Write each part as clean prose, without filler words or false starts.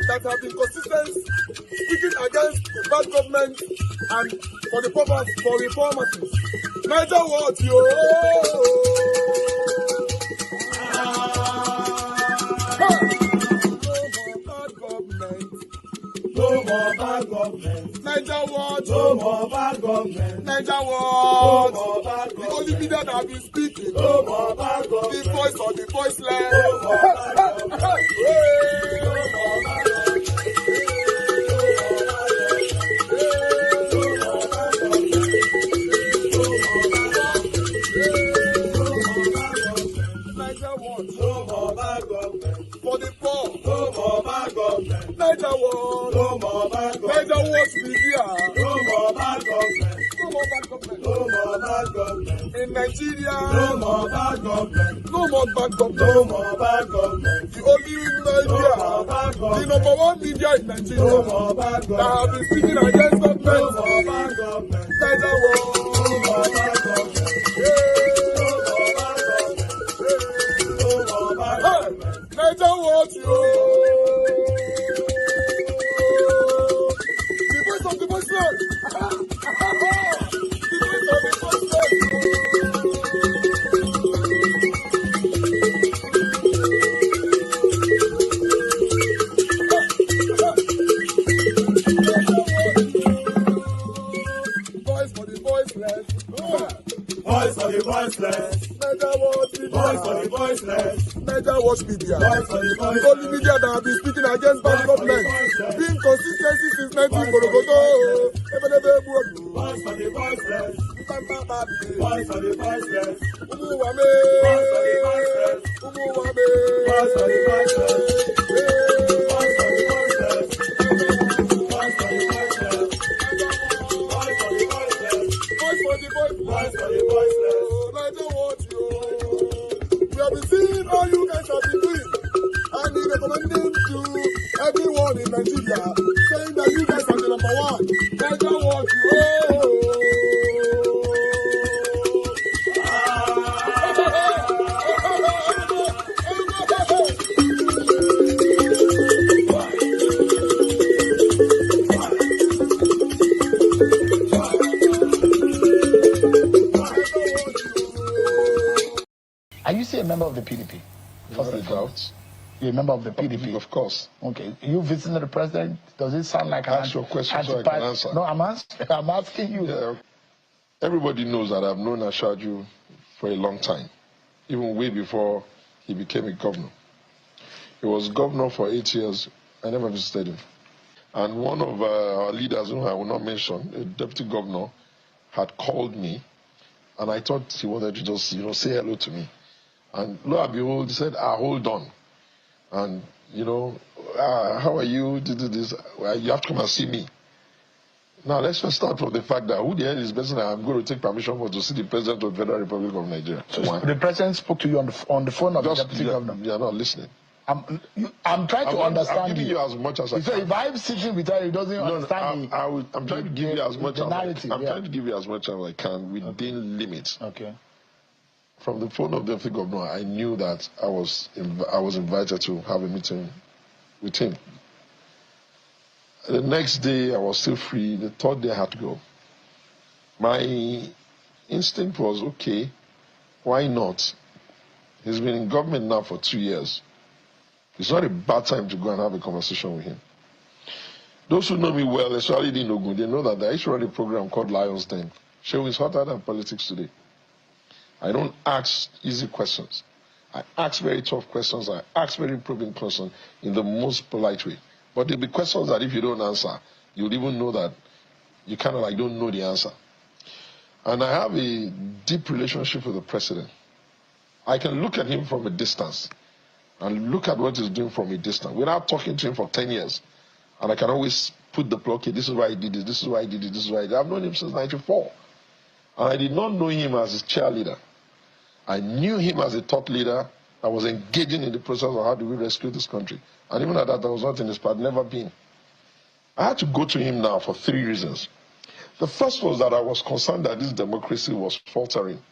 that have been consistent speaking against the bad government and for the purpose for reformers. Niger what yo? No more bad government. Niger what? No more bad government. Niger what? No more bad government. The only media that have been speaking. No more bad government. The voice of the voiceless. No more bad government. No more bad government. No more bad government. For the poor. No more bad government. Niger what? No more bad government. Niger what media? No more bad government. No more bad government. No more bad government. In Nigeria. No more bad government. No more bad government. No more bad government. The only media. No more bad government. The number one media in Nigeria. No more bad government. That have been speaking against government. No more bad government. Niger what? No more bad government. Niger what you? The voice of the voiceless. The voice of the voiceless. Voice for the voiceless. Voice for the voiceless. Niger what? Voice for the voiceless. Niger watch media. The only media that have been speaking against bad government. Being consistency since 1944. Voice for the voiceless. Voice for the voiceless. Umuwame. Voice for the voiceless. Umuwame. Voice for the voiceless. Voice for the voiceless. Voice for the voiceless. Voice for the voiceless. Voice for the voiceless. Voice for the voiceless. Niger watch you. We have been seeing all you guys have been doing, and we recommending to everyone in Nigeria, saying that you guys are the number one. Niger what you. Are you still a member of the PDP? Without a doubt. You're a member of the PDP? Of course. Okay. You visiting the president? Does it sound like Ask your question so I can answer. No, I'm asking you. Yeah. Everybody knows that I've known Ashaju for a long time, even way before he became a governor. He was governor for 8 years. I never visited him. And one of our leaders, whom I will not mention, a deputy governor, had called me, and I thought he wanted to just, say hello to me. And lo and behold, he said, hold on. And, how are you? This. You have to come and see me. Now, let's just start from the fact that who the hell is the person that I'm going to take permission for to see the president of the Federal Republic of Nigeria? So the president spoke to you on the phone of the deputy governor? You're not listening. I'm trying to understand I'm giving you as much as I can. So if I'm sitting with her, he doesn't understand I'm trying to give you as much as narrative, I'm trying to give you as much as I can within limits. Okay. From the phone of the deputy governor, I knew that I was invited to have a meeting with him. The next day, I was still free. The third day, I had to go. My instinct was, okay, why not? He's been in government now for 2 years. It's not a bad time to go and have a conversation with him. Those who know me well, especially in Ogun, they know that I used to run a program called Lion's Den. Show is hotter than politics today. I don't ask easy questions. I ask very tough questions. I ask very probing questions in the most polite way. But there'll be questions that if you don't answer, you'll even know that you kind of don't know the answer. And I have a deep relationship with the president. I can look at him from a distance and look at what he's doing from a distance without talking to him for 10 years. And I can always put the block, okay, this is why he did this is why he did it, this is why he did it. I've known him since 94. And I did not know him as his cheerleader. I knew him as a thought leader. I was engaging in the process of how do we rescue this country. And even at that, I was not in his part, never been. I had to go to him now for 3 reasons. The first was that I was concerned that this democracy was faltering.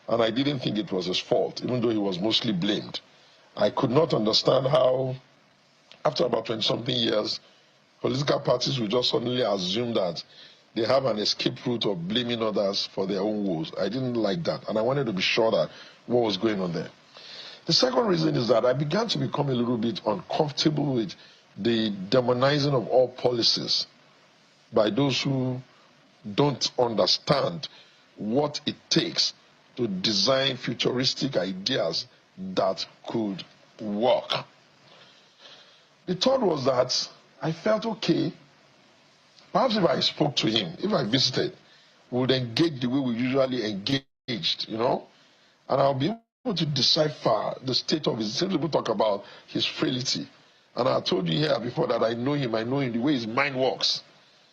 And I didn't think it was his fault, even though he was mostly blamed. I could not understand how after about 20-something years, political parties will just suddenly assume that they have an escape route of blaming others for their own woes. I didn't like that, and I wanted to be sure that what was going on there. The second reason is that I began to become a little bit uncomfortable with the demonizing of all policies by those who don't understand what it takes to design futuristic ideas that could work. The third was that I felt okay. Perhaps if I spoke to him, if I visited, we would engage the way we usually engaged, you know, and I'll be able to decipher the state of his. Some people talk about his frailty, and I told you here before that I know him the way his mind works.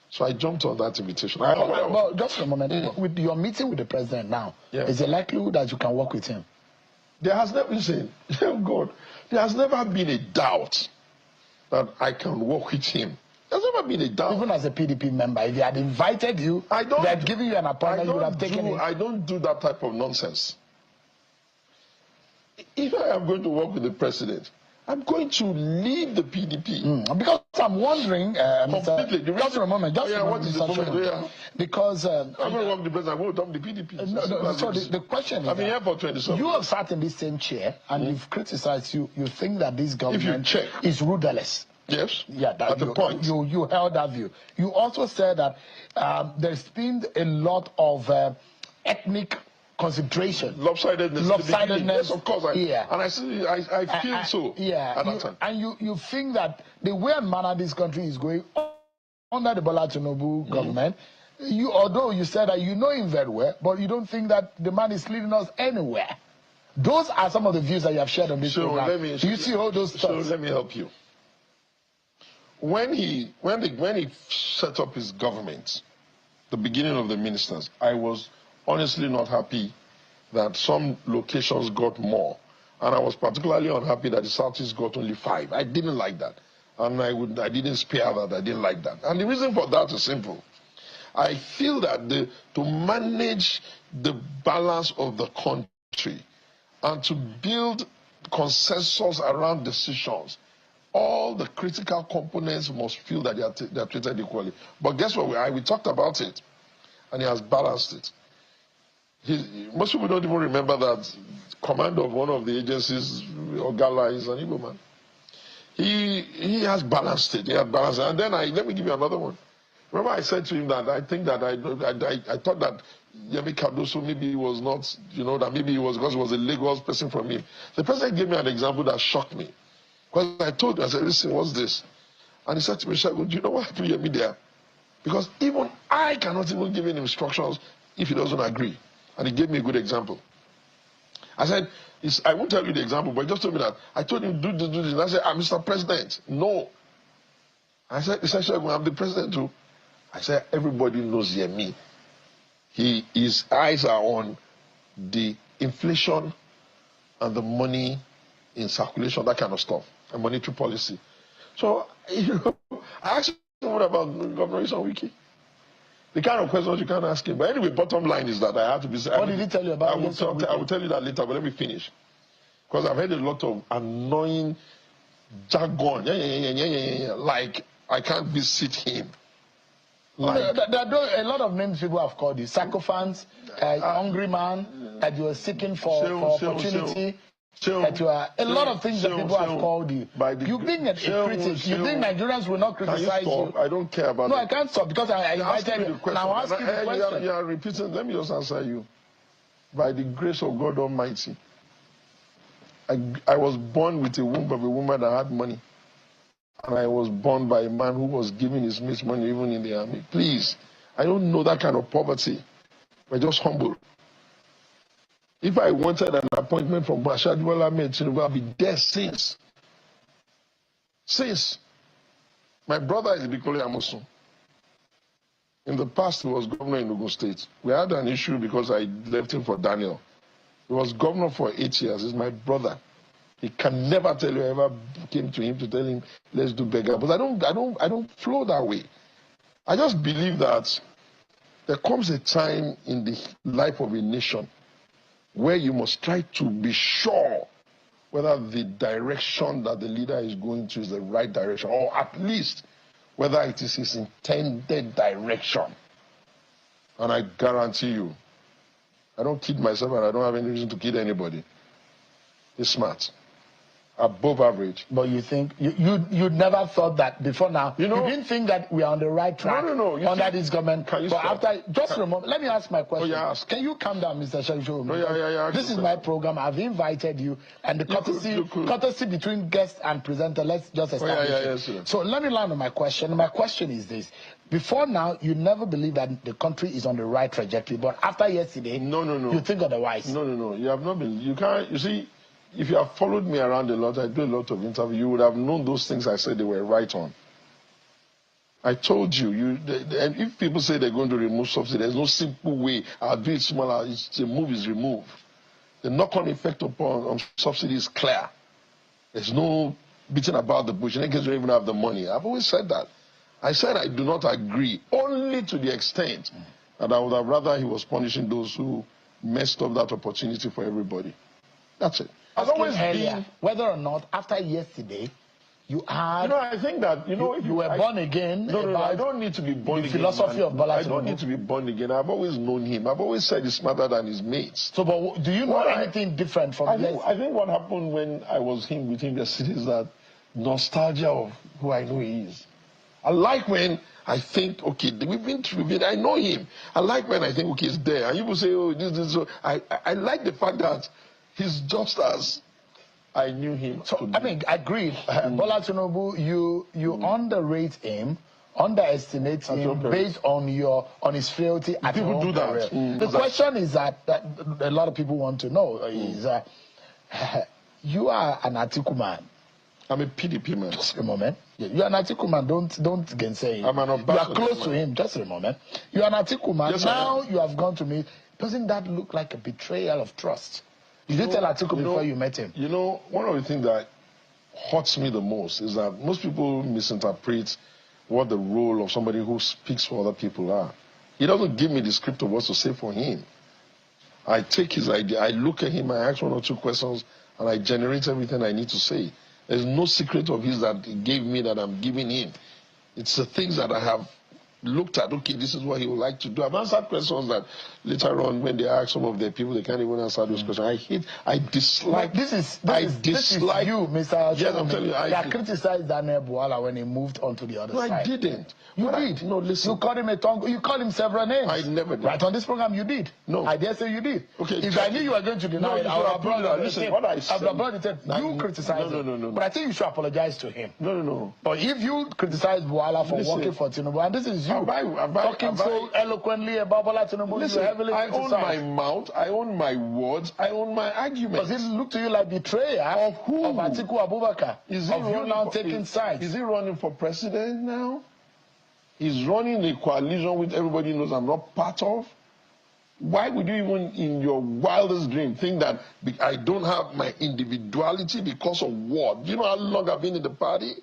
So I jumped on that invitation. Well, just a moment. With your meeting with the president now, is it likely that you can work with him? There has never been, oh God, there has never been a doubt that I can work with him. There's never been a doubt. Even as a PDP member, if he had invited you, they had given you an appointment, you would have taken it. I don't do that type of nonsense. If I am going to work with the president, I'm going to leave the PDP. Because I'm wondering, completely. Just a moment. What is the moment? Because I'm going to work with the president. I'm going to dump the PDP. So the question is, I've been here for 27 you have sat in this same chair and you've criticized. You think that this government is rudderless. Yes. Yeah, at the point you held that view. You also said that there's been a lot of ethnic concentration, lopsidedness. Yes, of course. And I feel so. Yeah, and you think that the way and manner this country is going under the Bola Tinubu government, although you said that you know him very well, but you don't think that the man is leading us anywhere. Those are some of the views that you have shared on this program. Do you see all those thoughts? So let me help you. When he set up his government, the beginning of the ministers, I was honestly not happy that some locations got more, and I was particularly unhappy that the Southeast got only 5. I didn't like that, and I didn't spare that. I didn't like that, and the reason for that is simple. I feel that to manage the balance of the country and to build consensus around decisions, all the critical components must feel that they are treated equally. But guess what? We talked about it, and he has balanced it. Most people don't even remember that commander of one of the agencies, Ogala, is an Igbo man. He has balanced it. He has balanced it. And then let me give you another one. Remember I said to him that I think that I thought that Yemi Cardoso maybe he was not, that maybe he was because he was a Lagos person from him. The president gave me an example that shocked me. Because I told him, I said, listen, what's this? And he said to me, Segun, do you know what happened to Yemi there? Because even I cannot even give him instructions if he doesn't agree. And he gave me a good example. I said, I won't tell you the example, but he just told me that. I told him, do this, do this. And I said, Mr. President, no. He said, I'm the president too. I said, everybody knows Yemi. His eyes are on the inflation and the money in circulation, that kind of stuff, and monetary policy. So, I asked him, what about Governor Ison Wiki? The kind of questions you can't ask him. But anyway, bottom line is that I have to be... What did he tell you about I will tell you that later, but let me finish. Because I've heard a lot of annoying jargon. Like, I can't visit him. Like, there are a lot of names people have called you. Sycophants, hungry man, that you are seeking for opportunity. That you are a lot of things that people have called you. You being a critic, you think Nigerians will not criticize you? I don't care about that. No, I can't stop because I invited you. Now I'll ask you the question. You are repeating. Let me just answer you. By the grace of God Almighty, I was born with a womb of a woman that had money. And I was born by a man who was giving his mates money even in the army. Please, I don't know that kind of poverty. We're just humble. If I wanted an appointment from Bashadwala Tinubu, I'll be there since. My brother is Bikole Amosun. In the past, he was governor in Ogun State. We had an issue because I left him for Daniel. He was governor for 8 years. He's my brother. He can never tell you I ever came to him to tell him, let's do beggar. But I don't flow that way. I just believe that there comes a time in the life of a nation where you must try to be sure whether the direction that the leader is going to is the right direction, or at least whether it is his intended direction. And I guarantee you, I don't kid myself and I don't have any reason to kid anybody. He's smart. Above average. But you think you never thought that before now? You didn't think that we are on the right track under this government. But after just a moment, let me ask my question. Ask. Can you calm down, Mr. Segun Showunmi? This is my program. I've invited you, and the courtesy between guest and presenter. Let's just establish it. So let me land on my question. My question is this: before now, you never believed that the country is on the right trajectory, but after yesterday, you think otherwise. No. You have not been. You can't. You see. If you have followed me around a lot, I do a lot of interviews, you would have known those things I said they were right on. I told you, and if people say they're going to remove subsidy, there's no simple way. I'll do it smaller. The move is removed. The knock-on effect on subsidy is clear. There's no beating about the bush. In case you don't even have the money. I've always said that. I said I do not agree, only to the extent that I would have rather he was punishing those who messed up that opportunity for everybody. That's it. I've always been whether or not after yesterday you had. I think that if you were born again. No, I don't need to be born again. The philosophy of Bola Tinubu. I don't need to be born again. I've always known him. I've always said he's smarter than his mates. So, but do you know anything different from this? I think what happened when I was with him yesterday is that nostalgia of who I know he is. I like when I think, okay, we've been through it. I know him. I like when I think, okay, he's there. And people say, oh, this. So I like the fact that he's just as I knew him. So, I mean, agreed. Bola Tinubu, you underrate him, underestimate him based on his frailty at people do that. The question is that a lot of people want to know is you are an Atiku man. I'm a PDP man. Just a moment. You're an Atiku man. Don't gainsay him. I'm an You are close to him. Just a moment. You're an Atiku man. Yes, now you have gone to me. Doesn't that look like a betrayal of trust? Did you tell Atiku before you met him? One of the things that hurts me the most is that most people misinterpret what the role of somebody who speaks for other people are. He doesn't give me the script of what to say for him. I take his idea, I look at him, I ask one or two questions, and I generate everything I need to say. There's no secret of his that he gave me that I'm giving him. It's the things that I have looked at, okay, this is what he would like to do. I've answered questions that later on, when they ask some of the people, they can't even answer those questions. I dislike. This is you, Mr. Yes, I'm telling you. I criticized Daniel Bwala when he moved on to the other side. No, I didn't. You did. No, listen. You called him a tongue. You called him several names. I never did. Right on this program, you did. No. I dare say you did. Okay. If I knew you were going to deny it, I would have brought it. Listen, what I said. You criticized him. No. But I think you should apologize to him. No. But if you criticize Bwala for working for Tinubu, and this is you talking so eloquently about Bola Tinubu, listen, you heavily I own my mouth, I own my words, I own my arguments. Does it look to you like betrayal of who? Of Atiku Abubakar? Is he you now taking sides? Is he running for president now? He's running a coalition which everybody knows I'm not part of. Why would you even in your wildest dream think that I don't have my individuality because of what? Do you know how long I've been in the party?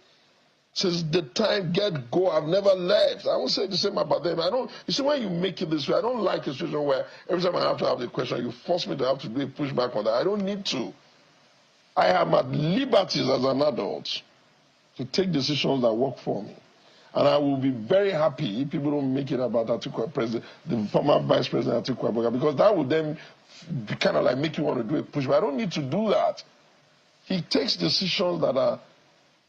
Since the time get-go, I've never left. I won't say the same about them. You see, when you make it this way, I don't like a situation where every time I have to have the question, you force me to have to do a pushback on that. I don't need to. I am at liberties as an adult to take decisions that work for me. And I will be very happy if people don't make it about Atiku, the former Vice President Atiku Abubakar, because that would then kind of like make you want to do a pushback. I don't need to do that. He takes decisions that are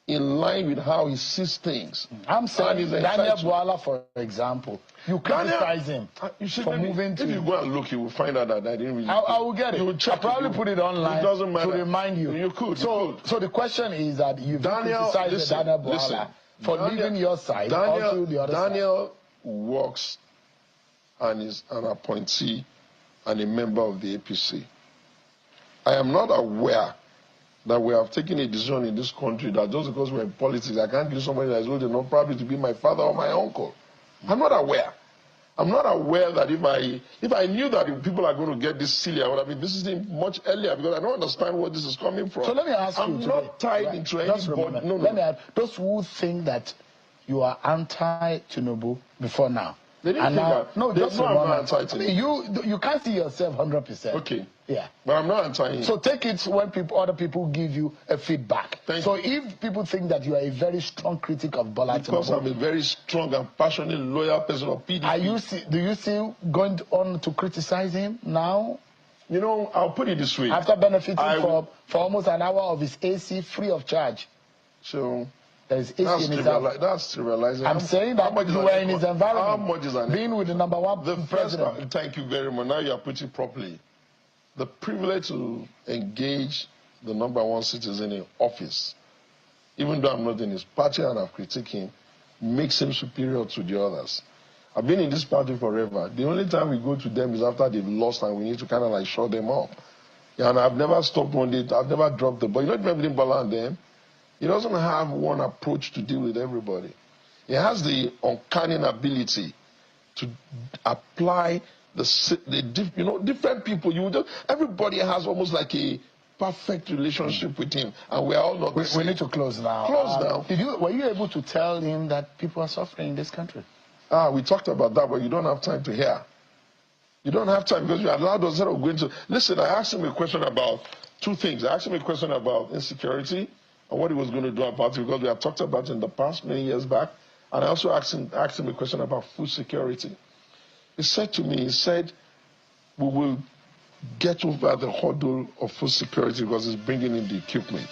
in line with how he sees things. I'm saying Daniel Bwala, for example, you criticize him for moving to... If you go and look, you will find out that I didn't really... I will get it. I'll probably put it online. It doesn't matter. To remind you. You could. So the question is that you've criticized Daniel Bwala for leaving your side onto the other side. Daniel works and is an appointee and a member of the APC. I am not aware that we have taken a decision in this country that just because we're in politics, I can't give somebody that is old enough probably to be my father or my uncle. I'm not aware. I'm not aware that if I knew that people are going to get this silly, I would have been visiting much earlier because I don't understand where this is coming from. So let me ask you I'm not tied into anybody. Let me ask those who think that you are anti-Tinubu before now, They didn't And think now, that. no, They just know a I'm not moment. anti-Tinubu. You can't see yourself 100%. Okay. Yeah. But I'm not anti him. So take it when other people give you a feedback. So if people think that you are a very strong critic of Bola Tinubu, because I'm a very strong and passionate, loyal person of PDP. do you still going on to criticize him now? You know, I'll put it this way. After benefiting for almost an hour of his AC free of charge. So there is AC in his house. That's trivializing. I'm saying that you were in his environment. How much is an being with the number one president. Thank you very much. Now you are putting it properly. The privilege to engage the number one citizen in office, even though I'm not in his party and I've critiqued him, makes him superior to the others. I've been in this party forever. The only time we go to them is after they've lost and we need to kind of like shut them up. Yeah, and I've never stopped one day. I've never dropped the ball. You know, if everything balance them, he doesn't have one approach to deal with everybody. He has the uncanny ability to apply different people. Everybody has almost like a perfect relationship with him, and we are all not. We need to close now. Close now. Were you able to tell him that people are suffering in this country? We talked about that, but you don't have time to hear. You don't have time because you allowed us to go into. Listen, I asked him a question about two things. I asked him a question about insecurity and what he was going to do about it, because we have talked about it in the past many years back. And I also asked him a question about food security. He said to me, we will get over the hurdle of food security because it's bringing in the equipment.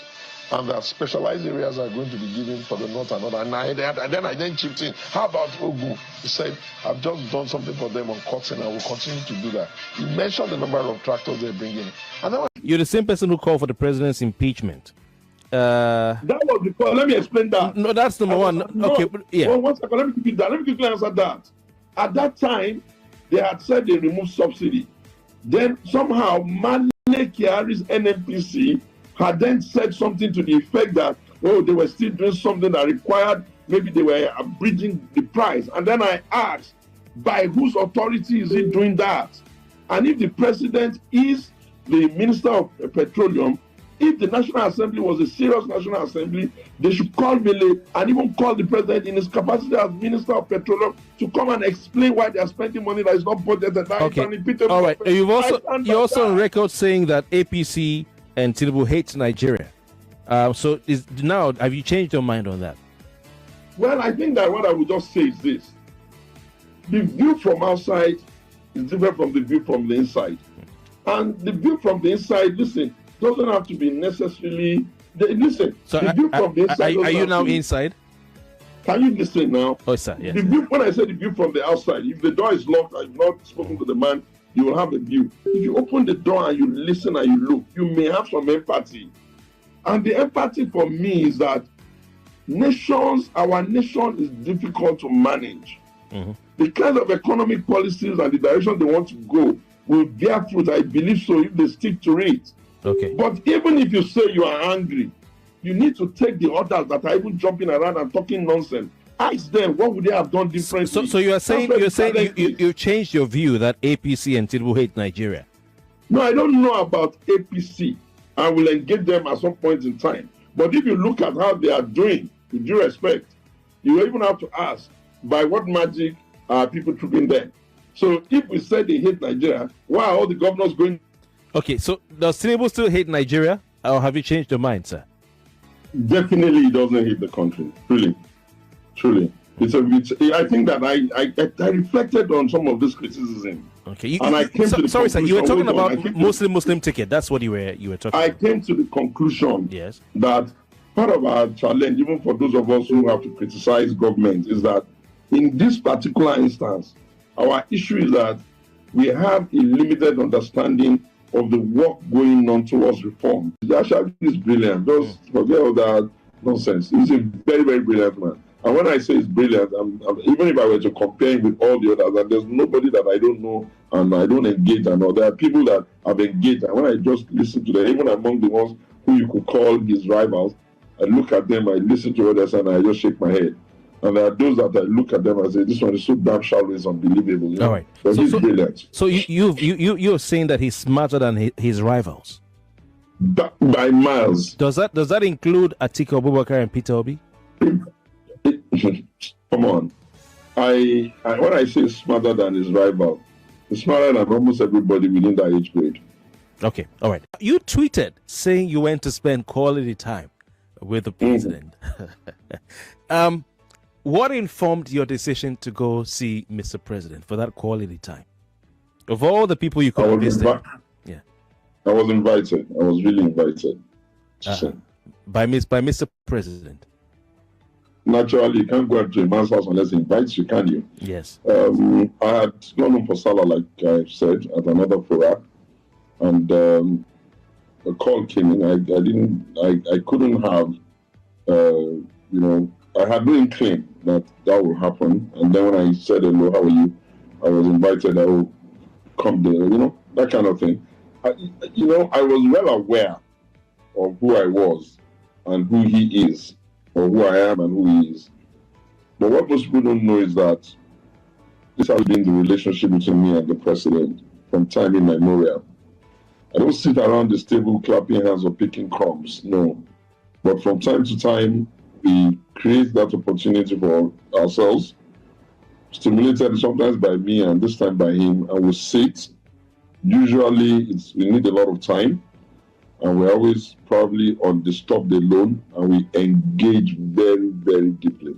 And that specialized areas are going to be given for the north and north. And then I chipped in, how about Ogun? He said, I've just done something for them on cotton and I will continue to do that. He mentioned the number of tractors they're bringing in. And then you're the same person who called for the president's impeachment. That was because, let me explain that. No, that's number one. No, okay, yeah. One second, let me quickly answer that. At that time, they had said they removed subsidy. Then somehow, Male Kyari's NNPC had then said something to the effect that, oh, they were still doing something that required, maybe they were abridging the price. And then I asked, by whose authority is he doing that? And if the president is the Minister of Petroleum, if the National Assembly was a serious National Assembly, they should call Mele and even call the president in his capacity as Minister of Petroleum to come and explain why they are spending money that is not budgeted. Okay. All right. You're also on record saying that APC and Tinubu hate Nigeria. So have you changed your mind on that? Well, I think that what I would just say is this. The view from outside is different from the view from the inside. And the view from the inside, listen, doesn't have to be necessarily. Listen, so the view from the inside. Are you now inside? Can you listen now? Oh, sir, yes. The view, when I say the view from the outside, if the door is locked and you've not spoken to the man, you will have a view. If you open the door and you listen and you look, you may have some empathy. And the empathy for me is that our nation is difficult to manage. Mm-hmm. The kind of economic policies and the direction they want to go will bear fruit, I believe so, if they stick to it. Okay. But even if you say you are angry, you need to take the others that are even jumping around and talking nonsense. Ask them what would they have done differently. So you are saying you changed your view that APC and Tinubu hate Nigeria? No, I don't know about APC. I will engage them at some point in time. But if you look at how they are doing, with due respect, you even have to ask by what magic are people trooping them. So if we say they hate Nigeria, why are all the governors going? Okay, so does Tinubu still hate Nigeria, or have you changed your mind, sir? Definitely, he doesn't hate the country. Truly. I think that I reflected on some of this criticism. Okay, I came to the sorry, sir. You were talking about Muslim ticket. That's what you were talking. I came to the conclusion. Yes. That part of our challenge, even for those of us who have to criticize government, is that in this particular instance, our issue is that we have a limited understanding of the work going on towards reform. Actually, is brilliant. Just forget all that nonsense. He's a very, very brilliant man. And when I say he's brilliant, even if I were to compare him with all the others, and there's nobody that I don't know and I don't engage. And there are people that I've engaged, and when I just listen to them, even among the ones who you could call his rivals, I look at them, I listen to others, and I just shake my head. And there are those that I look at them and say, this one is so damn shallow, it's unbelievable. You know? All right. But he's brilliant. So you're saying that he's smarter than his rivals? By miles. Does that include Atiku Abubakar and Peter Obi? Come on. When I say smarter than his rival, he's smarter than almost everybody within that age grade. Okay, all right. You tweeted saying you went to spend quality time with the president. What informed your decision to go see Mr. President for that quality time? Of all the people you could have visited. Yeah. I was invited. I was really invited. By Mr. President. Naturally, you can't go out to a man's house unless he invites you, can you? Yes. I had gone home for Salah, like I said, at another fora, and a call came in. I couldn't have, I had no inkling that would happen. And then when I said, hello, how are you? I was invited, I will come there, that kind of thing. I was well aware of who I was and who he is, or who I am and who he is. But what most people don't know is that this has been the relationship between me and the president from time immemorial. I don't sit around this table clapping hands or picking crumbs, no. But from time to time, we create that opportunity for ourselves, stimulated sometimes by me and this time by him, and we sit. Usually, we need a lot of time, and we're always probably undisturbed alone, and we engage very, very deeply.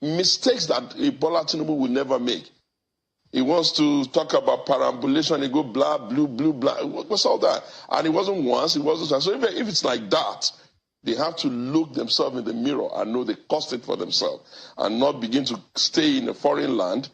Mistakes that Bola Tinubu will never make. He wants to talk about perambulation, he go blah, blue, blah. What's all that? And it wasn't once, it wasn't twice. So if it's like that, they have to look themselves in the mirror and know they cost it for themselves, and not begin to stay in a foreign land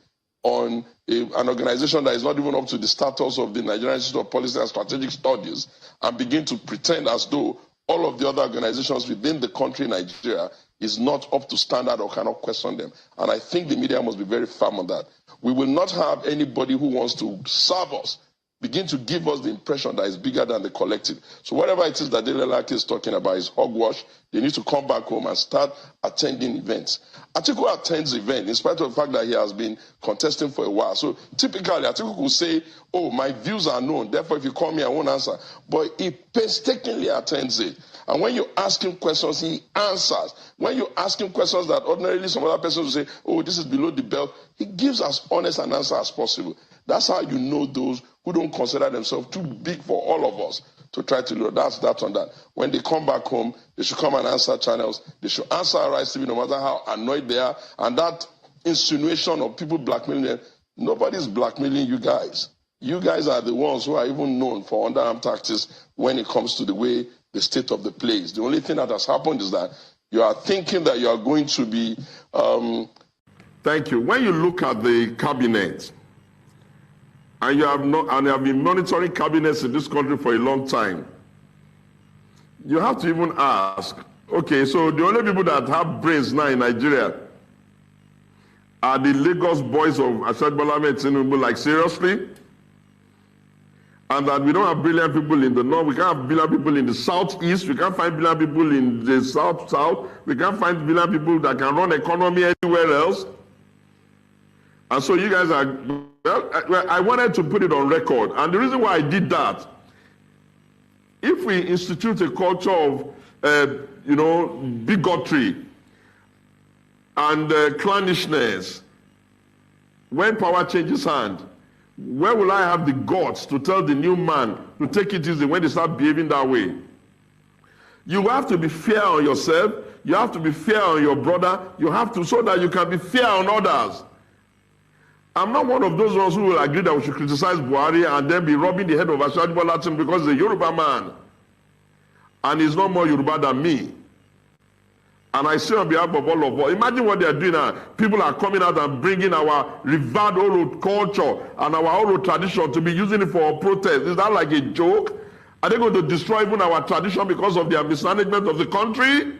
on an organization that is not even up to the status of the Nigerian Institute of Policy and Strategic Studies, and begin to pretend as though all of the other organizations within the country, Nigeria, is not up to standard or cannot question them. And I think the media must be very firm on that. We will not have anybody who wants to serve us begin to give us the impression that it's bigger than the collective. So whatever it is that Delelake is talking about is hogwash. They need to come back home and start attending events. Atiku attends events in spite of the fact that he has been contesting for a while. So typically, Atiku will say, oh, my views are known, therefore if you call me, I won't answer. But he painstakingly attends it. And when you ask him questions, he answers. When you ask him questions that ordinarily some other person will say, oh, this is below the belt, he gives as honest an answer as possible. That's how you know those who don't consider themselves too big for all of us to try to do that on that. When they come back home, they should come and answer channels. They should answer Rice TV no matter how annoyed they are. And that insinuation of people blackmailing them, nobody's blackmailing you guys. You guys are the ones who are even known for underarm tactics when it comes to the way the state of the place. The only thing that has happened is that you are thinking that you are going to be... Thank you. When you look at the cabinet, and you have been monitoring cabinets in this country for a long time, you have to even ask, okay, so the only people that have brains now in Nigeria are the Lagos boys of Asiwaju Bola Ahmed Tinubu, like seriously? And that we don't have brilliant people in the north, we can't have brilliant people in the southeast, we can't find brilliant people in the south, we can't find brilliant people that can run economy anywhere else. And so you guys are, well, I wanted to put it on record. And the reason why I did that, if we institute a culture of, bigotry and clannishness, when power changes hand, where will I have the guts to tell the new man to take it easy when they start behaving that way? You have to be fair on yourself. You have to be fair on your brother. You have to, so that you can be fair on others. I'm not one of those ones who will agree that we should criticize Buhari and then be rubbing the head of Asiwaju Bola Tinubu because he's a Yoruba man. And he's not more Yoruba than me. And I say on behalf of all of us, imagine what they are doing now. People are coming out and bringing our revered old culture and our old tradition to be using it for protest. Is that like a joke? Are they going to destroy even our tradition because of their mismanagement of the country?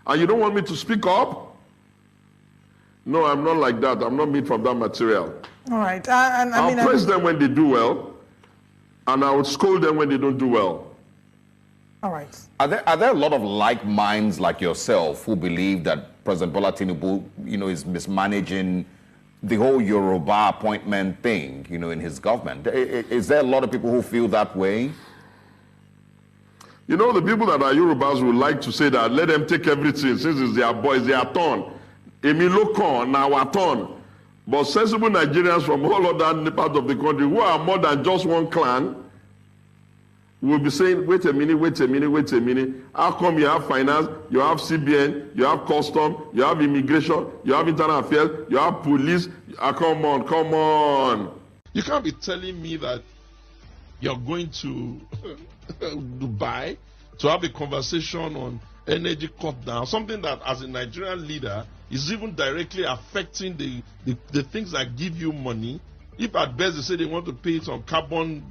And you don't want me to speak up? No, I'm not like that. I'm not made from that material. All right. I'll praise them when they do well, and I will scold them when they don't do well. All right. Are there a lot of like minds like yourself who believe that President Bola Tinubu, is mismanaging the whole Yoruba appointment thing, in his government? Is there a lot of people who feel that way? The people that are Yorubas would like to say that let them take everything since it's their boys, their turn. Emi Lokan, now our turn. But sensible Nigerians from all other parts of the country who are more than just one clan will be saying, wait a minute. How come you have finance, you have CBN, you have custom, you have immigration, you have internal affairs, you have police? Come on. You can't be telling me that you're going to Dubai to have a conversation on energy cut down, something that as a Nigerian leader is even directly affecting the things that give you money. If at best they say they want to pay some carbon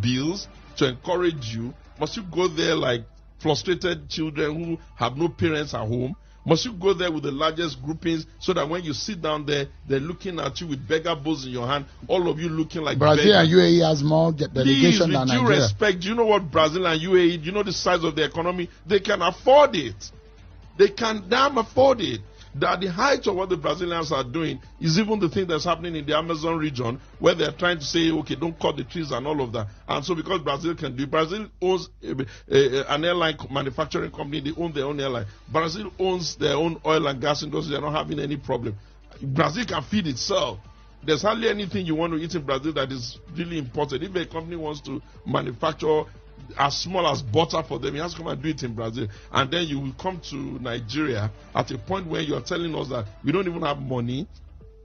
bills to encourage you, must you go there like frustrated children who have no parents at home? Must you go there with the largest groupings so that when you sit down there, they're looking at you with beggar bowls in your hand, all of you looking like Brazil beggars? And UAE has more delegation than Nigeria. With due respect, do you know what Brazil and UAE, do you know the size of their economy? They can afford it. They can damn afford it. That the height of what the Brazilians are doing is even the thing that's happening in the Amazon region, where they're trying to say, okay, don't cut the trees and all of that. And so because Brazil can do it, Brazil owns an airline manufacturing company, they own their own airline. Brazil owns their own oil and gas industry, they're not having any problem. Brazil can feed itself. There's hardly anything you want to eat in Brazil that is really important. If a company wants to manufacture as small as butter for them, he has to come and do it in Brazil. And then you will come to Nigeria at a point where you are telling us that we don't even have money.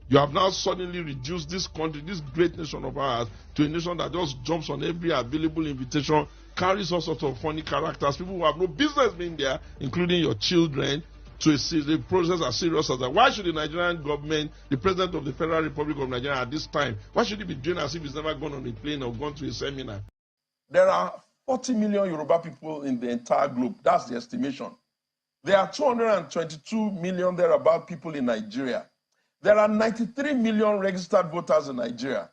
You have now suddenly reduced this country, this great nation of ours, to a nation that just jumps on every available invitation, carries all sorts of funny characters, people who have no business being there, including your children, to a process as serious as that. Why should the Nigerian government, the President of the Federal Republic of Nigeria at this time, why should he be doing as if he's never gone on a plane or gone to a seminar? There are 40 million Yoruba people in the entire globe. That's the estimation. There are 222 million thereabout people in Nigeria. There are 93 million registered voters in Nigeria.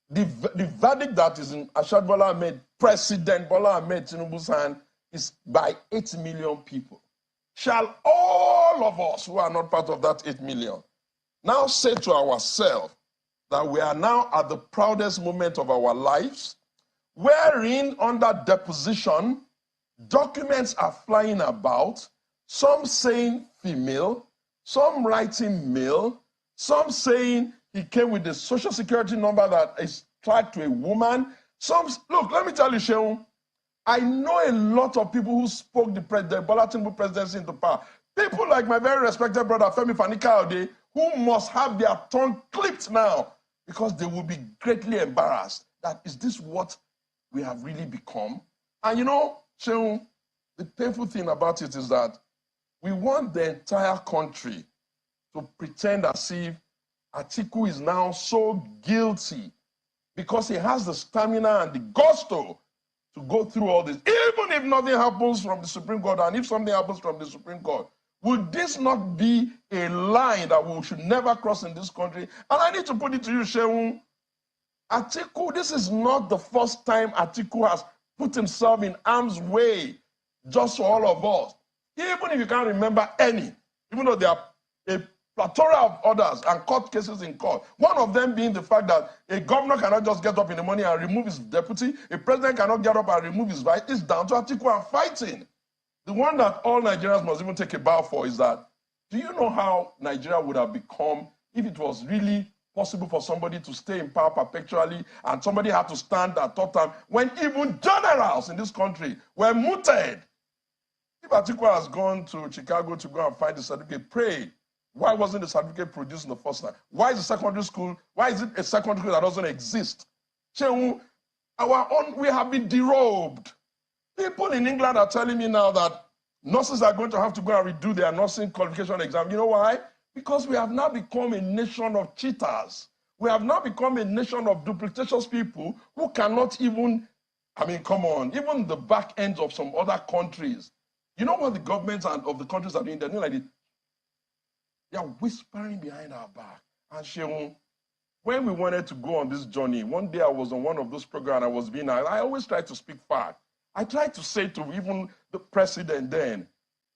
The verdict that is in Ashad Bola Ahmed, President Bola Ahmed Tinubu's hand, is by 8 million people. Shall all of us who are not part of that 8 million now say to ourselves that we are now at the proudest moment of our lives, wherein under deposition, documents are flying about, some saying female, some writing male, some saying he came with a social security number that is tracked to a woman. Some, look, let me tell you, Sheun, I know a lot of people who spoke the Bola Tinubu presidency into power. People like my very respected brother Femi Fani-Kayode, who must have their tongue clipped now because they will be greatly embarrassed. That is this what we have really become? And you know, Sheun, the painful thing about it is that we want the entire country to pretend as if Atiku is now so guilty because he has the stamina and the gusto to go through all this. Even if nothing happens from the Supreme Court, and if something happens from the Supreme Court, would this not be a line that we should never cross in this country? And I need to put it to you, Sheun, Atiku, this is not the first time Atiku has put himself in harm's way just for all of us. Even if you can't remember any, even though there are a plethora of others and court cases in court. One of them being the fact that a governor cannot just get up in the morning and remove his deputy. A president cannot get up and remove his vice. It's down to Atiku and fighting. The one that all Nigerians must even take a bow for is that, do you know how Nigeria would have become if it was really possible for somebody to stay in power perpetually and somebody had to stand at top time when even generals in this country were mooted? If Atiku has gone to Chicago to go and find the certificate, pray. Why wasn't the certificate produced in the first time? Why is the secondary school, why is it a secondary school that doesn't exist? We have been derobed. People in England are telling me now that nurses are going to have to go and redo their nursing qualification exam. You know why? Because we have now become a nation of cheaters. We have now become a nation of duplicitous people who cannot even, I mean, come on, even the back ends of some other countries. You know what the governments of the countries are doing? They're doing like this. They are whispering behind our back. And Sheun, when we wanted to go on this journey, one day I was on one of those programs, I was being asked, I always try to speak fact. I tried to say to even the president then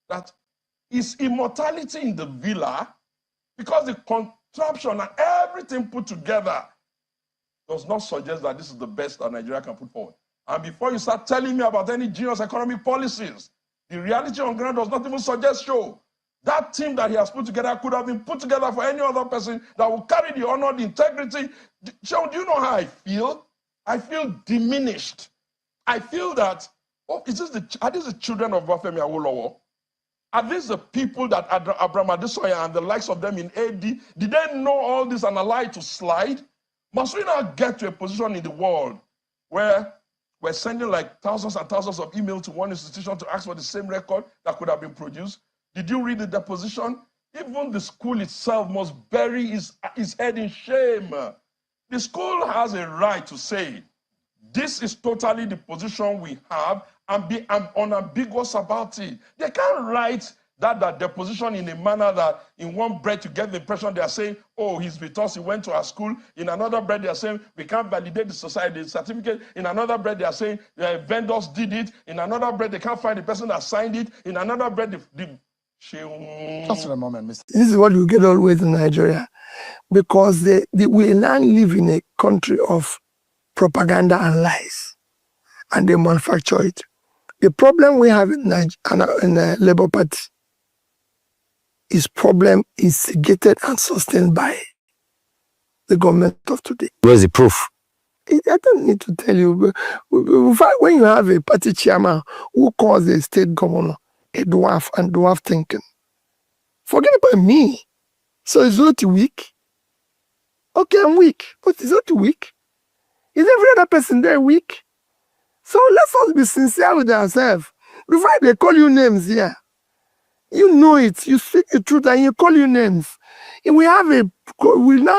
that is immortality in the villa, because the contraption and everything put together does not suggest that this is the best that Nigeria can put forward. And before you start telling me about any genius economic policies, the reality on ground does not even suggest so. That team that he has put together could have been put together for any other person that will carry the honor, the integrity. Sean, do you know how I feel? I feel diminished. I feel that, are these the children of Bafemi Awolowo? Are these the people that Abraham Adesoya and the likes of them in AD, did they know all this and allow it to slide? Must we now get to a position in the world where we're sending like thousands and thousands of emails to one institution to ask for the same record that could have been produced? Did you read the deposition? Even the school itself must bury his head in shame. The school has a right to say, this is totally the position we have, and be unambiguous about it. They can't write that deposition in a manner that in one breath you get the impression they are saying, oh, he's with us, he went to our school. In another breath they are saying, we can't validate the society certificate. In another breath they are saying, vendors did it. In another breath they can't find the person that signed it. In another breath, Just a moment, Mr. This is what you get always in Nigeria, because we now live in a country of propaganda and lies, and they manufacture it. The problem we have in the Labour Party is problem instigated and sustained by the government of today. Where's the proof? I don't need to tell you. When you have a party chairman who calls the state governor a dwarf and dwarf thinking, forget about me. So it's not weak. Okay, I'm weak, but it's not weak. Is every other person there weak? So let's all be sincere with ourselves. Before they call you names here, you know it. You speak the truth and you call you names. We now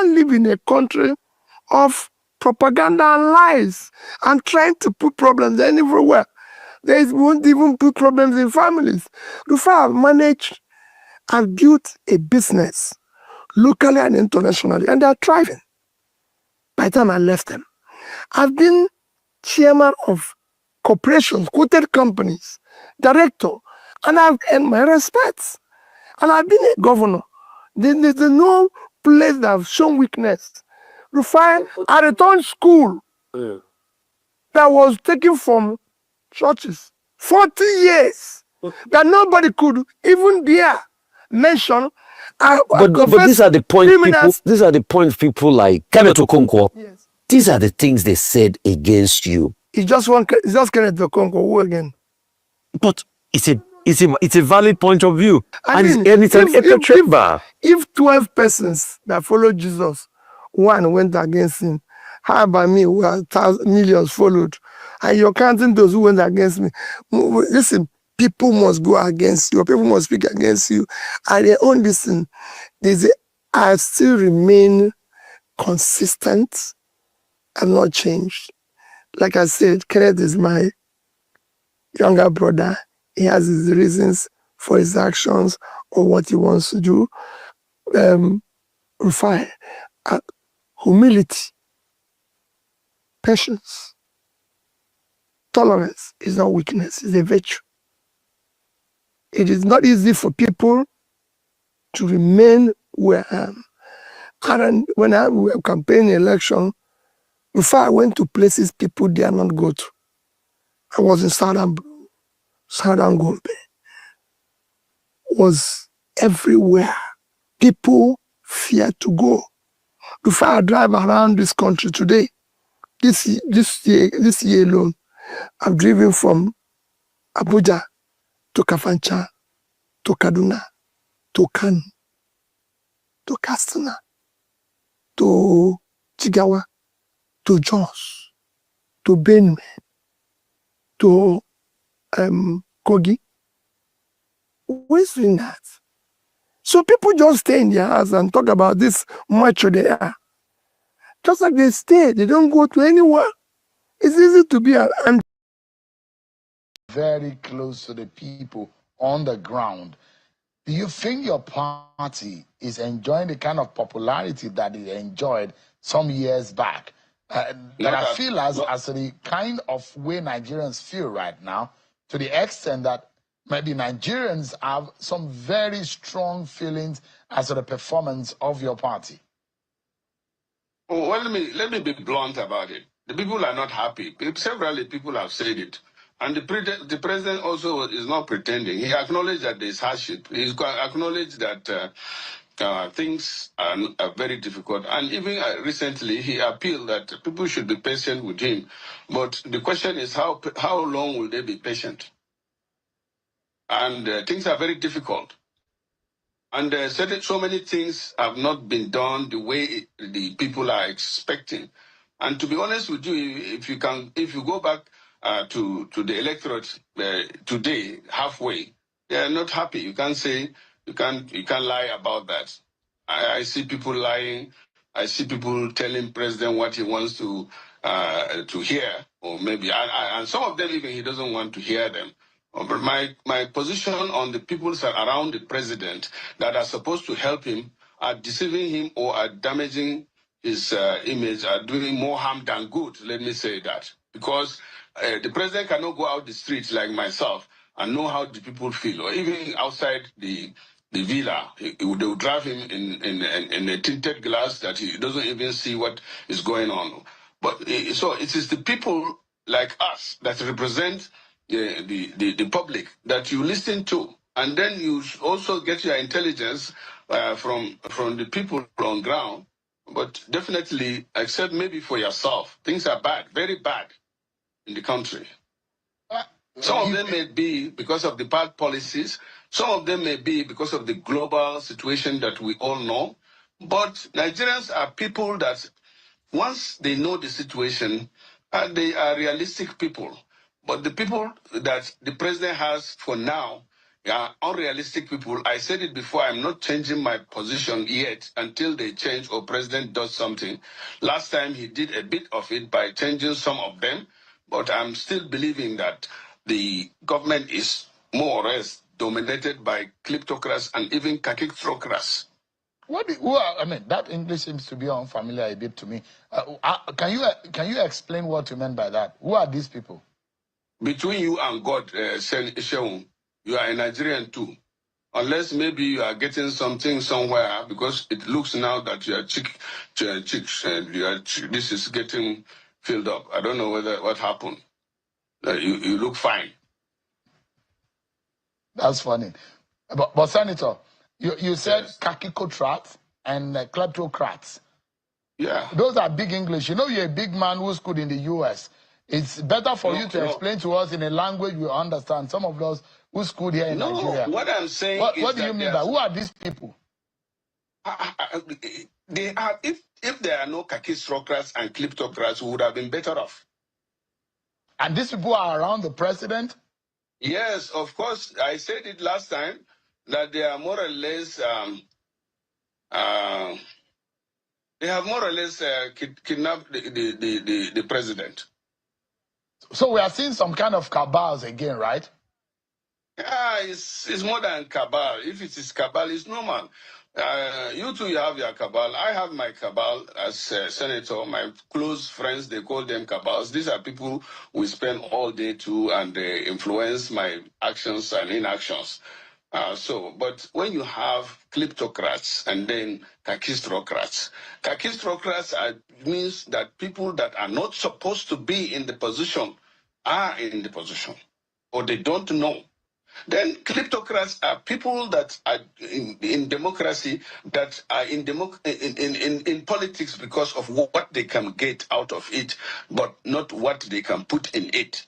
live in a country of propaganda and lies and trying to put problems everywhere. They won't even put problems in families. Rufai managed and built a business locally and internationally, and they're thriving. By the time I left them, I've been chairman of corporations, quoted companies, director, and I've earned my respects. And I've been a governor. There's no place that I've shown weakness. Rufai, I returned school that was taken from churches 40 years that nobody could even dare mention. But these are the points people. These are the points people like Kenneth Okonkwo. Yes. These are the things they said against you. It's just Kenneth Okonkwo. Who again? But it's a valid point of view, it's an echo chamber. If 12 persons that followed Jesus, one went against him, how about me, who have millions followed, and you're counting those who went against me? Listen, people must go against you, or people must speak against you, and they own listen. I still remain consistent. I'm not changed. Like I said, Kenneth is my younger brother. He has his reasons for his actions or what he wants to do. Rufai, humility, patience, tolerance is not weakness, it's a virtue. It is not easy for people to remain where I am. And when I was campaigning election, before I went to places people dare not go to. I was in Southern Gombe. Was everywhere. People fear to go. Before I drive around this country today, this year alone, I've driven from Abuja to Kafancha, to Kaduna, to Kano, to Katsina, to Jigawa, to Jos, to Benue, to Kogi. Who's doing that? So people just stay in their house and talk about this macho they are. Just like they stay, they don't go to anywhere. It's easy to be and very close to the people on the ground. Do you think your party is enjoying the kind of popularity that it enjoyed some years back? That I feel as the kind of way Nigerians feel right now, to the extent that maybe Nigerians have some very strong feelings as to the performance of your party. Well, let me be blunt about it. The people are not happy. Several people have said it. And the president also is not pretending. He acknowledged that there's hardship. He acknowledged that things are very difficult. And even recently, he appealed that people should be patient with him. But the question is, how long will they be patient? And things are very difficult. And so many things have not been done the way the people are expecting. And to be honest with you, if you go back to the electorate today, halfway, they are not happy. You can't lie about that. I see people lying. I see people telling president what he wants to hear, or maybe, and some of them even he doesn't want to hear them. But my position on the people around the president that are supposed to help him are deceiving him or are damaging his image, are doing more harm than good, let me say that. Because the president cannot go out the streets like myself and know how the people feel, or even outside the villa. They will drive him in a tinted glass that he doesn't even see what is going on. But so it is the people like us that represent the public that you listen to, and then you also get your intelligence from the people on ground. But definitely, except maybe for yourself, things are bad, very bad in the country. Some of them may be because of the bad policies. Some of them may be because of the global situation that we all know. But Nigerians are people that once they know the situation, they are realistic people. But the people that the president has for now are unrealistic people. I said it before, I'm not changing my position yet until they change or president does something. Last time he did a bit of it by changing some of them, but I'm still believing that the government is more or less dominated by kleptocrats and even kakistocrats. That English seems to be unfamiliar a bit to me. Can you explain what you meant by that? Who are these people? Between you and God, Showunmi, you are a Nigerian too. Unless maybe you are getting something somewhere, because it looks now that you are this is getting filled up. I don't know what happened. You look fine. That's funny. But Senator, you said yes. Kakistocrats and kleptocrats. Yeah. Those are big English. You know you're a big man who schooled in the U.S. It's better for you to explain to us in a language we understand. Some of us who schooled here in Nigeria. What I'm saying is what do you mean by who are these people? They are. If there are no kakistocrats and kleptocrats, we would have been better off. And these people are around the president? Yes, of course. I said it last time that they are more or less. They have more or less kidnapped the president. So we are seeing some kind of cabals again, right? Yeah, it's more than cabal. If it is cabal, it's normal. You two, you have your cabal. I have my cabal as senator. My close friends, they call them cabals. These are people we spend all day to, and they influence my actions and inactions. But when you have kleptocrats and then kakistocrats means that people that are not supposed to be in the position are in the position, or they don't know. Then kleptocrats are people that are in democracy, that are in politics because of what they can get out of it, but not what they can put in it.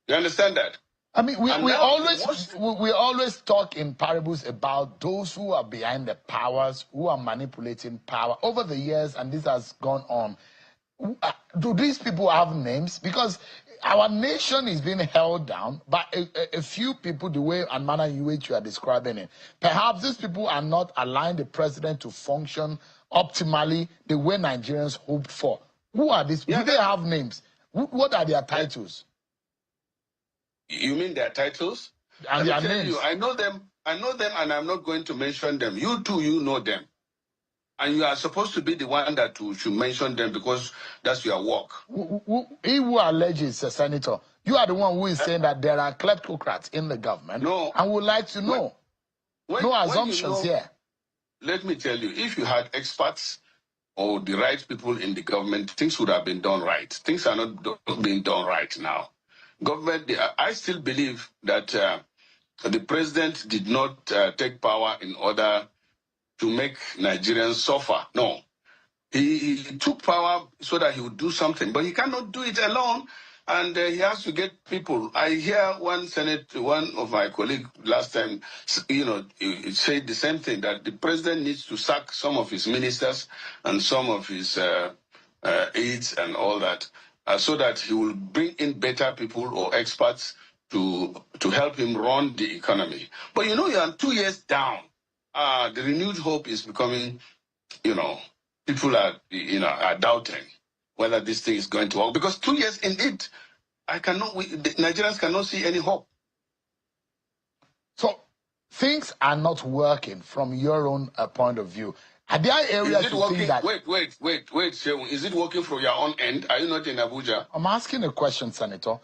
You understand that? I mean, we always talk in parables about those who are behind the powers, who are manipulating power over the years, and this has gone on. Do these people have names? Because our nation is being held down by a few people, the way and manner in which you are describing it. Perhaps these people are not allowing the president to function optimally the way Nigerians hoped for. Who are these? Do they have names? What are their titles? You mean their titles? And their names? I know them, and I'm not going to mention them. You too, you know them. And you are supposed to be the one that should mention them because that's your work. He who alleges, Senator, you are the one who is saying that there are kleptocrats in the government. No. And would like to know. No assumptions here. Let me tell you, if you had experts or the right people in the government, things would have been done right. Things are not being done right now. government, I still believe that the president did not take power in order to make Nigerians suffer. No. He took power so that he would do something, but he cannot do it alone, and he has to get people. I hear one of my colleagues last time, he said the same thing, that the president needs to sack some of his ministers and some of his aides and all that, so that he will bring in better people or experts to help him run the economy. But you are 2 years down. The renewed hope is becoming, people are doubting whether this thing is going to work, because 2 years in it, the Nigerians cannot see any hope. So things are not working from your own point of view. Are there areas you think that... Wait, Shewun. Is it working from your own end? Are you not in Abuja? I'm asking a question, Senator.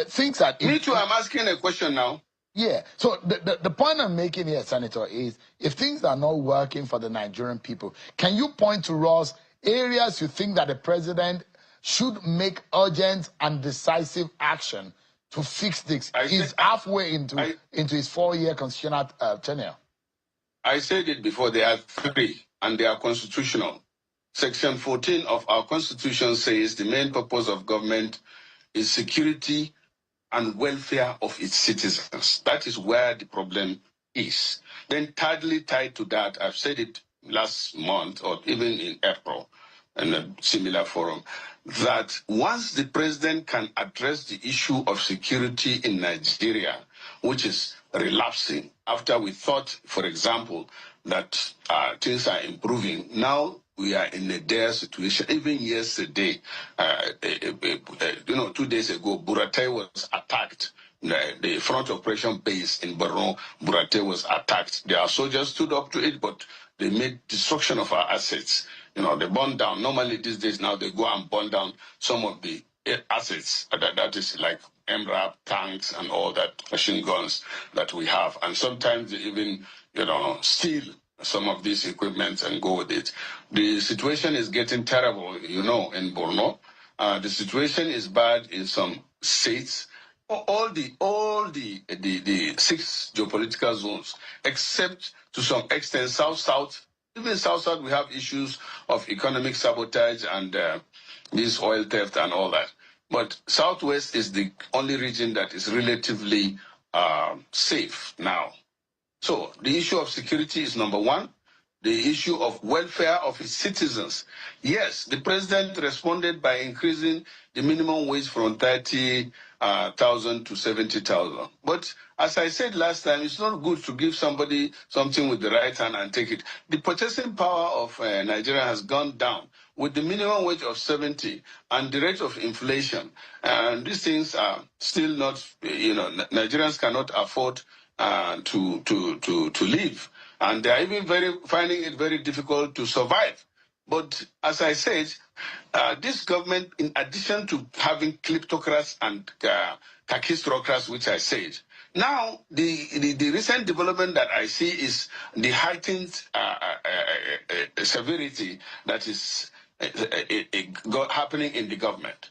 Things that... Me too, I'm asking a question now. Yeah. So the point I'm making here, Senator, is if things are not working for the Nigerian people, can you point to us areas you think that the president should make urgent and decisive action to fix this? He's halfway into his 4-year constitutional tenure. I said it before, there are 3, and they are constitutional. Section 14 of our constitution says the main purpose of government is security and welfare of its citizens. That is where the problem is. Then thirdly, tied to that, I've said it last month or even in April in a similar forum, that once the president can address the issue of security in Nigeria, which is relapsing, after we thought, for example, that things are improving, now we are in a dire situation. Even yesterday, 2 days ago, Burate was attacked. The front operation base in Borno, Burate was attacked. Their soldiers stood up to it, but they made destruction of our assets. They burned down. Normally these days now they go and burn down some of the assets. That is like MRAP, tanks, and all that, machine guns that we have. And sometimes they even, steal some of these equipment and go with it. The situation is getting terrible, in Borno. The situation is bad in some states. All the 6 geopolitical zones, except to some extent South. Even South, we have issues of economic sabotage and this oil theft and all that. But Southwest is the only region that is relatively safe now. So the issue of security is number 1. The issue of welfare of his citizens. Yes, the president responded by increasing the minimum wage from 30,000 to 70,000. But as I said last time, it's not good to give somebody something with the right hand and take it. The purchasing power of Nigeria has gone down with the minimum wage of 70 and the rate of inflation. And these things are still not, Nigerians cannot afford to live. And they are even finding it very difficult to survive. But as I said, this government, in addition to having kleptocrats and kakistocrats, which I said, now the recent development that I see is the heightened severity that is happening in the government.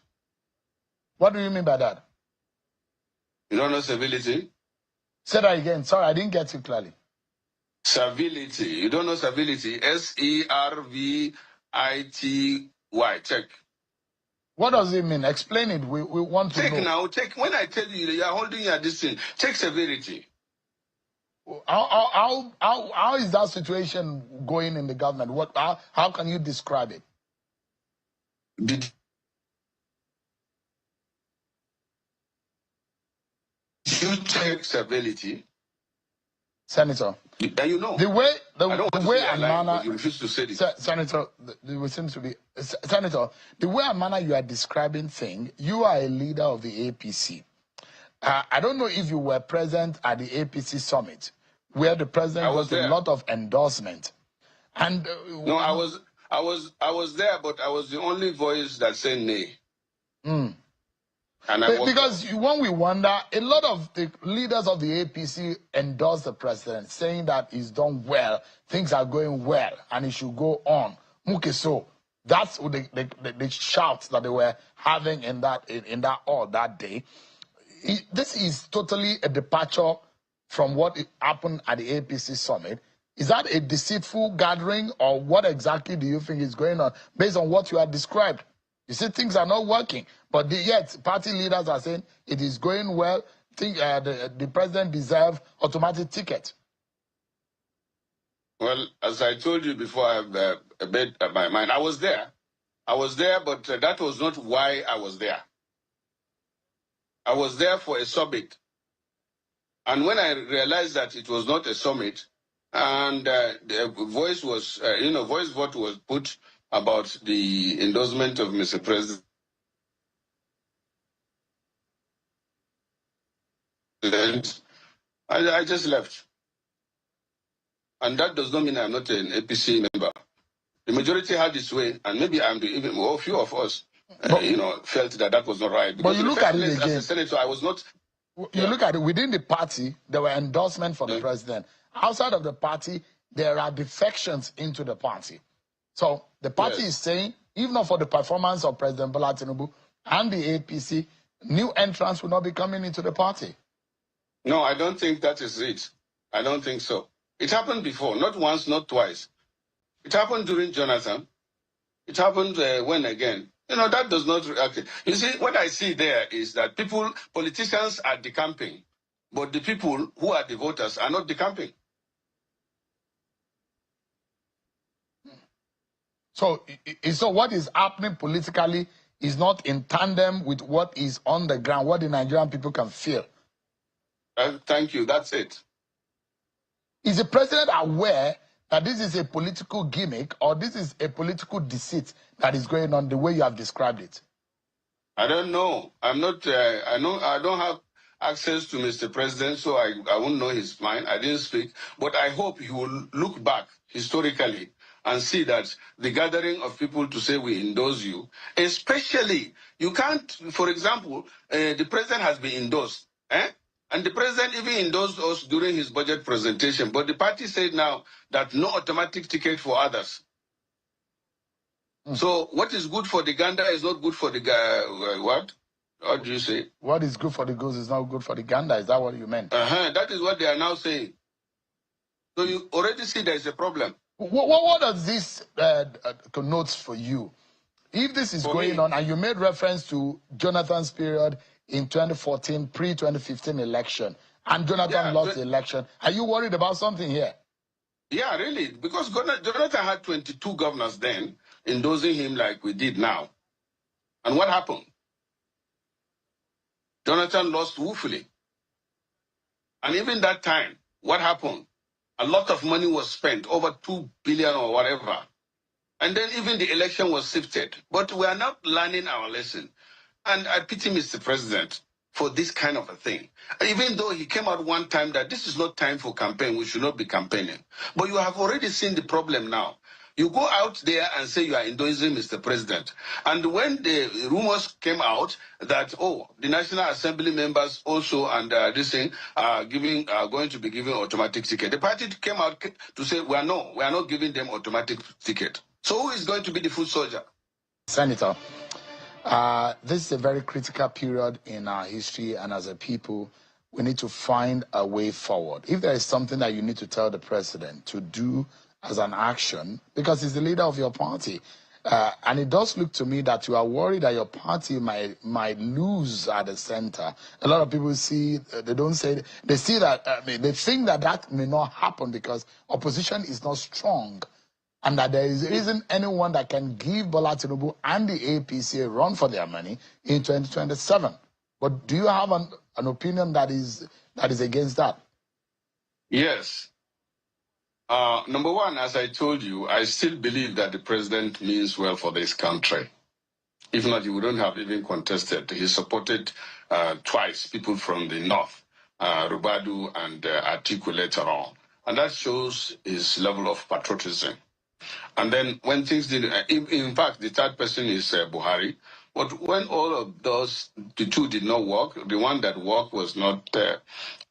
What do you mean by that? You don't know civility? Say that again. Sorry, I didn't get you clearly. Civility. You don't know civility? Servity. Check. What does it mean? Explain it. We want to know. Check. When I tell you are holding your distance, check severity. How is that situation going in the government? How can you describe it? Did you check severity? Senator, and the way and manner you refuse to say this. Senator, Senator, the way and manner you are describing things, you are a leader of the APC. I don't know if you were present at the APC summit, where the president got a lot of endorsement. And no, I was there, but I was the only voice that said nay. Because when we wonder, a lot of the leaders of the APC endorse the president, saying that he's done well, things are going well, and he should go on. Mukeso, that's the shouts that they were having in that hall that day. this is totally a departure from what happened at the APC summit. Is that a deceitful gathering, or what exactly do you think is going on based on what you have described? You see, things are not working, but yet party leaders are saying it is going well. Think the president deserves automatic ticket. Well, as I told you before, I have made my mind. I was there, but that was not why I was there. I was there for a summit, and when I realized that it was not a summit, and the voice vote was put about the endorsement of Mr. President, I just left. And that does not mean I'm not an APC member. The majority had its way, and maybe I'm even a few of us, felt that was not right. Because but you look at it again. As a senator, I was not. You look at it within the party, there were endorsements for the president. Outside of the party, there are defections into the party. So the party is saying, even not for the performance of President Bola Tinubu and the APC, new entrants will not be coming into the party. No, I don't think that is it. I don't think so. It happened before, not once, not twice. It happened during Jonathan. It happened when again? That does not... Okay. You see, what I see there is that politicians are decamping, but the people who are the voters are not decamping. So what is happening politically is not in tandem with what is on the ground, what the Nigerian people can feel. Thank you. That's it. Is the president aware that this is a political gimmick, or this is a political deceit that is going on the way you have described it? I don't know. I'm not. I don't have access to Mr. President, so I won't know his mind. I didn't speak, but I hope he will look back historically and see that the gathering of people to say we endorse you, especially you can't. For example, the president has been endorsed, and the president even endorsed us during his budget presentation. But the party said now that no automatic ticket for others. So what is good for the gander is not good for the what? What do you say? What is good for the goose is not good for the gander. Is that what you meant? That is what they are now saying. So you already see there is a problem. What does this connote for you? If this is going on, and you made reference to Jonathan's period in 2014, pre-2015 election, and Jonathan lost the election, are you worried about something here? Yeah, really, because Jonathan had 22 governors then, endorsing him like we did now. And what happened? Jonathan lost woefully. And even that time, what happened? A lot of money was spent, over 2 billion or whatever. And then even the election was sifted. But we are not learning our lesson. And I pity Mr. President for this kind of a thing. Even though he came out one time that this is not time for campaign, we should not be campaigning. But you have already seen the problem now. You go out there and say you are endorsing Mr. President. And when the rumors came out that, the National Assembly members also and this thing are going to be given automatic ticket, the party came out to say, we are not giving them automatic ticket. So who is going to be the foot soldier? Senator, this is a very critical period in our history, and as a people, we need to find a way forward. If there is something that you need to tell the president to do as an action, because he's the leader of your party, and it does look to me that you are worried that your party might lose at the center. A lot of people see, they see that, they think that may not happen because opposition is not strong, and that there isn't anyone that can give Bola Tinubu and the APC a run for their money in 2027. But do you have an opinion that is against that? Yes. Number one, as I told you, I still believe that the president means well for this country. If not, he wouldn't have even contested. He supported twice people from the north, Rubadu and Atiku later on. And that shows his level of patriotism. And then when things didn't, in fact, the third person is Buhari. But when all of those, the two did not work, the one that worked was not,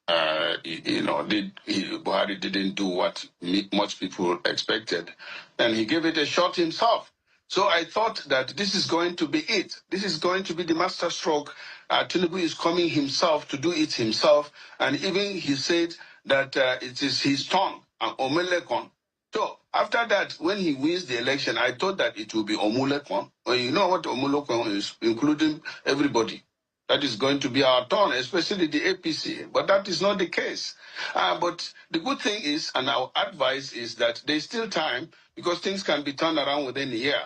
Buhari didn't do what much people expected. And he gave it a shot himself. So I thought that this is going to be it. This is going to be the master stroke Tinubu is coming himself to do it himself, and even he said that it is his turn, Omelekon. So after that, when he wins the election, I thought that it will be Omulekon. Well, you know what Omulekon is, including everybody. That is going to be our turn, especially the APC. But that is not the case. But the good thing is, and our advice is that there's still time because things can be turned around within a year.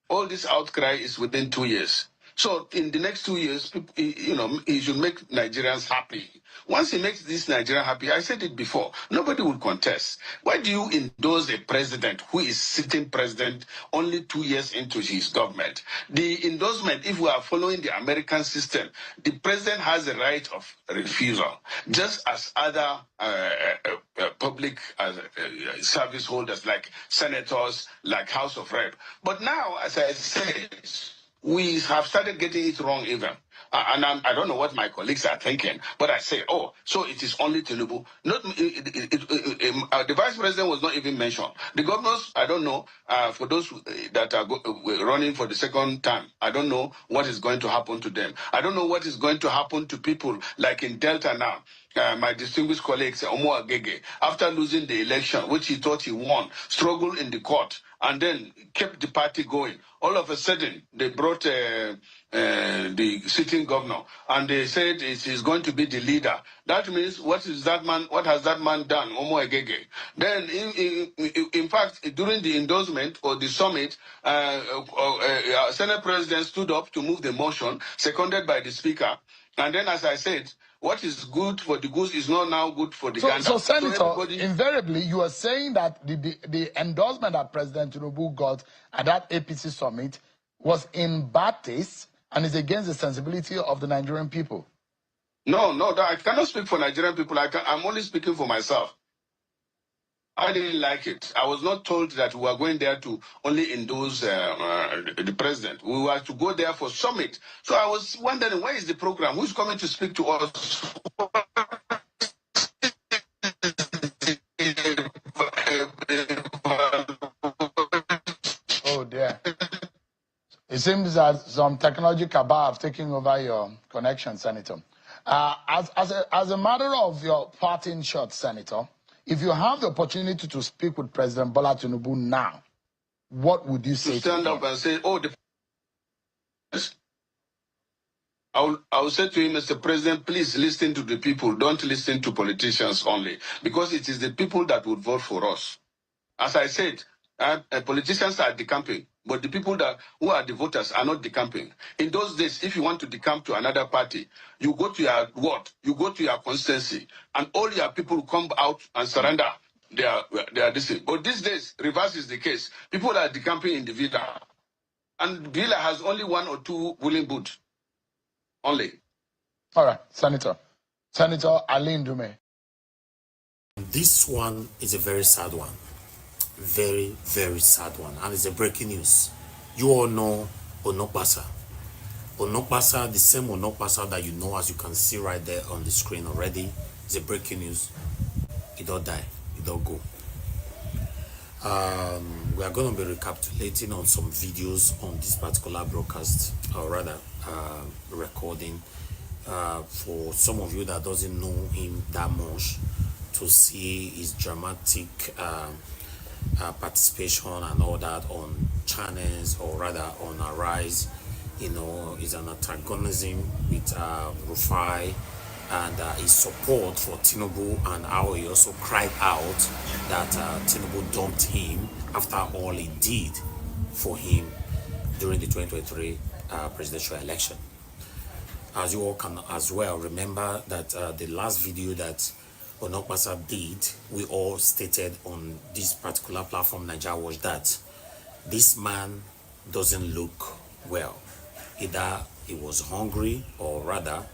All this outcry is within 2 years. So in the next 2 years, he should make Nigerians happy. Once he makes this Nigerian happy, I said it before, nobody will contest. Why do you endorse a president who is sitting president only 2 years into his government? The endorsement, if we are following the American system, the president has a right of refusal, just as other public service holders like senators, like House of Rep. But now, as I said, we have started getting it wrong even. And I don't know what my colleagues are thinking, but I say, oh, so it is only Tinubu. The vice president was not even mentioned. The governors, I don't know, for those that are running for the second time, I don't know what is going to happen to them. I don't know what is going to happen to people like in Delta now. My distinguished colleague, Omo Agege, after losing the election, which he thought he won, struggled in the court, and then kept the party going. All of a sudden, they brought the sitting governor, and they said he's going to be the leader. That means, what has that man done, Omo Agege? Then, in fact, during the endorsement or the summit, Senate President stood up to move the motion, seconded by the Speaker. And then, as I said, what is good for the goose is not now good for the gander. So, Senator, invariably, you are saying that the endorsement that President Tinubu got at that APC summit was in bad taste and is against the sensibility of the Nigerian people. No, I cannot speak for Nigerian people. I'm only speaking for myself. I didn't like it. I was not told that we were going there to only endorse the president. We were to go there for summit. So I was wondering, where is the program? Who's coming to speak to us? Oh, dear. It seems that some technology cabal have taken over your connection, Senator. As a matter of your parting shot, Senator, if you have the opportunity to speak with President Bola Tinubu now, what would you say? To stand up and say, oh, I will say to him, Mr. President, please listen to the people. Don't listen to politicians only, because it is the people that would vote for us. As I said, politicians are decamping, but the people who are the voters are not decamping. In those days, if you want to decamp to another party, you go to your ward, you go to your constituency, and all your people come out and surrender their decision. But these days, reverse is the case. People are decamping in the villa, and villa has only 1 or 2 polling booths only. All right, Senator Aline Dume. This one is a very sad one. Very, very sad one, and it's a breaking news. You all know Onokpasa. Onokpasa, the same Onokpasa that you know, as you can see right there on the screen already, is a breaking news. He don't die, he don't go. We are going to be recapitulating on some videos on this particular broadcast, or rather recording, for some of you that doesn't know him that much, to see his dramatic participation and all that on channels, or rather on Arise. You know, is an antagonism with Rufai, and his support for Tinubu, and how he also cried out that Tinubu dumped him after all he did for him during the 2023 presidential election. As you all can as well remember that the last video that Onokpasa did, we all stated on this particular platform, Nigeria Watch, that this man doesn't look well. Either he was hungry, or rather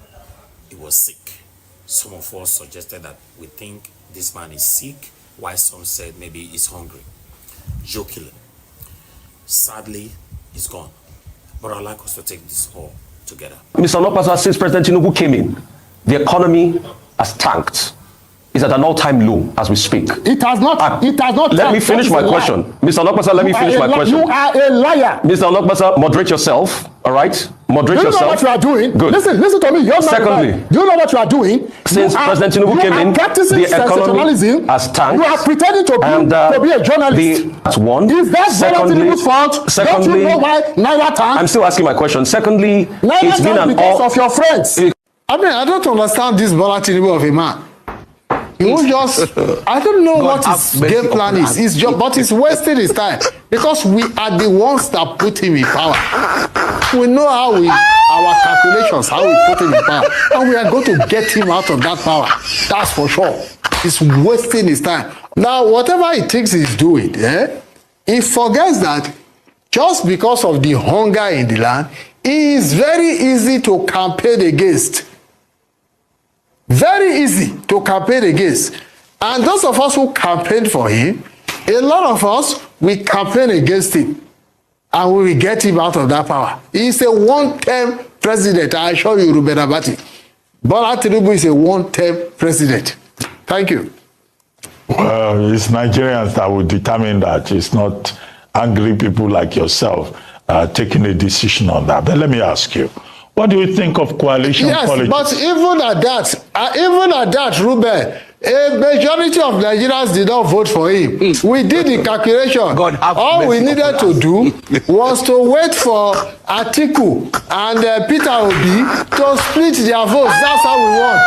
he was sick. Some of us suggested that we think this man is sick, while some said maybe he's hungry. Jokingly. Sadly, he's gone. But I'd like us to take this all together. Mr. Onokpasa, since President Tinubu came in, the economy has tanked. is at an all-time low as we speak. It has not. It has not. Let me finish my question. Mr. Onokpasa, let me finish my question. You are a liar. Mr. Onokpasa, moderate yourself, all right? Moderate yourself. You know what you are doing? Good. Listen to me. You're Secondly, not you know what you are doing? Since President Tinubu came in, the economy has tanked. You are pretending to be a journalist. That's one. Is that Tinubu's fault? Don't you know why Naira tanked? I'm still asking my question. Secondly, it's been an because of your friends. I mean, I don't understand this Bola Tinubu of a man. He will just, I don't know what his game plan is. He's just, but he's wasting his time because we are the ones that put him in power. We know how our calculations, how we put him in power, and we are going to get him out of that power. That's for sure. He's wasting his time. Now, whatever he thinks he's doing, he forgets that just because of the hunger in the land, it is very easy to campaign against. Very easy to campaign against. And those of us who campaigned for him, a lot of us, we campaign against him. And we will get him out of that power. He is a one-term president. I assure you, Ruben Abati. Bola Tinubu is a one-term president. Thank you. Well, it's Nigerians that will determine that. It's not angry people like yourself taking a decision on that. But let me ask you, what do you think of coalition politics? Yes, but even at that, Ruben, a majority of Nigerians did not vote for him. We did the calculation. All we needed to do was to wait for Atiku and Peter Obi to split their votes. That's how we won.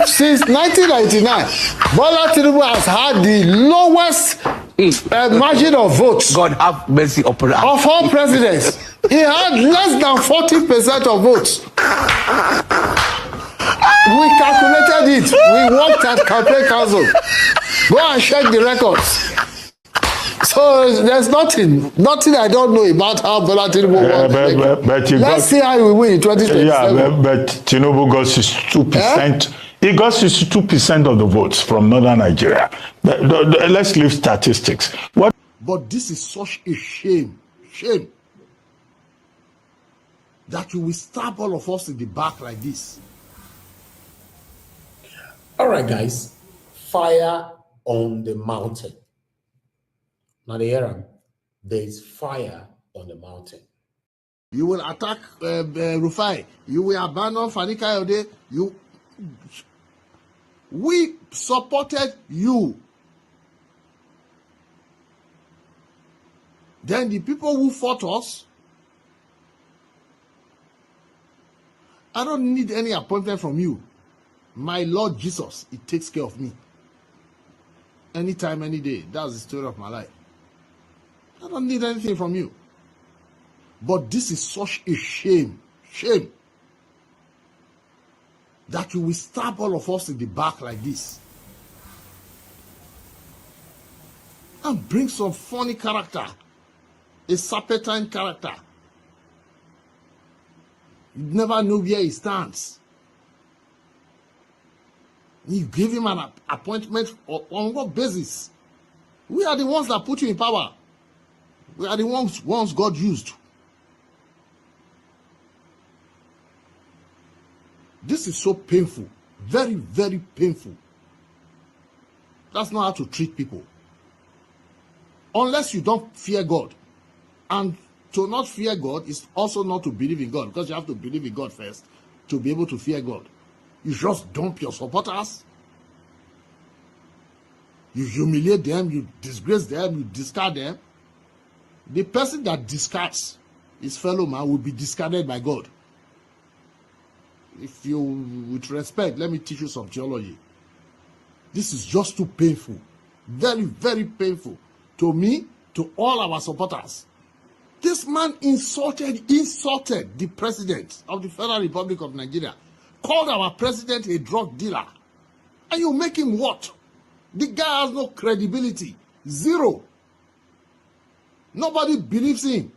Since 1999, Bola Tinubu has had the lowest margin of votes. God have mercy upon us. Of all presidents. He had less than 40% of votes. We calculated it. We worked at campaign council. Go and check the records. So there's nothing I don't know about how Bola Tinubu won. Let's see how we win in 2027. Yeah, but Tinubu got 62%. He got 62% of the votes from northern Nigeria. Let's leave statistics. But this is such a shame. That you will stab all of us in the back like this. All right, guys. Fire on the mountain. Now, there is fire on the mountain. You will attack Rufai. You will abandon Fani Kayode. We supported you. Then the people who fought us, I don't need any appointment from you. My Lord Jesus, it takes care of me. Anytime, any day. That's the story of my life. I don't need anything from you. But this is such a shame. That you will stab all of us in the back like this. And bring some funny character. A serpentine character. You never know where he stands. You give him an appointment on what basis? We are the ones that put you in power. We are the ones God used. This is so painful. Very, very painful. That's not how to treat people. Unless you don't fear God. And to not fear God is also not to believe in God, because you have to believe in God first to be able to fear God. You just dump your supporters. You humiliate them, you disgrace them, you discard them. The person that discards his fellow man will be discarded by God. If you, with respect, let me teach you some theology. This is just too painful. Very, very painful. To me, to all our supporters. This man insulted the president of the Federal Republic of Nigeria. Called our president a drug dealer. And you make him what? The guy has no credibility. Zero. Nobody believes him.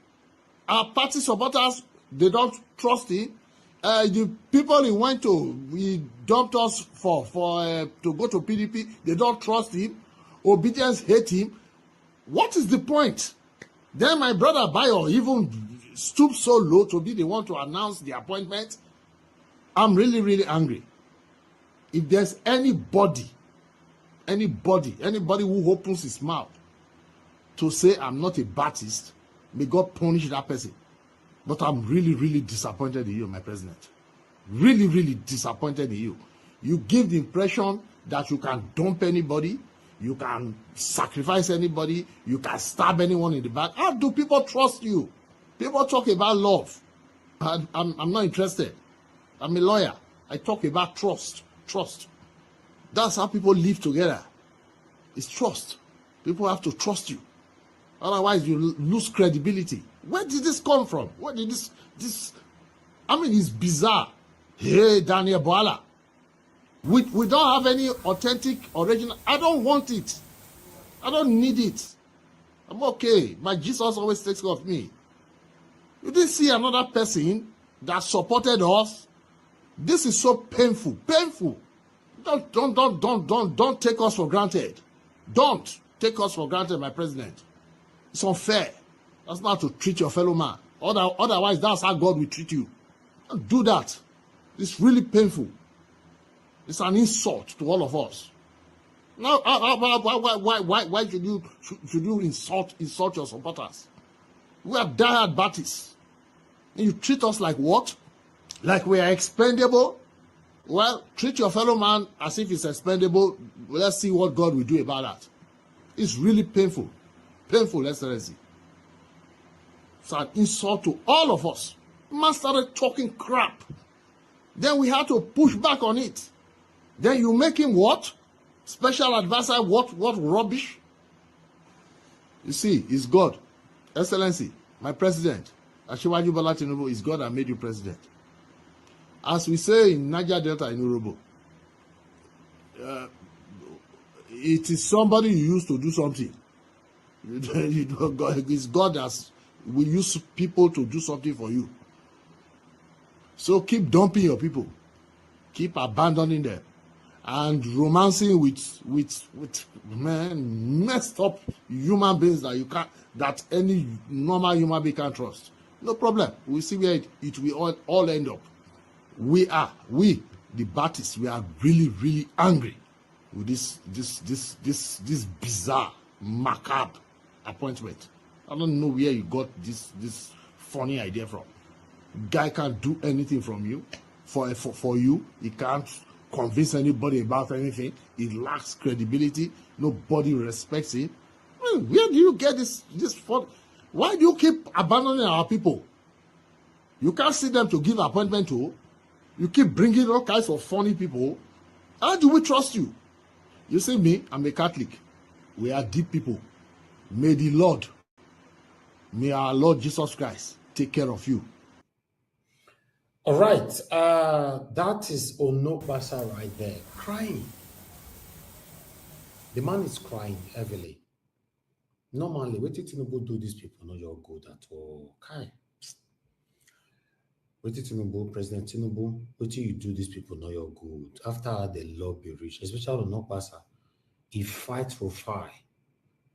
Our party supporters, they don't trust him. The people he went to, he dumped us for to go to PDP. They don't trust him. Obedience hate him. What is the point? Then my brother Bayo even stooped so low to be the one to announce the appointment. I'm really, really angry. if there's anybody who opens his mouth to say I'm not a Baptist, may God punish that person. But I'm really, really disappointed in you, my president. Really, really disappointed in you. You give the impression that you can dump anybody, you can sacrifice anybody, you can stab anyone in the back. How do people trust you? People talk about love. I'm not interested. I'm a lawyer. I talk about trust. Trust. That's how people live together. It's trust. People have to trust you. Otherwise, you lose credibility. Where did this come from? Where did this? I mean, it's bizarre. Hey, Daniel Boala. We don't have any authentic, original. I don't want it. I don't need it. I'm okay. My Jesus always takes care of me. You didn't see another person that supported us. This is so painful. Painful. Don't take us for granted. Don't take us for granted, my president. It's unfair. That's not to treat your fellow man. Otherwise, that's how God will treat you. Don't do that. It's really painful. It's an insult to all of us. Now, why should you insult your supporters? We are diehard Baptists. And you treat us like what? Like we are expendable? Well, treat your fellow man as if he's expendable. Let's see what God will do about that. It's really painful. Painful, Excellency. It's an insult to all of us. Man started talking crap. Then we had to push back on it. Then you make him what? Special advisor, what rubbish? You see, it's God. Excellency, my president, Asiwaju Bola Tinubu, is God that made you president. As we say in Niger Delta in Urobo, it is somebody you use to do something. It's God that will use people to do something for you. So keep dumping your people. Keep abandoning them. And romancing with messed up human beings that any normal human being can trust. No problem. We'll see where it will all end up. We, the Baptists, we are really, really angry with this bizarre, macabre appointment. I don't know where you got this funny idea from. Guy can't do anything from you for you. He can't convince anybody about anything. He lacks credibility. Nobody respects him. I mean, where do you get this fun? Why do you keep abandoning our people? You can't see them to give appointment to. You keep bringing all kinds of funny people. How do we trust you? You see me, I'm a Catholic. We are deep people. May our Lord Jesus Christ take care of you. All right, that is Onokpasa right there, crying. The man is crying heavily. Normally, what did Tinubu do these people? No, you're good at all. Okay. What did Tinubu, President Tinubu, what did you do these people? No, you're good. After the lobby reach, especially Onokpasa, he fight for fire.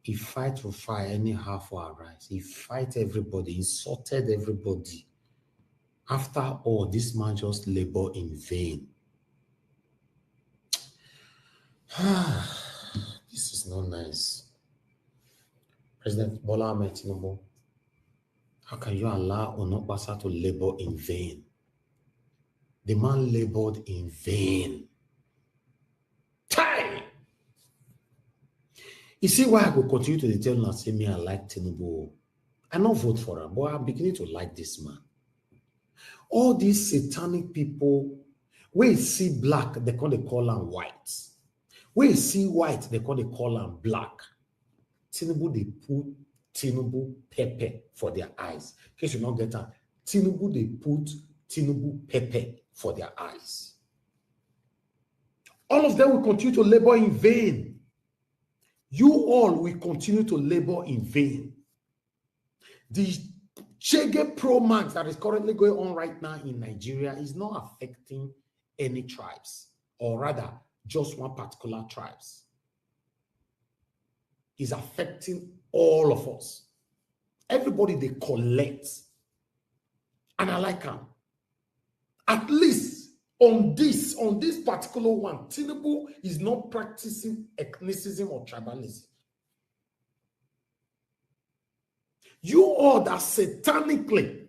He fight for fire anyhow for our rights. He fight everybody, insulted everybody. After all, this man just labor in vain. This is not nice. President Bola Ahmed Tinubu, how can you allow Onokpasa to labor in vain? The man labored in vain. Time! You see why I will continue to tell and say me I like Tinubu. I don't vote for him, but I'm beginning to like this man. All these satanic people, when you see black, they call them white. When you see white, they call them black. Tinubu, they put Tinubu pepper for their eyes. In case you don't get that, Tinubu, they put Tinubu pepper for their eyes. All of them will continue to labor in vain. You all will continue to labor in vain. The Chege Pro Max that is currently going on right now in Nigeria is not affecting any tribes, or rather, just one particular tribes. It's affecting all of us. Everybody they collect. And I like them. At least On this particular one, Tinubu is not practicing ethnicism or tribalism. You all that satanically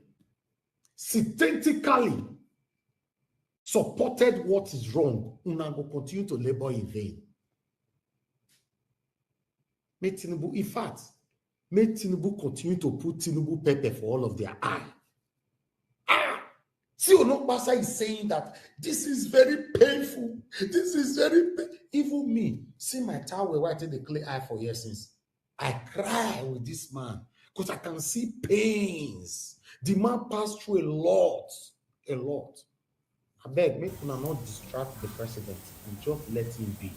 supported what is wrong, una go continue to labor in vain. May Tinubu, in fact, may Tinubu continue to put Tinubu pepper for all of their eye. See, Onokpasa is saying that this is very painful. This is very painful. Even me, see my towel where I take the clay eye for years since. I cry with this man because I can see pains. The man passed through a lot. I beg, make una not distract the president and just let him be.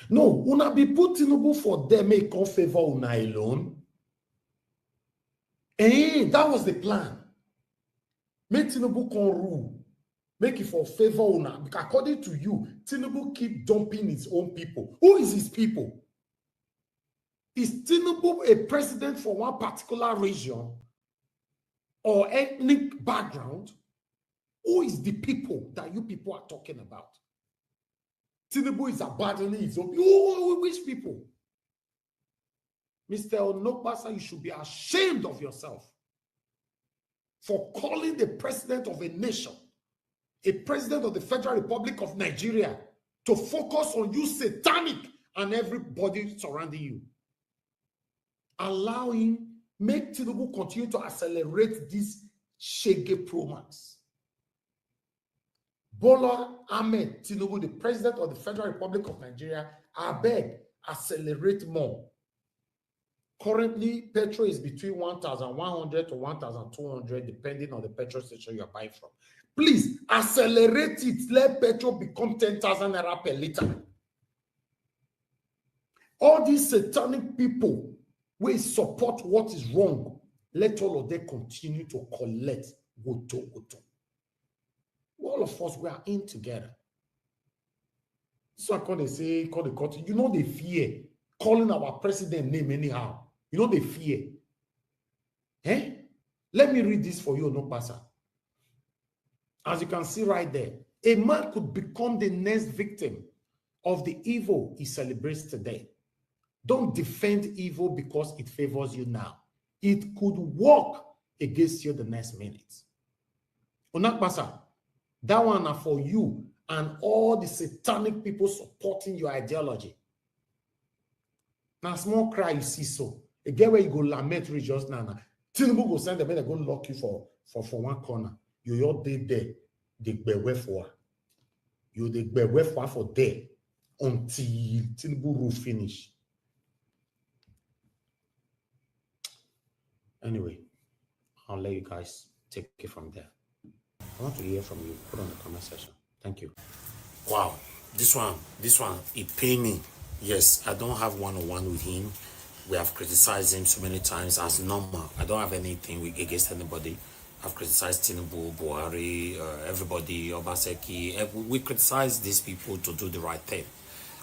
No, una be put Tinubu for them, make come favor una alone. That was the plan. Make Tinubu can rule. Make it for favor una. Because according to you, Tinubu keep dumping his own people. Who is his people? Is Tinubu a president for one particular region or ethnic background? Who is the people that you people are talking about? Tinubu is abandoning his own people. Which people? Mr. Onokpasa, you should be ashamed of yourself for calling the president of a nation, a president of the Federal Republic of Nigeria, to focus on you satanic and everybody surrounding you. Allow him, make Tinubu continue to accelerate this Shege Pro Max. Bola Ahmed Tinubu, the president of the Federal Republic of Nigeria, I beg, accelerate more. Currently, petrol is between 1,100 to 1,200, depending on the petrol station you're buying from. Please, accelerate it. Let petrol become 10,000 naira per liter. All these satanic people will support what is wrong. Let all of them continue to collect goto. All of us, we are in together. So I call they say, call the court. You know they fear calling our president name anyhow. You know they fear. Let me read this for you, Onokpasa. As you can see right there, a man could become the next victim of the evil he celebrates today. Don't defend evil because it favors you now. It could work against you the next minute. Onokpasa, that one are for you and all the satanic people supporting your ideology. Now, small cry you see so. Again, where you go lament just now. Tinubu go send them, they go lock you for one corner. You all day there, they be where for. You they be where for there until Tinubu will finish. Anyway, I'll let you guys take it from there. I want to hear from you. Put on the comment section. Thank you. Wow, this one, it pained me. Yes, I don't have one-on-one with him. We have criticized him so many times as normal. I don't have anything against anybody. I've criticized Tinubu, Buhari, everybody, Obaseki. We criticize these people to do the right thing.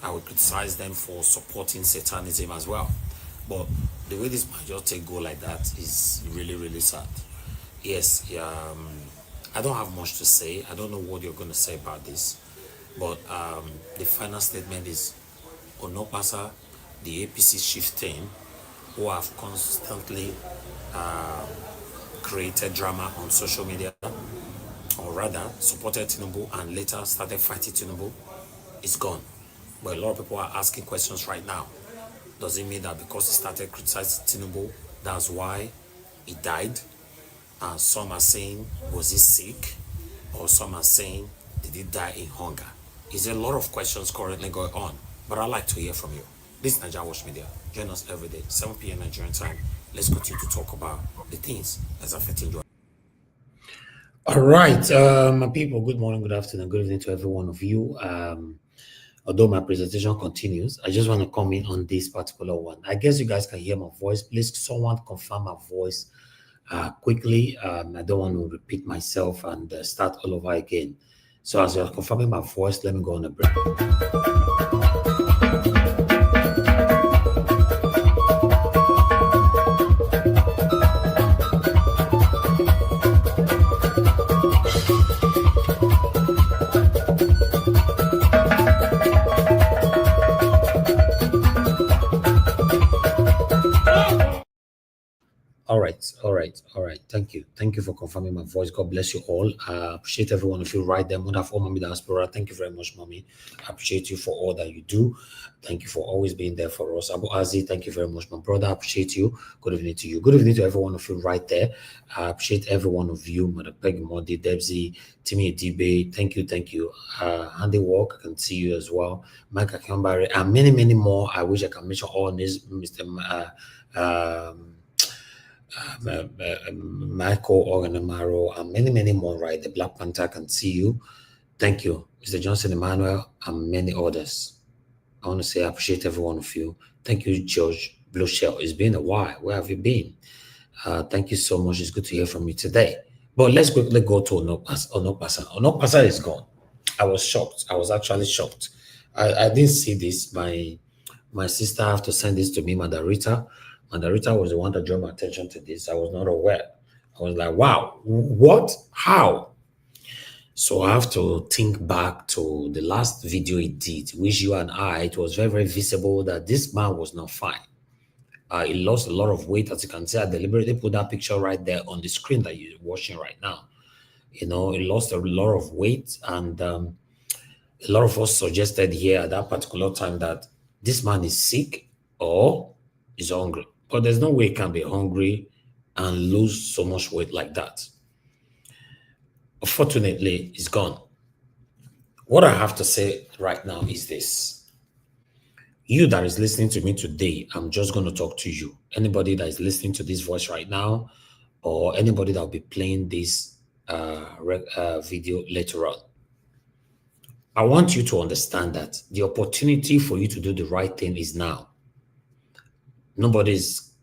I would criticize them for supporting Satanism as well. But the way this might just go like that is really, really sad. Yes, I don't have much to say. I don't know what you're going to say about this. But the final statement is Onokpasa, the APC chief team, who have constantly created drama on social media, or rather supported Tinubu and later started fighting Tinubu, is gone. But a lot of people are asking questions right now. Does it mean that because he started criticizing Tinubu, that's why he died? And some are saying, was he sick? Or some are saying, did he die in hunger? There's a lot of questions currently going on, but I'd like to hear from you. This is Nigeria Watch Media. Join us every day, 7 p.m. Nigerian time. Let's continue to talk about the things that's affecting you. All right, my people, good morning, good afternoon, good evening to every one of you. Although my presentation continues, I just want to comment on this particular one. I guess you guys can hear my voice. Please, someone confirm my voice quickly. I don't want to repeat myself and start all over again. So as you're confirming my voice, let me go on a break. All right. Thank you for confirming my voice. God bless you all. I appreciate every one of you right there. Mother of all, Mommy Diaspora. Thank you very much, Mommy. I appreciate you for all that you do. Thank you for always being there for us. Abu Azi, thank you very much, my brother. I appreciate you. Good evening to you. Good evening to every one of you right there. I appreciate every one of you. Mother Peg, Modi, Debsy, Timmy Dibe. Thank you. Handiwork, I can see you as well. Mike Akambari, and many more. I wish I can mention all this, Mr. Michael Organamaro, and many more, right? The Black Panther can see you. Thank you, Mr. Johnson Emmanuel, and many others. I want to say I appreciate every one of you. Thank you, George Blue Shell. It's been a while. Where have you been? Thank you so much. It's good to hear from you today. But let's quickly go to Onokpasa. Onokpasa is gone. I was shocked. I was actually shocked. I didn't see this. My sister have to send this to me, Mandarita. Mandarita was the one that drew my attention to this. I was not aware. I was like, wow, what? How? So I have to think back to the last video he did, which you and I, it was very visible that this man was not fine. He lost a lot of weight. As you can see, I deliberately put that picture right there on the screen that you're watching right now. You know, he lost a lot of weight, and a lot of us suggested here at that particular time that this man is sick or is hungry. But there's no way he can be hungry and lose so much weight like that. Unfortunately, it's gone. What I have to say right now is this. You that is listening to me today, I'm just going to talk to you. Anybody that is listening to this voice right now, or anybody that will be playing this video later on, I want you to understand that the opportunity for you to do the right thing is now. Nobody's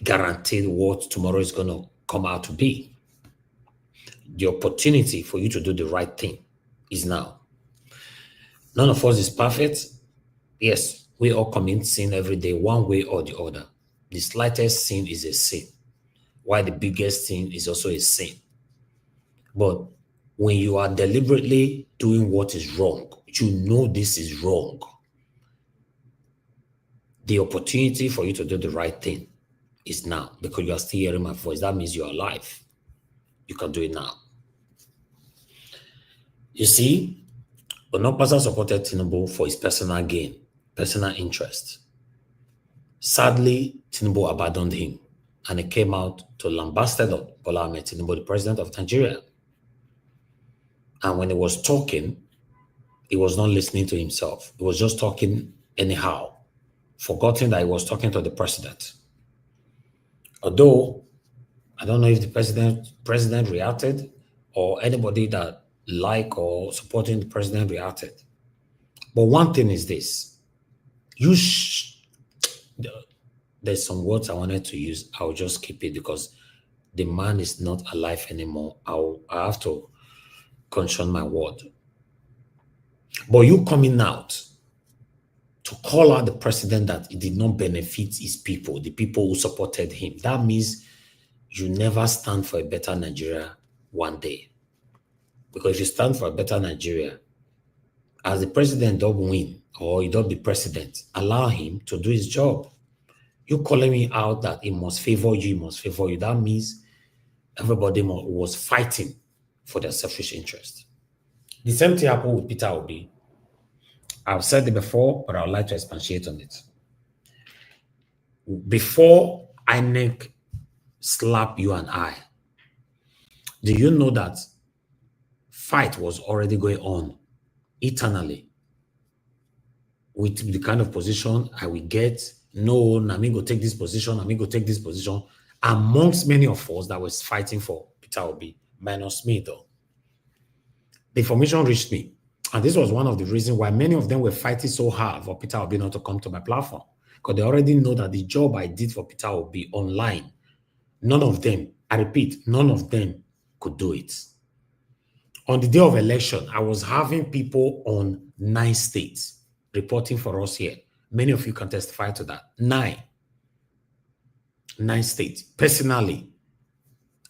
guaranteed what tomorrow is going to come out to be. The opportunity for you to do the right thing is now. None of us is perfect. Yes, we all commit sin every day, one way or the other. The slightest sin is a sin, while the biggest sin is also a sin. But when you are deliberately doing what is wrong, you know this is wrong. The opportunity for you to do the right thing is now, because you are still hearing my voice. That means you are alive. You can do it now. You see, Onokpasa supported Tinubu for his personal gain, personal interest. Sadly, Tinubu abandoned him, and he came out to lambasted Bola Ahmed Tinubu, the president of Nigeria. And when he was talking, he was not listening to himself. He was just talking anyhow, forgetting that he was talking to the president. Although, I don't know if the president reacted, or anybody that like or supporting the president reacted. But one thing is this. There's some words I wanted to use. I'll just keep it because the man is not alive anymore. I have to caution my word. But you coming out to call out the president that it did not benefit his people, the people who supported him, that means you never stand for a better Nigeria one day. Because if you stand for a better Nigeria, as the president don't win or he don't be president, allow him to do his job. You calling me out that he must favor you, that means everybody was fighting for their selfish interest. The same thing happened with Peter Obi. I've said it before, but I would like to expatiate on it. Before INEC slap you and I, do you know that fight was already going on eternally with the kind of position I will get? No, Nami go take this position, Nami go take this position. Amongst many of us that was fighting for Peter Obi, minus me though. The information reached me. And this was one of the reasons why many of them were fighting so hard for Peter Obi not to come to my platform. Because they already know that the job I did for Peter Obi online, none of them, I repeat, none of them could do it. On the day of election, I was having people on 9 states reporting for us here. Many of you can testify to that. 9 states. Personally,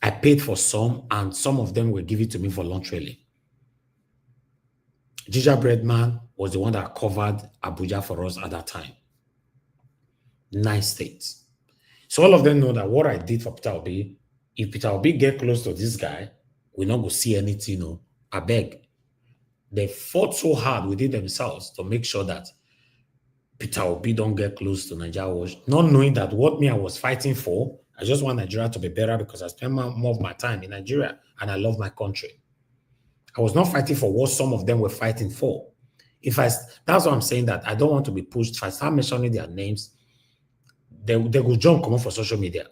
I paid for some, and some of them were given to me voluntarily. Gingerbread Man was the one that covered Abuja for us at that time. 9 states. So all of them know that what I did for Peter Obi, if Peter Obi get close to this guy, we not go see anything, no. I beg. They fought so hard within themselves to make sure that Peter Obi don't get close to Nigeria, not knowing that what me I was fighting for, I just want Nigeria to be better because I spend more of my time in Nigeria and I love my country. I was not fighting for what some of them were fighting for. That's what I'm saying, that I don't want to be pushed. If I start mentioning their names, they will jump come on for social media.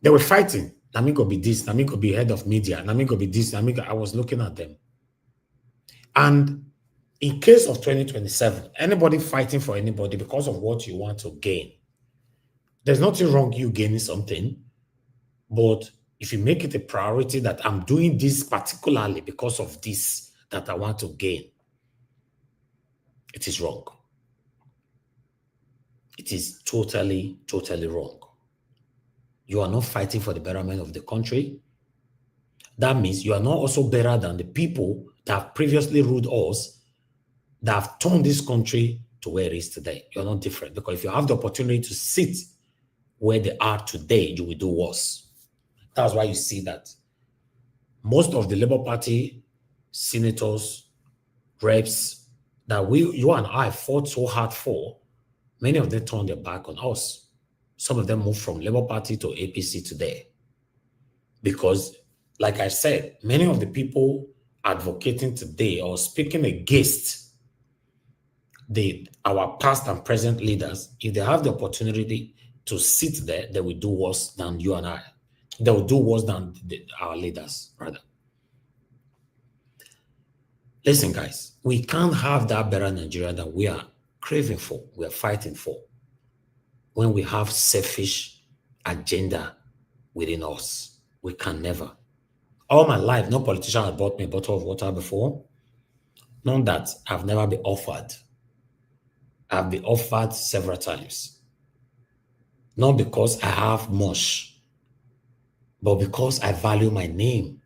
They were fighting. Nami could be this, Nami could be head of media, Nami could be this, I was looking at them. And in case of 2027, anybody fighting for anybody because of what you want to gain, there's nothing wrong you gaining something, but if you make it a priority that I'm doing this particularly because of this that I want to gain, it is wrong. It is totally, totally wrong. You are not fighting for the betterment of the country. That means you are not also better than the people that have previously ruled us, that have turned this country to where it is today. You're not different, because if you have the opportunity to sit where they are today, you will do worse. That's why you see that most of the Labour Party senators, reps that you and I fought so hard for, many of them turned their back on us. Some of them moved from Labour Party to APC today. Because, like I said, many of the people advocating today or speaking against our past and present leaders, if they have the opportunity to sit there, they will do worse than you and I. They will do worse than our leaders, rather. Listen, guys, we can't have that better Nigeria that we are craving for, we are fighting for, when we have selfish agenda within us. We can never. All my life, no politician has bought me a bottle of water before. None that I've never been offered. I've been offered several times. Not because I have much, but because I value my name.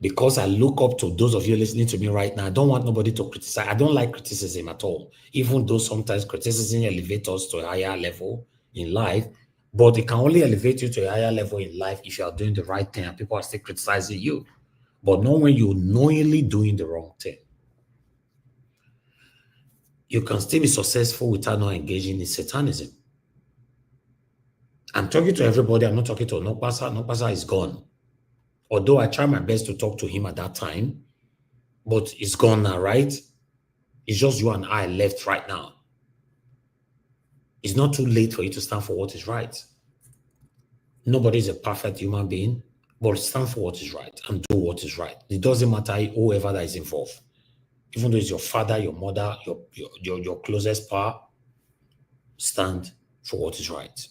Because I look up to those of you listening to me right now. I don't want nobody to criticize. I don't like criticism at all. Even though sometimes criticism elevates us to a higher level in life, but it can only elevate you to a higher level in life if you are doing the right thing and people are still criticizing you. But not when you're knowingly doing the wrong thing. You can still be successful without not engaging in satanism. I'm talking to everybody. I'm not talking to Onokpasa. Onokpasa is gone. Although I tried my best to talk to him at that time, but he's gone now, right? It's just you and I left right now. It's not too late for you to stand for what is right. Nobody is a perfect human being, but stand for what is right and do what is right. It doesn't matter whoever that is involved. Even though it's your father, your mother, your closest power, stand for what is right.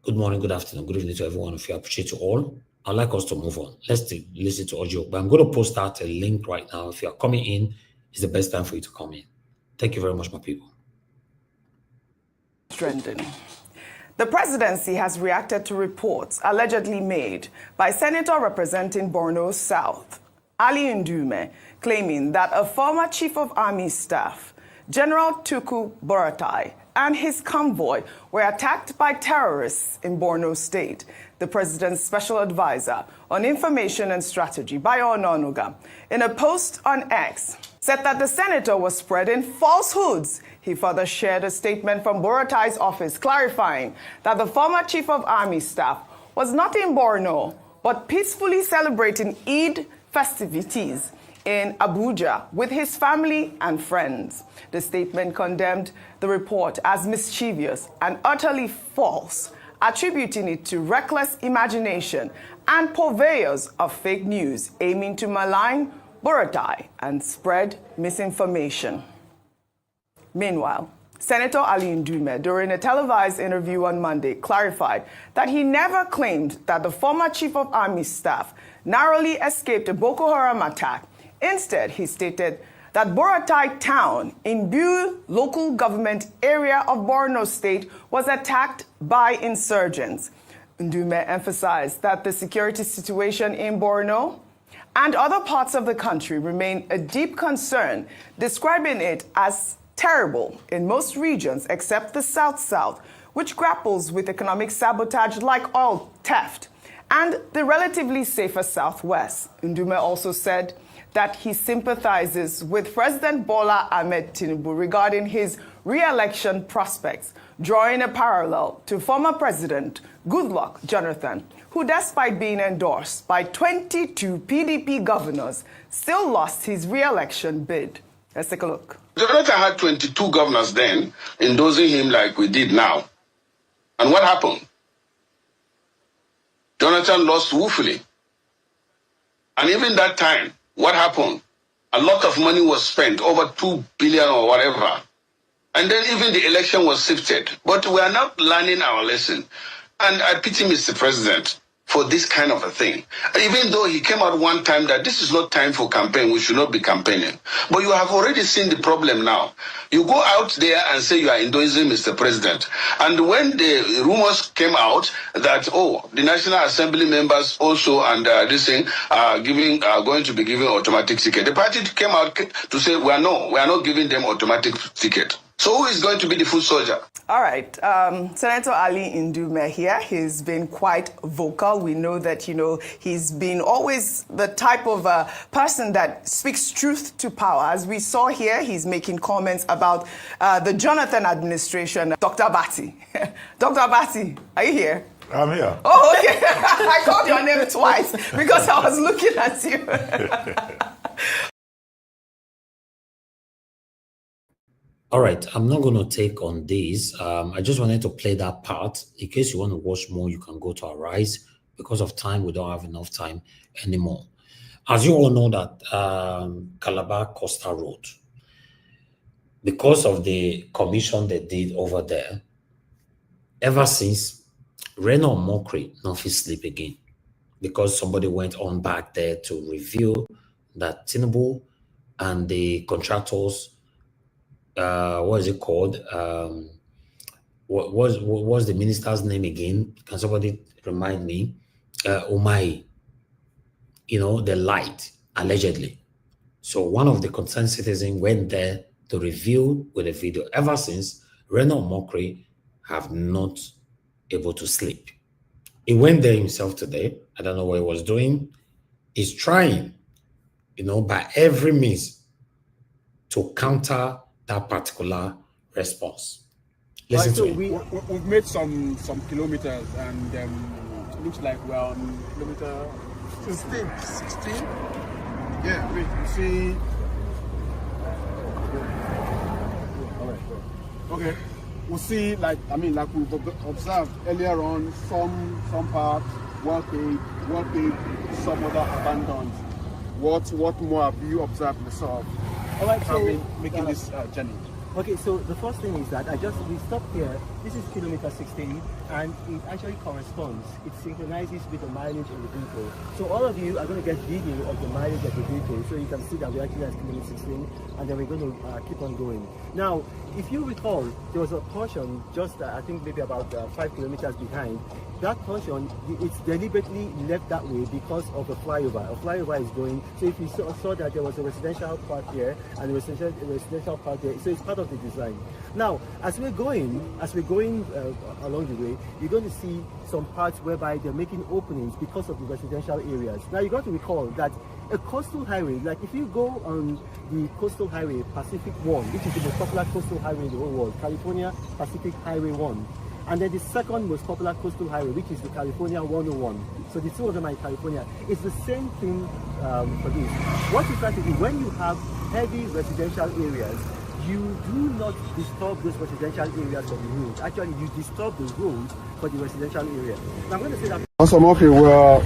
Good morning, good afternoon, good evening to everyone. If you appreciate you all, I'd like us to move on. Let's listen to audio. But I'm going to post out a link right now. If you're coming in, it's the best time for you to come in. Thank you very much, my people. Trending. The presidency has reacted to reports allegedly made by Senator representing Borno South, Ali Ndume, claiming that a former Chief of Army Staff, General Atiku Buratai, and his convoy were attacked by terrorists in Borno State. The president's special advisor on information and strategy, Bayo Ononuga, in a post on X, said that the senator was spreading falsehoods. He further shared a statement from Buratai's office clarifying that the former Chief of Army Staff was not in Borno, but peacefully celebrating Eid festivities in Abuja with his family and friends. The statement condemned the report as mischievous and utterly false, attributing it to reckless imagination and purveyors of fake news aiming to malign Buratai and spread misinformation. Meanwhile, Senator Ali Ndume, during a televised interview on Monday, clarified that he never claimed that the former Chief of Army Staff narrowly escaped a Boko Haram attack. Instead, he stated that Buratai town in Bu local government area of Borno State was attacked by insurgents. Ndume emphasized that the security situation in Borno and other parts of the country remain a deep concern, describing it as terrible in most regions except the South-South, which grapples with economic sabotage like oil theft, and the relatively safer Southwest. Ndume also said that he sympathizes with President Bola Ahmed Tinubu regarding his re-election prospects, drawing a parallel to former President Goodluck Jonathan, who, despite being endorsed by 22 PDP governors, still lost his re-election bid. Let's take a look. Jonathan had 22 governors then endorsing him like we did now. And what happened? Jonathan lost woefully. And even that time, what happened? A lot of money was spent, over 2 billion or whatever. And then even the election was sifted. But we are not learning our lesson. And I pity Mr. President for this kind of a thing. Even though he came out one time that this is not time for campaign, we should not be campaigning. But you have already seen the problem now. You go out there and say you are endorsing Mr. President. And when the rumors came out that, oh, the National Assembly members also and this thing are going to be given automatic ticket. The party came out to say we are not giving them automatic ticket. So who is going to be the foot soldier? All right. Senator Ali Ndume here. He's been quite vocal. We know that, he's been always the type of person that speaks truth to power. As we saw here, he's making comments about the Jonathan administration. Dr. Bati. Dr. Bati, are you here? I'm here. Oh, okay. I called your name twice because I was looking at you. All right, I'm not going to take on this. I just wanted to play that part. In case you want to watch more, you can go to Arise. Because of time, we don't have enough time anymore. As you all know that Calabar Costa Road, because of the commission they did over there, ever since, Reno Mokri not fit sleep again. Because somebody went on back there to reveal that Tinubu and the contractors, what is it called? What was the minister's name again? Can somebody remind me? Umai. The light, allegedly. So one of the concerned citizens went there to review with a video. Ever since, Reno Mokri have not able to sleep. He went there himself today. I don't know what he was doing. He's trying, by every means to counter that particular response. Listen to him. We've made some kilometers, and it looks like we're on kilometer 16. Yeah, wait, you see. All right. Okay. We'll see, like we've observed earlier on, some parts well paid, some other abandoned. What more have you observed yourself? All right, so making this journey. Okay, so the first thing is that we stopped here. This is kilometer 16, and it actually corresponds. It synchronizes with the mileage of the vehicle. So all of you are going to get video of the mileage of the vehicle, so you can see that we're actually at kilometer 16, and then we're going to keep on going. Now, if you recall, there was a portion just, I think maybe about 5 kilometers behind. That portion, it's deliberately left that way because of a flyover. A flyover is going, so if you saw that there was a residential part here and a residential part there, so it's part of the design. Now, as we're going along the way, you're going to see some parts whereby they're making openings because of the residential areas. Now, you got to recall that a coastal highway, like if you go on the coastal highway, Pacific 1, which is the most popular coastal highway in the whole world, California Pacific Highway 1, and then the second most popular coastal highway, which is the California 101. So the two of them are in California. It's the same thing for this. What you try to do when you have heavy residential areas, you do not disturb those residential areas for the road. Actually, you disturb the road for the residential area. Now, I'm going to say that. Mr. Mokri,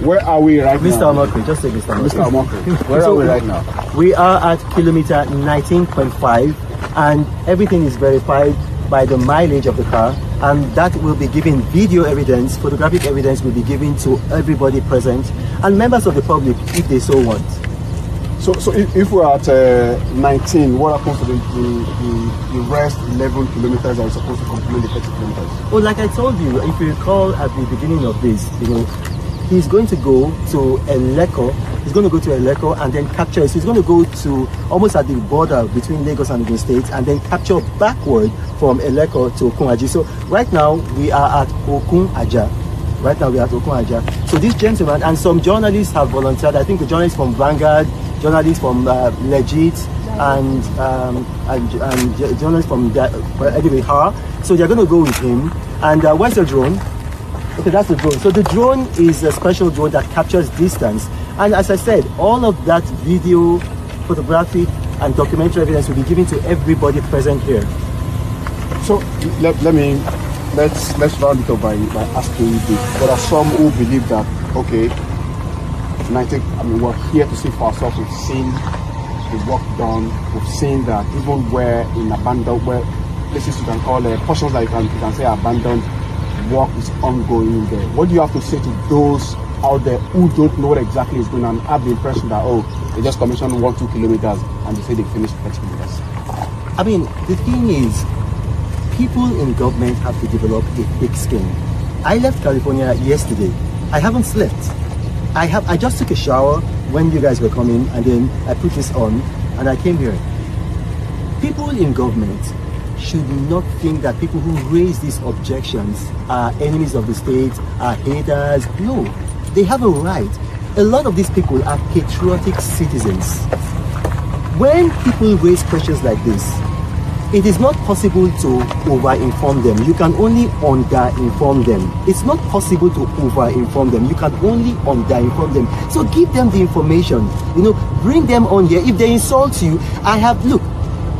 where are we right now? Mr. Mokri, just say Mr. Mokri. Where are we right now? We are at kilometer 19.5, and everything is verified by the mileage of the car, and that will be given video evidence, photographic evidence will be given to everybody present and members of the public if they so want. So if we're at 19, what happens to the rest 11 kilometers that are supposed to complement the 30 kilometers? Well, like I told you, if you recall at the beginning of this, he's going to go to Electoral, He's going to go to Electoral and then capture it. So he's going to go to almost at the border between Lagos and Ogun State and then capture backward from Electoral to Okun Aja. So right now we are at Okun Aja. So this gentleman and some journalists have volunteered. I think the journalists from Vanguard, journalists from Legit, and journalists from anyway, so they're going to go with him. And where's the drone? Okay, that's the drone. So the drone is a special drone that captures distance. And as I said, all of that video, photographic, and documentary evidence will be given to everybody present here. So let's round it up by asking you this. There are some who believe that we're here to see for ourselves. We've seen the work done. We've seen that even where in abandoned, where places you can call portions that you can say abandoned, work is ongoing there. What do you have to say to those out there who don't know what exactly is going on and have the impression that they just commissioned 1-2 kilometers and they say they finished 30 meters? I mean, the thing is, people in government have to develop a thick skin. I left California yesterday. I haven't slept. I just took a shower when you guys were coming, and then I put this on and I came here. People in government should not think that people who raise these objections are enemies of the state, are haters. No, they have a right. A lot of these people are patriotic citizens. When people raise questions like this, it is not possible to over-inform them. You can only under-inform them. It's not possible to over-inform them. You can only under-inform them. So give them the information. Bring them on here. If they insult you, look,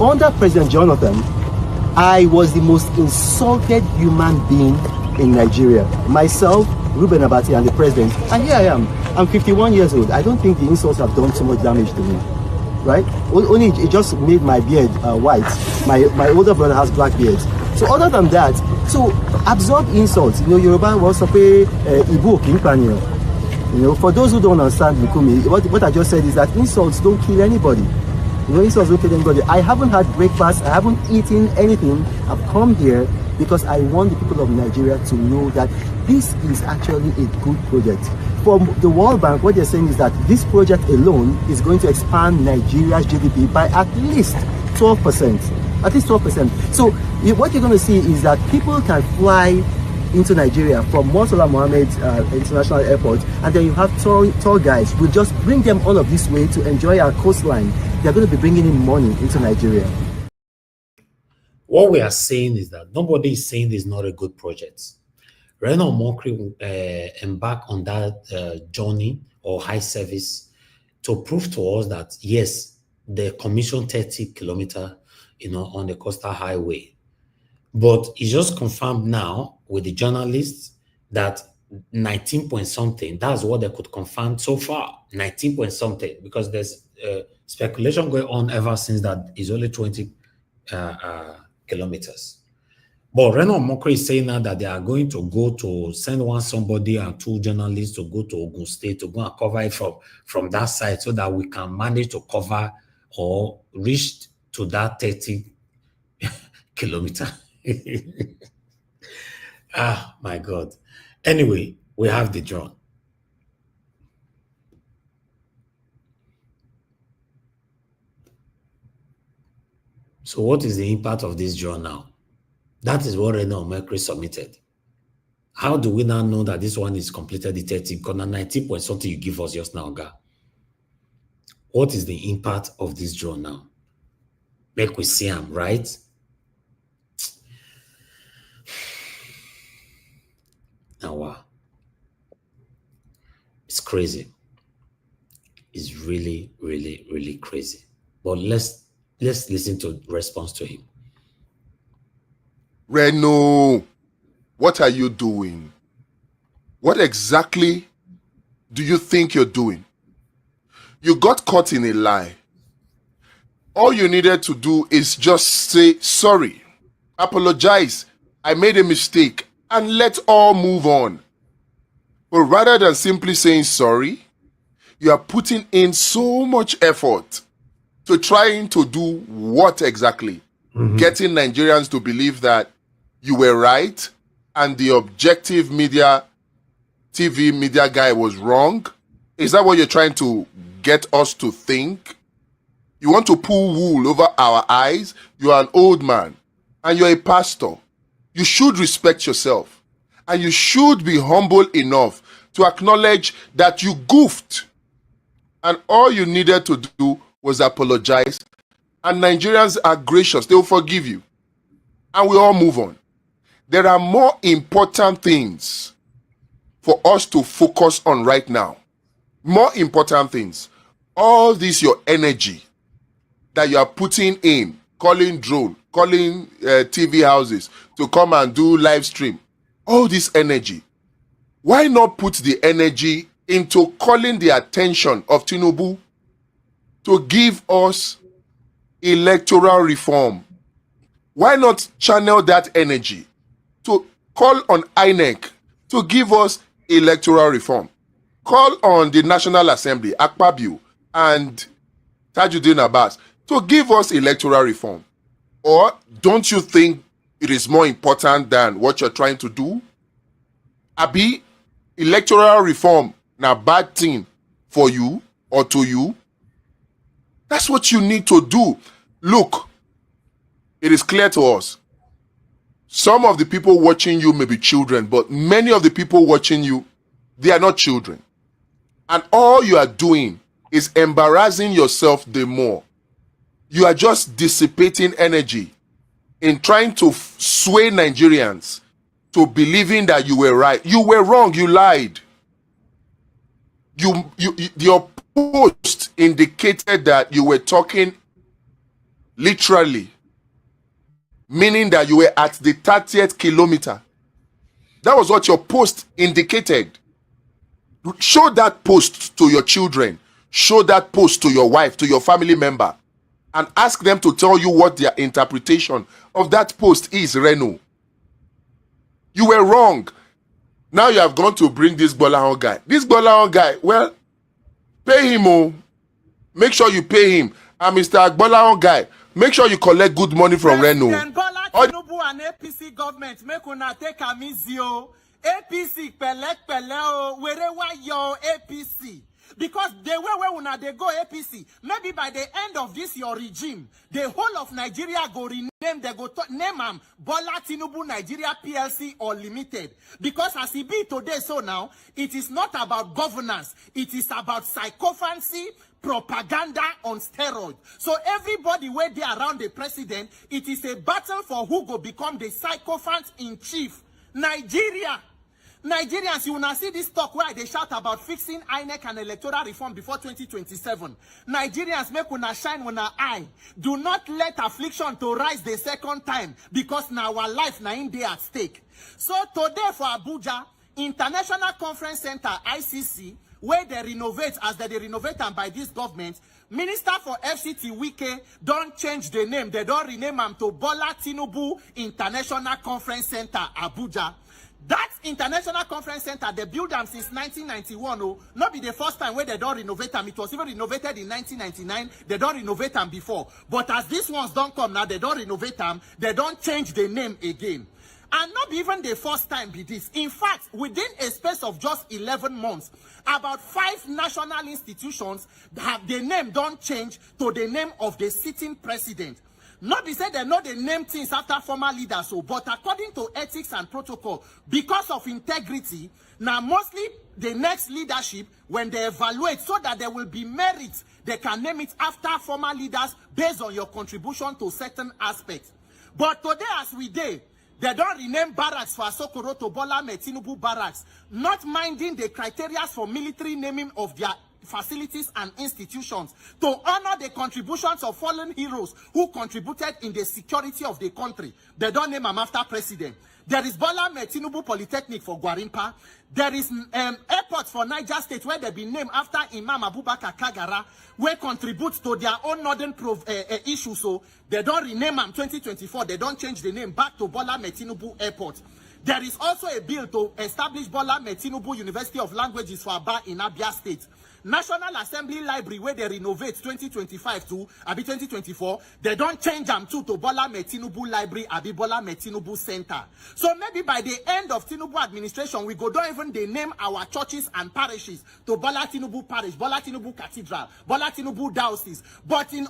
under President Jonathan, I was the most insulted human being in Nigeria. Myself, Ruben Abati, and the president. And here I am. I'm 51 years old. I don't think the insults have done too much damage to me. Right? Only it just made my beard white. My older brother has black beards. So other than that, so absorb insults. Yoruba was pay Ibu Okinpanyo. For those who don't understand Lukumi, what I just said is that insults don't kill anybody. Insults don't kill anybody. I haven't had breakfast. I haven't eaten anything. I've come here because I want the people of Nigeria to know that this is actually a good project. From the World Bank, what they're saying is that this project alone is going to expand Nigeria's GDP by at least 12%. At least 12%. So what you're going to see is that people can fly into Nigeria from Murtala Mohammed International Airport, and then you have tour guides. We'll just bring them all of this way to enjoy our coastline. They're going to be bringing in money into Nigeria. What we are saying is that nobody is saying this is not a good project. Reno Mokri embark on that journey or high service to prove to us that yes, the commission 30 kilometer, on the coastal highway, but it's just confirmed now with the journalists that 19 point something. That's what they could confirm so far, 19 point something, because there's speculation going on ever since that it's only 20 kilometers. But Reno Mokri is saying now that they are going to go to send somebody and 2 journalists to go to Ogun State to go and cover it from that side so that we can manage to cover or reach to that 30 kilometer. My God. Anyway, we have the drone. So what is the impact of this drone now? That is what Reno Mokri submitted. How do we now know that this one is completed the 30? Because 19 point something you give us just now, guy. What is the impact of this drone now? Make we see him, right? Now, wow. It's crazy. It's really, really, really crazy. But let's listen to the response to him. Reno, what are you doing? What exactly do you think you're doing? You got caught in a lie. All you needed to do is just say sorry, apologize, I made a mistake, and let's all move on. But rather than simply saying sorry, you are putting in so much effort to trying to do what exactly? Getting Nigerians to believe that you were right and the objective media, TV media guy was wrong. Is that what you're trying to get us to think? You want to pull wool over our eyes? You are an old man and you're a pastor. You should respect yourself and you should be humble enough to acknowledge that you goofed and all you needed to do was apologize, and Nigerians are gracious. They will forgive you and we all move on. There are more important things for us to focus on right now. More important things. All this your energy that you are putting in, calling drone, calling TV houses to come and do live stream, all this energy, why not put the energy into calling the attention of Tinubu to give us electoral reform? Why not channel that energy to call on INEC to give us electoral reform? Call on the National Assembly, Akpabio and Tajuddin Abbas to give us electoral reform. Or don't you think it is more important than what you're trying to do? Abi, electoral reform na bad thing for you or to you? That's what you need to do. Look, it is clear to us. Some of the people watching you may be children, but many of the people watching you, they are not children. And all you are doing is embarrassing yourself the more. You are just dissipating energy in trying to sway Nigerians to believing that you were right. You were wrong. You lied. Your post indicated that you were talking literally, meaning that you were at the 30th kilometer. That was what your post indicated. Show that post to your children. Show that post to your wife, to your family member, and ask them to tell you what their interpretation of that post is, Reno. You were wrong. Now you have gone to bring this Bolahon guy. This Bolahon guy, well, pay him, oh. Make sure you pay him. And Mr. Bolahon guy, make sure you collect good money from Reno. Tinubu and APC government make una take am easy o. APC pele o, wherever your APC. Because the way una they go APC, maybe by the end of this your regime, the whole of Nigeria go rename, they go name am Bola Tinubu Nigeria PLC or Limited. Because as it be today, so now, it is not about governance, it is about sycophancy, propaganda on steroids. So everybody where they around the president, it is a battle for who go become the sycophant in chief. Nigeria. Nigerians, you will not see this talk where they shout about fixing INEC and electoral reform before 2027. Nigerians, make una shine una eye. Do not let affliction to rise the second time, because now our life na in day at stake. So today for Abuja, International Conference Center, ICC, where they renovate as they renovate and by this government, Minister for FCT Wike don't change the name. They don't rename them to Bola Tinubu International Conference Center, Abuja. That International Conference Center, they built them since 1991. Oh, not be the first time where they don't renovate them. It was even renovated in 1999. They don't renovate them before. But as these ones don't come now, they don't renovate them. They don't change the name again. And not even the first time be this. In fact, within a space of just 11 months, about 5 national institutions have the name don't change to the name of the sitting president. Not be said they know they name things after former leaders, so, but according to ethics and protocol, because of integrity, now mostly the next leadership, when they evaluate so that there will be merit, they can name it after former leaders based on your contribution to certain aspects. But today as we did, they don't rename barracks for Asokoro to Bola Tinubu barracks, not minding the criteria for military naming of their facilities and institutions to honor the contributions of fallen heroes who contributed in the security of the country. They don't name them after president. There is Bola Tinubu Polytechnic for Gwarimpa. There is airport for Niger State where they've been named after Imam Abubakar Kagara, where contributes to their own northern issues. So they don't rename them 2024. They don't change the name back to Bola Tinubu Airport. There is also a bill to establish Bola Tinubu University of Languages for Aba in Abia State. National Assembly Library, where they renovate 2025 to Abi 2024, they don't change them to Bola Tinubu Library, Abi Bola Tinubu Center. So maybe by the end of Tinubu administration, we go don't even they name our churches and parishes to Bola Tinubu Parish, Bola Tinubu Cathedral, Bola Tinubu Diocese. But in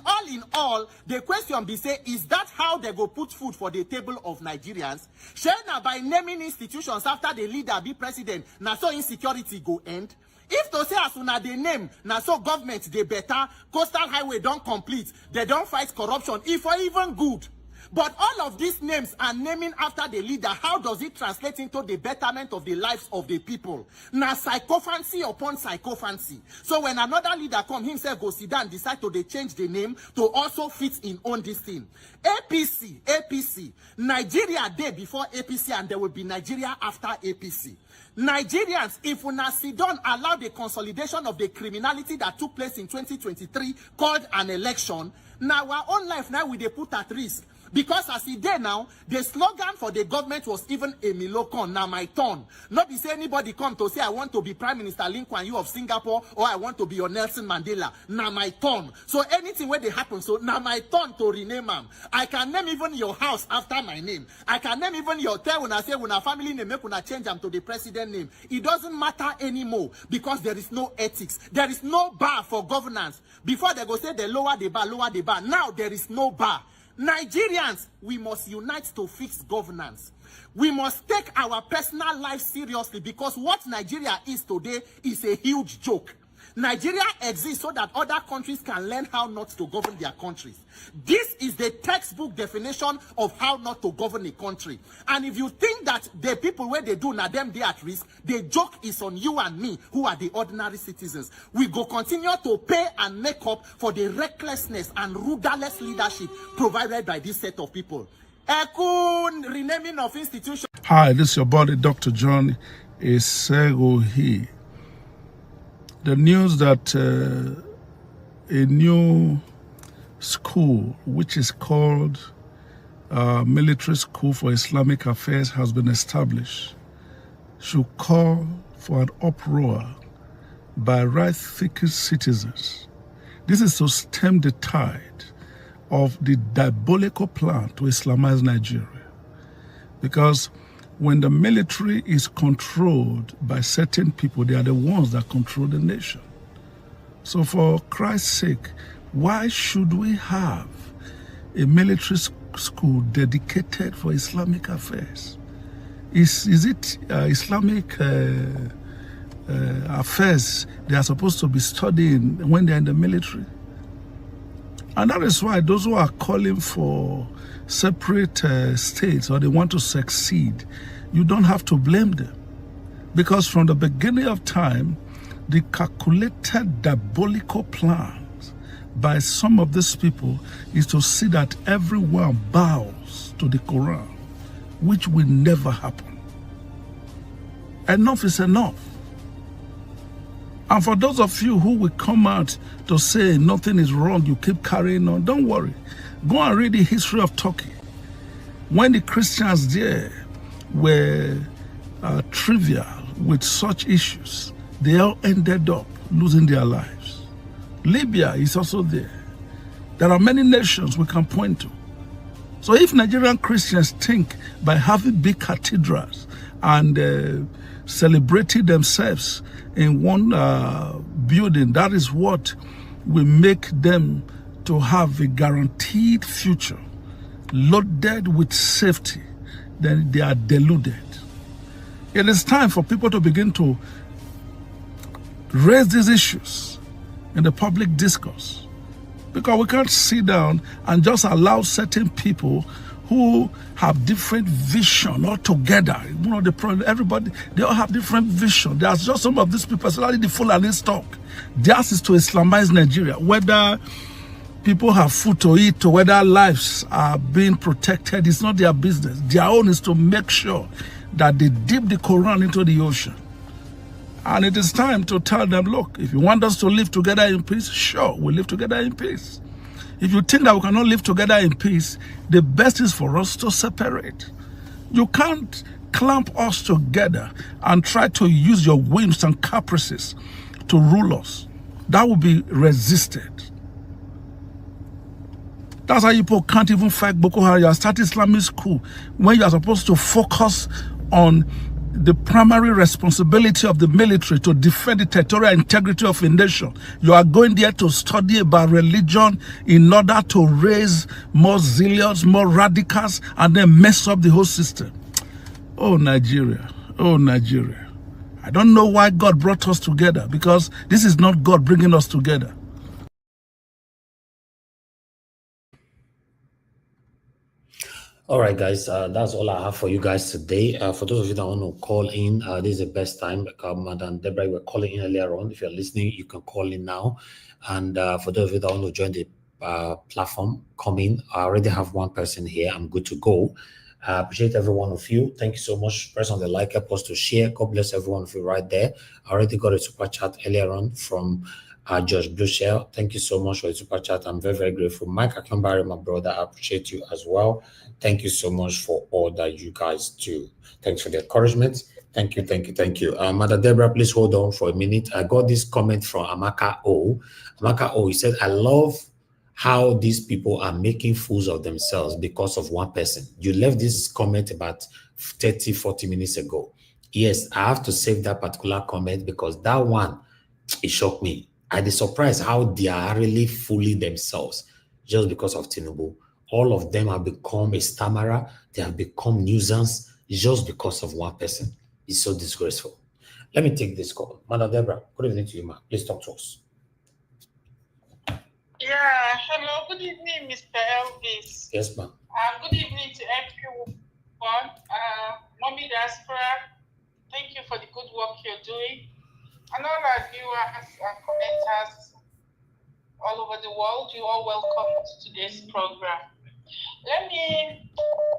all, the question be say, is that how they go put food for the table of Nigerians? Shena by naming institutions after the leader be president, now so insecurity go end. If to say as soon as they name, now so government they better, coastal highway don't complete, they don't fight corruption, if or even good. But all of these names are naming after the leader. How does it translate into the betterment of the lives of the people? Now psychophancy upon psychophancy. So when another leader come himself go sit down and decide to they change the name to also fit in on this thing. APC, Nigeria day before APC and there will be Nigeria after APC. Nigerians, if we not sit down, allow the consolidation of the criminality that took place in 2023 called an election, now our own life now we they put at risk. Because as it did now, the slogan for the government was even a milocon, now my turn. Not be say anybody come to say I want to be Prime Minister Lee Kuan Yew of Singapore or I want to be your Nelson Mandela. Now my turn. So anything where they happen, so now my turn to rename them. I can name even your house after my name. I can name even your town when I say when a family name, make when I change them to the president name. It doesn't matter anymore because there is no ethics. There is no bar for governance. Before they go say they lower the bar. Now there is no bar. Nigerians, we must unite to fix governance. We must take our personal life seriously because what Nigeria is today is a huge joke. Nigeria exists so that other countries can learn how not to govern their countries. This is the textbook definition of how not to govern a country. And if you think that the people where they do, now them they at risk, the joke is on you and me, who are the ordinary citizens. We go continue to pay and make up for the recklessness and rudderless leadership provided by this set of people. Renaming of institutions. Hi, this is your body, Dr. John Esegohi. The news that a new school, which is called Military School for Islamic Affairs, has been established, should call for an uproar by right-thinking citizens. This is to stem the tide of the diabolical plan to Islamize Nigeria. Because when the military is controlled by certain people, they are the ones that control the nation. So for Christ's sake, why should we have a military school dedicated for Islamic affairs? Is it Islamic affairs they are supposed to be studying when they're in the military? And that is why those who are calling for separate states or they want to succeed, you don't have to blame them. Because from the beginning of time, the calculated diabolical plans by some of these people is to see that everyone bows to the Quran, which will never happen. Enough is enough. And for those of you who will come out to say nothing is wrong, you keep carrying on, don't worry. Go and read the history of Turkey. When the Christians there were trivial with such issues, they all ended up losing their lives. Libya is also there. There are many nations we can point to. So if Nigerian Christians think by having big cathedrals and celebrating themselves in one building, that is what will make them to have a guaranteed future, loaded with safety, then they are deluded. It is time for people to begin to raise these issues in the public discourse, because we can't sit down and just allow certain people who have different vision altogether. You know, the problem, everybody, they all have different vision. There's just some of these people, especially the Fulani stock. Theirs is to Islamize Nigeria, whether people have food to eat or whether lives are being protected, it's not their business. Their own is to make sure that they dip the Quran into the ocean. And it is time to tell them, look, if you want us to live together in peace, sure, we'll live together in peace. If you think that we cannot live together in peace, the best is for us to separate. You can't clamp us together and try to use your whims and caprices to rule us, that will be resisted. That's how people can't even fight Boko Haram. You are starting Islamic school when you are supposed to focus on the primary responsibility of the military to defend the territorial integrity of a nation. You are going there to study about religion in order to raise more zealots, more radicals, and then mess up the whole system. Oh, Nigeria. Oh, Nigeria. I don't know why God brought us together, because this is not God bringing us together. All right, guys, that's all I have for you guys today. For those of you that want to call in, this is the best time. Madam Deborah, you were calling in earlier on. If you're listening, you can call in now. And for those of you that want to join the platform, come in. I already have one person here. I'm good to go. I appreciate every one of you. Thank you so much. Press on the like, help us to share. God bless every one of you right there. I already got a super chat earlier on from Josh Blueshell. Thank you so much for the super chat. I'm very, very grateful. Mike Aklambari, my brother, I appreciate you as well. Thank you so much for all that you guys do. Thanks for the encouragement. Thank you, thank you, thank you. Mother Deborah, please hold on for a minute. I got this comment from Amaka O. Amaka O, he said, I love how these people are making fools of themselves because of one person. You left this comment about 30, 40 minutes ago. Yes, I have to save that particular comment because that one, it shocked me. I'd be surprised how they are really fooling themselves just because of Tinubu. All of them have become a stammerer. They have become nuisance just because of one person. It's so disgraceful. Let me take this call. Mother Deborah, good evening to you, ma. Please talk to us. Yeah, hello. Good evening, Mr. Elvis. Yes, ma'am. Good evening to everyone. Mommy Diaspora, thank you for the good work you're doing. And all our viewers and commenters all over the world, you're all welcome to today's program.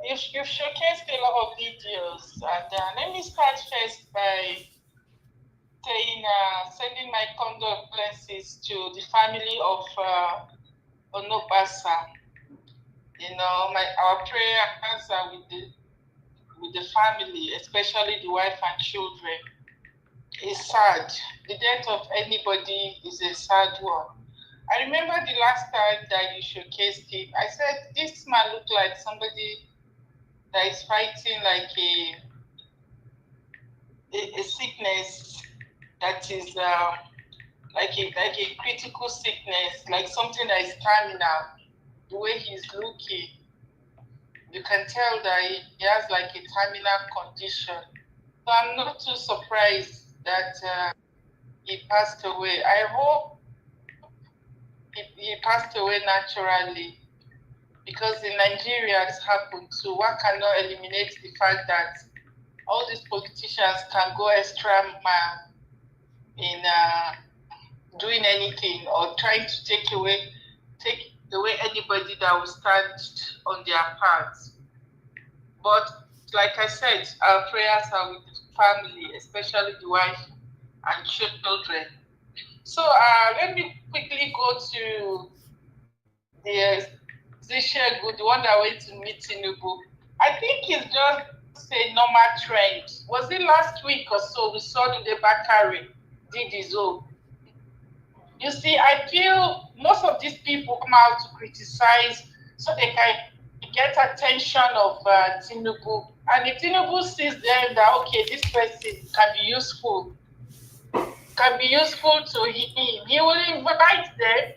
You've showcased a lot of videos, and let me start first by saying, sending my condolences to the family of Onokpasa. You know, our prayers are with the family, especially the wife and children. It's sad. The death of anybody is a sad one. I remember the last time that you showcased him, I said, this man looked like somebody that is fighting like a sickness that is like a critical sickness, like something that is terminal. The way he's looking, you can tell that he has like a terminal condition. So I'm not too surprised that he passed away. I hope he passed away naturally, because in Nigeria this happened too. One cannot eliminate the fact that all these politicians can go extra mile in doing anything or trying to take away anybody that will stand on their part. But like I said, our prayers are with the family, especially the wife and children. So let me quickly go to the Segun, the one that went to meet Tinubu. I think it's just a normal trend. Was it last week or so we saw the Bakari did his own? You see, I feel most of these people come out to criticize so they can get attention of Tinubu. And if Tinubu sees them that, okay, this person can be useful to him, he will invite them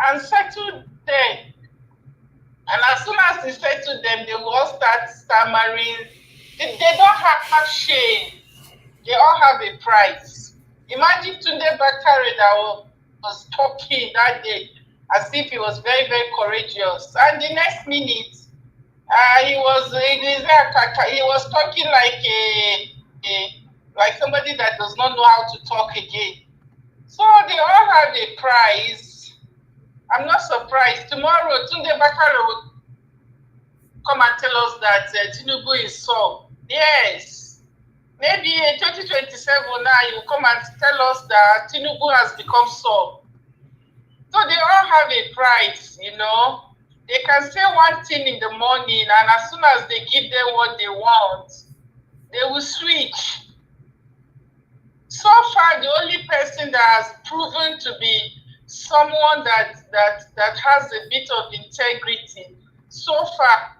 and settle them. And as soon as he settle them, they will all start stammering. They don't have shame. They all have a price. Imagine Tunde Bakare that was talking that day as if he was very, very courageous. And the next minute, he was talking like somebody that does not know how to talk again. So they all have a price. I'm not surprised. Tomorrow, Tunde Bakare will come and tell us that Tinubu is so. Yes. Maybe in 2027 now, he will come and tell us that Tinubu has become so. So they all have a price, you know. They can say one thing in the morning, and as soon as they give them what they want, they will switch. So far, the only person that has proven to be someone that has a bit of integrity so far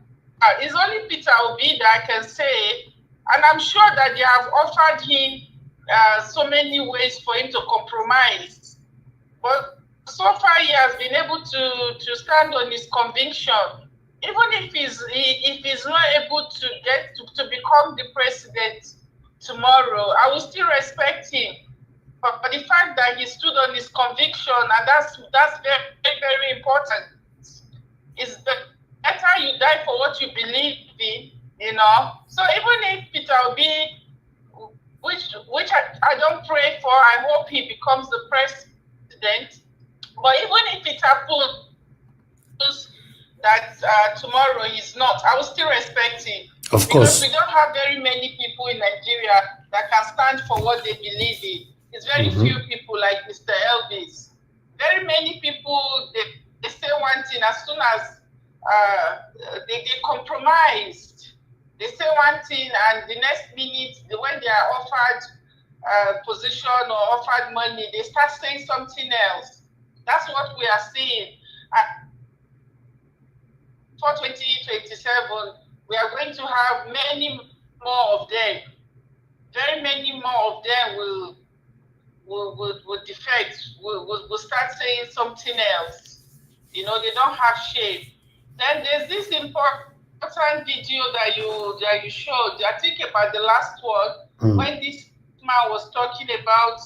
is only Peter Obi that I can say, and I'm sure that they have offered him so many ways for him to compromise. But so far, he has been able to stand on his conviction. Even if he's not able to get to become the president tomorrow, I will still respect him. But the fact that he stood on his conviction, and that's very, very important. It's better you die for what you believe in, you know. So even if Peter Obi, which I don't pray for, I hope he becomes the president. But even if it happens that tomorrow he's not, I will still respect him. Of course. Because we don't have very many people in Nigeria that can stand for what they believe in. It's very few people like Mr. Elvis. Very many people, they say one thing, as soon as they compromised, they say one thing, and the next minute, when they are offered position or offered money, they start saying something else. That's what we are seeing. For 2027, we are going to have many more of them. Very many more of them will defect, will start saying something else. You know, they don't have shame. Then there's this important video that you showed, I think about the last one, when this man was talking about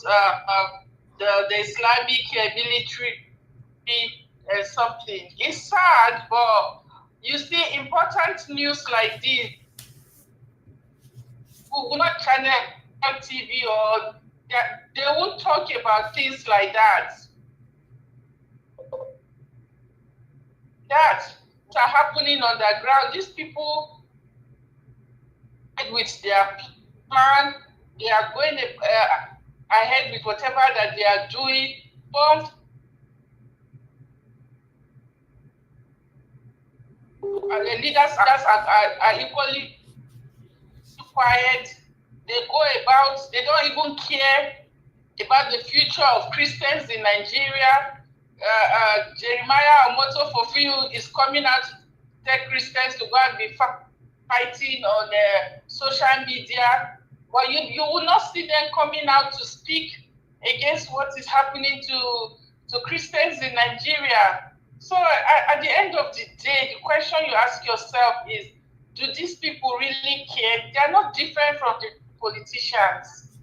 the Islamic military something. It's sad, but you see important news like this, we will not channel TV or they won't talk about things like that. That are happening on the ground. These people, with their plan, they are going ahead with whatever that they are doing. The leaders are equally quiet. They go about, they don't even care about the future of Christians in Nigeria. Jeremiah Omoto Fofiu is coming out to tell Christians to go and be fighting on social media. But you will not see them coming out to speak against what is happening to Christians in Nigeria. So at the end of the day, the question you ask yourself is, do these people really care? They are not different from the politicians.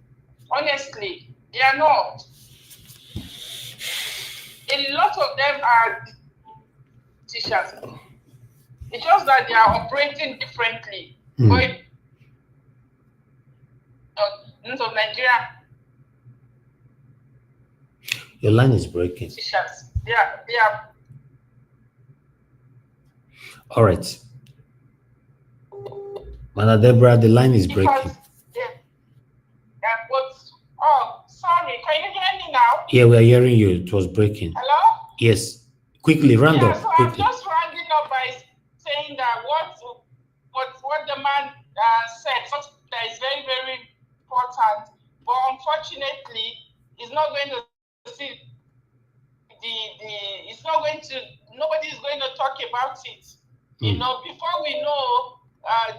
Honestly, they are not. A lot of them are politicians. It's just that they are operating differently. But in Nigeria, your line is breaking. They are. All right. Mana Deborah, the line is breaking. Oh, sorry. Can you hear me now? Yeah, we are hearing you. It was breaking. Hello? Yes. Quickly, round up. So quickly. I'm just rounding up by saying that what the man said, something that is very, very important, but unfortunately, it's not going to see nobody is going to talk about it. You know, before we know,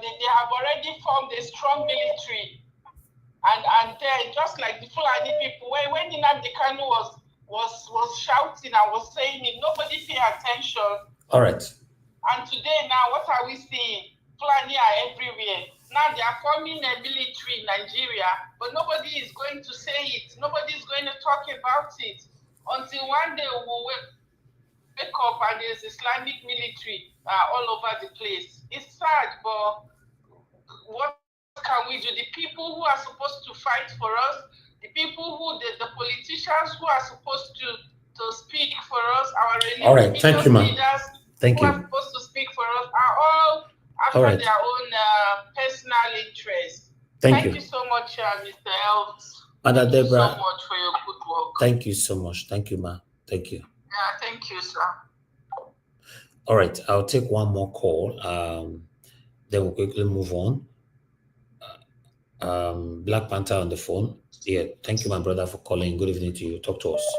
they have already formed a strong military, and just like the Fulani people, when Nnamdi Kanu was shouting and was saying it, nobody paid attention. All right. And today now, what are we seeing? Fulani are everywhere. Now they are forming a military in Nigeria, but nobody is going to say it. Nobody is going to talk about it until one day we will wake up and there's Islamic military all over the place. It's sad, but what can we do? The people who are supposed to fight for us, the people the politicians who are supposed to speak for us, our religious leaders who are supposed to speak for us are all after their own personal interests. Thank you so much, Mr. Elves. Madam Deborah, so much for your good work. Thank you so much. Thank you, ma. Thank you. Yeah, thank you, sir. All right, I'll take one more call. Then we'll quickly move on. Black Panther on the phone. Yeah, thank you, my brother, for calling. Good evening to you. Talk to us.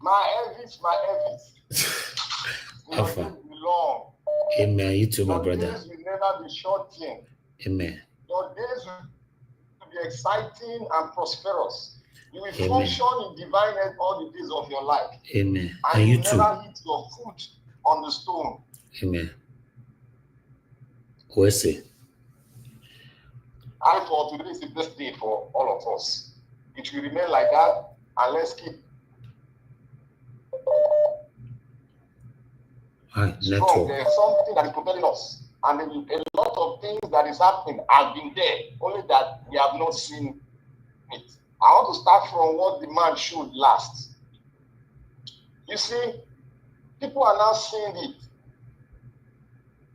My Elvis. Your days be long. Amen. You too, my brother. Your days will never be short thing. Amen. Your days will be exciting and prosperous. You will Amen. function in divine health all the days of your life. Amen. And you you too. never hit your foot on the stone. Amen. Where's it? I thought today is the best day for all of us. It will remain like that, and let's keep strong. There's something that is propelling us, and a lot of things that is happening have been there, only that we have not seen it. I want to start from what the man showed last. You see, people are now seeing it,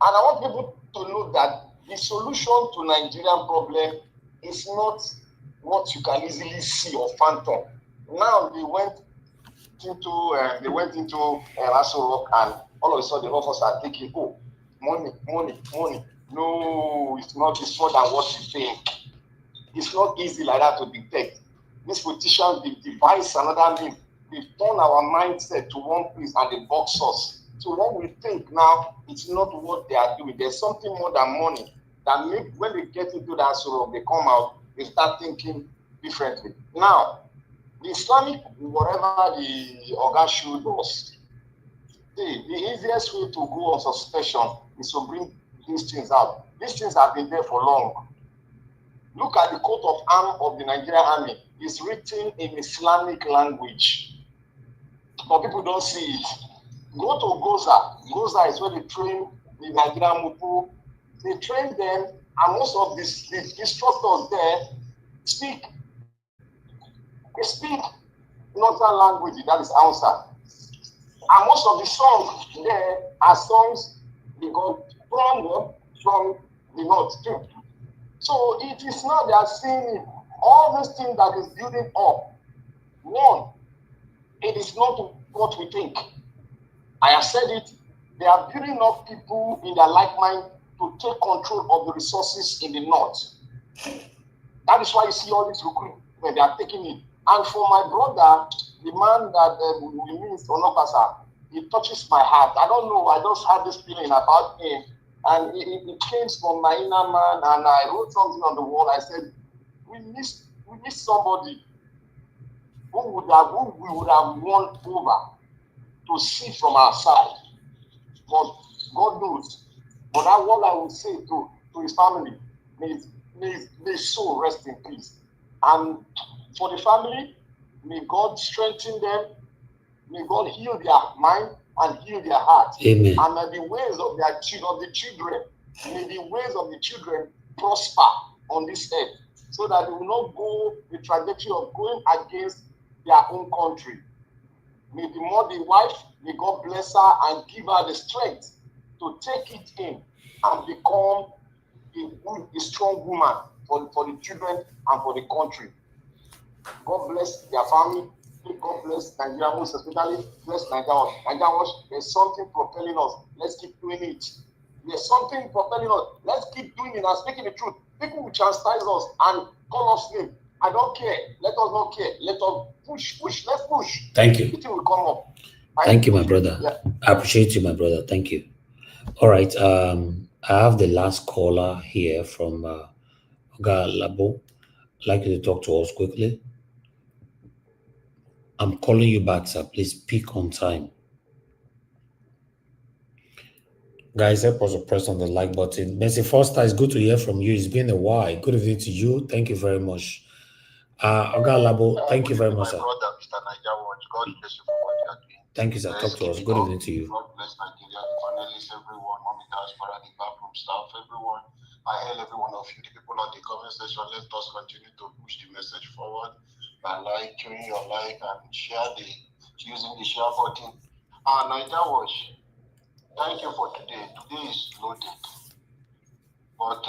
and I want people to know that the solution to Nigerian problem is not what you can easily see or phantom. Now they went into Aso Rock, and all of a sudden the officers are thinking, oh, money. No, it's not than what you think. It's not easy like that to detect. These politicians, they devise another name. They turn our mindset to one place and they box us. So what we think now, it's not what they are doing. There's something more than money that make, when they get into that sort of, they come out, they start thinking differently. Now, the Islamic, whatever the Oga showed us, the easiest way to go on suspicion is to bring these things out. These things have been there for long. Look at the coat of arms of the Nigerian army. It's written in Islamic language, but people don't see it. Go to Goza. Goza is where they train the Nigerian Mupu. They train them, and most of the instructors there speak northern language, that is Hausa. And most of the songs there are songs they got from the north too. So it is now they are seeing all this thing that is building up. One, it is not what we think. I have said it. They are building up people in their like mind to take control of the resources in the north. That is why you see all these recruits when they are taking it. And for my brother, the man that we meet, Onokpasa, he touches my heart. I don't know. I just had this feeling about him. And it came from my inner man, and I wrote something on the wall. I said, we miss somebody who we would have won over to see from our side. But God knows. But that's what I would say to his family. May his soul rest in peace. And for the family, may God strengthen them. May God heal their mind and heal their heart. Amen. And may the ways of the children prosper on this earth, so that they will not go the trajectory of going against their own country. May the mother, the wife, may God bless her and give her the strength to take it in and become a strong woman for the children and for the country. God bless their family. God bless Nigeria, most especially bless Nigeria. There's something propelling us. Let's keep doing it. There's something propelling us. Let's keep doing it and speaking the truth. People will chastise us and call us name. I don't care. Let us not care. Let us push. Let's push. Thank you. It will come up. Thank you, my brother. Yeah. I appreciate you, my brother. Thank you. All right. I have the last caller here from Oga Labo. I'd like you to talk to us quickly. I'm calling you back, sir. Please speak on time. Guys, help us to press on the like button. Messi Foster, it's good to hear from you. It's been a while. Good evening to you. Thank you very much. Oga Labo, thank you very much, sir. Brother, Mr. Niger Watch. God bless you for what you are doing. Thank you, sir. Talk to us. Good evening to you. God bless Nigeria, the panelists, everyone, Mommy Diaspora, the backroom staff, everyone. I hail every one of you, the people on the comment section. Let us continue to push the message forward by liking your like and using the share button. Niger Watch, thank you for today. Today is loaded. But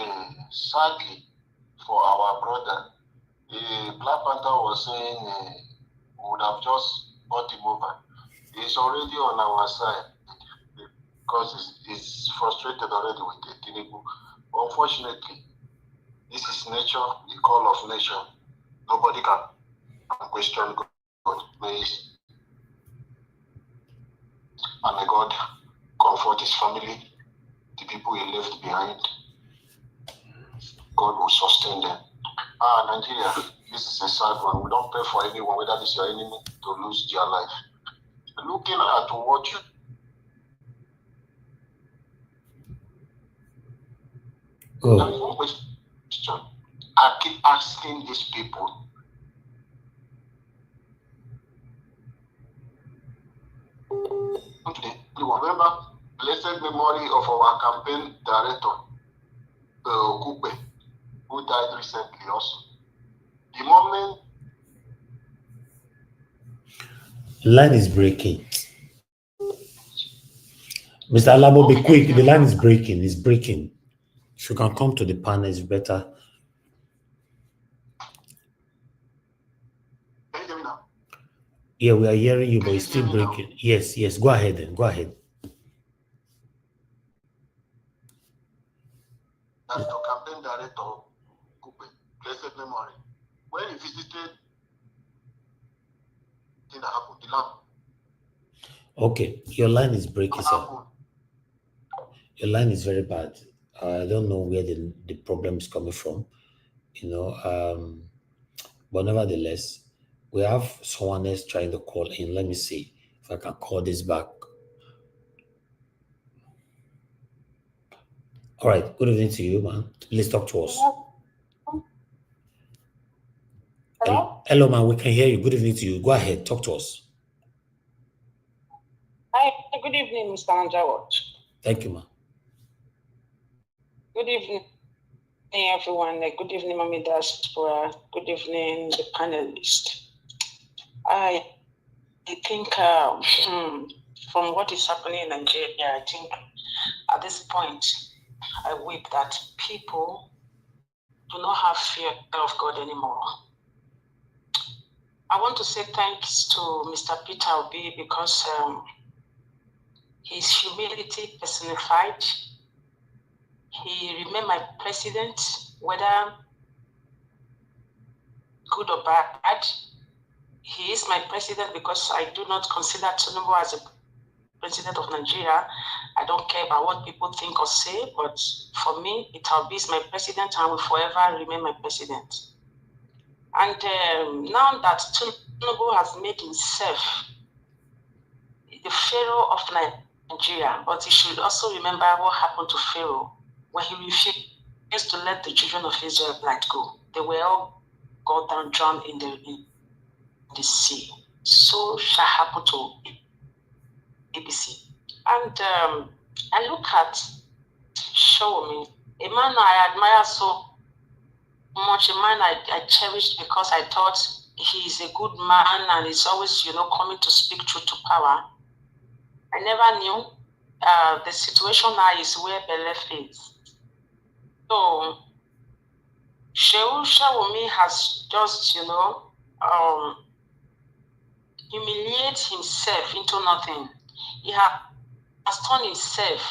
sadly, for our brother, Black Panther was saying we would have just bought him over. He's already on our side because he's frustrated already with the Tinubu. Unfortunately, This is nature, the call of nature. Nobody can question God. Please. And may God comfort his family, the people he left behind. God will sustain them. Nigeria, this is a sad one. We don't pray for anyone, whether it's your enemy, to lose their life. Looking at what you There's one question. I keep asking these people. Today, you remember blessed memory of our campaign director, Kupe, who died recently also. The moment line is breaking. Mr. Alabo, be quick. The line is breaking. It's breaking. If you can come to the panel, it's better. Can you hear me now? Yeah, we are hearing you, but it's still breaking. Yes, yes. Go ahead then. Go ahead. That's the campaign director, Kupe, blessed memory. When he visited, thing that happened, the lamp. Okay, your line is breaking, sir. Your line is very bad. I don't know where the problem is coming from, you know. But nevertheless, we have someone else trying to call in. Let me see if I can call this back. All right. Good evening to you, man. Please talk to us. Hello? Hello, man. We can hear you. Good evening to you. Go ahead. Talk to us. Hi. Good evening, Mr. Anjawat. Thank you, man. Good evening, everyone. Good evening, Mami Diaspora. Good evening, the panelists. I think from what is happening in Nigeria, I think at this point, I weep that people do not have fear of God anymore. I want to say thanks to Mr. Peter Obi because his humility personified. He remained my president, whether good or bad. He is my president because I do not consider Tinubu as a president of Nigeria. I don't care about what people think or say, but for me, Peter Obi is my president and will forever remain my president. And now that Tinubu has made himself the Pharaoh of Nigeria, but he should also remember what happened to Pharaoh when he refused to let the children of Israel go. They were all gone down, drowned in the sea. So shall happen to ABC. And I look at Showunmi, a man I admire so much, a man I cherished because I thought he is a good man and he's always, coming to speak truth to power. I never knew the situation now is where Bele is. So Segun Showunmi has just, humiliated himself into nothing. He has turned himself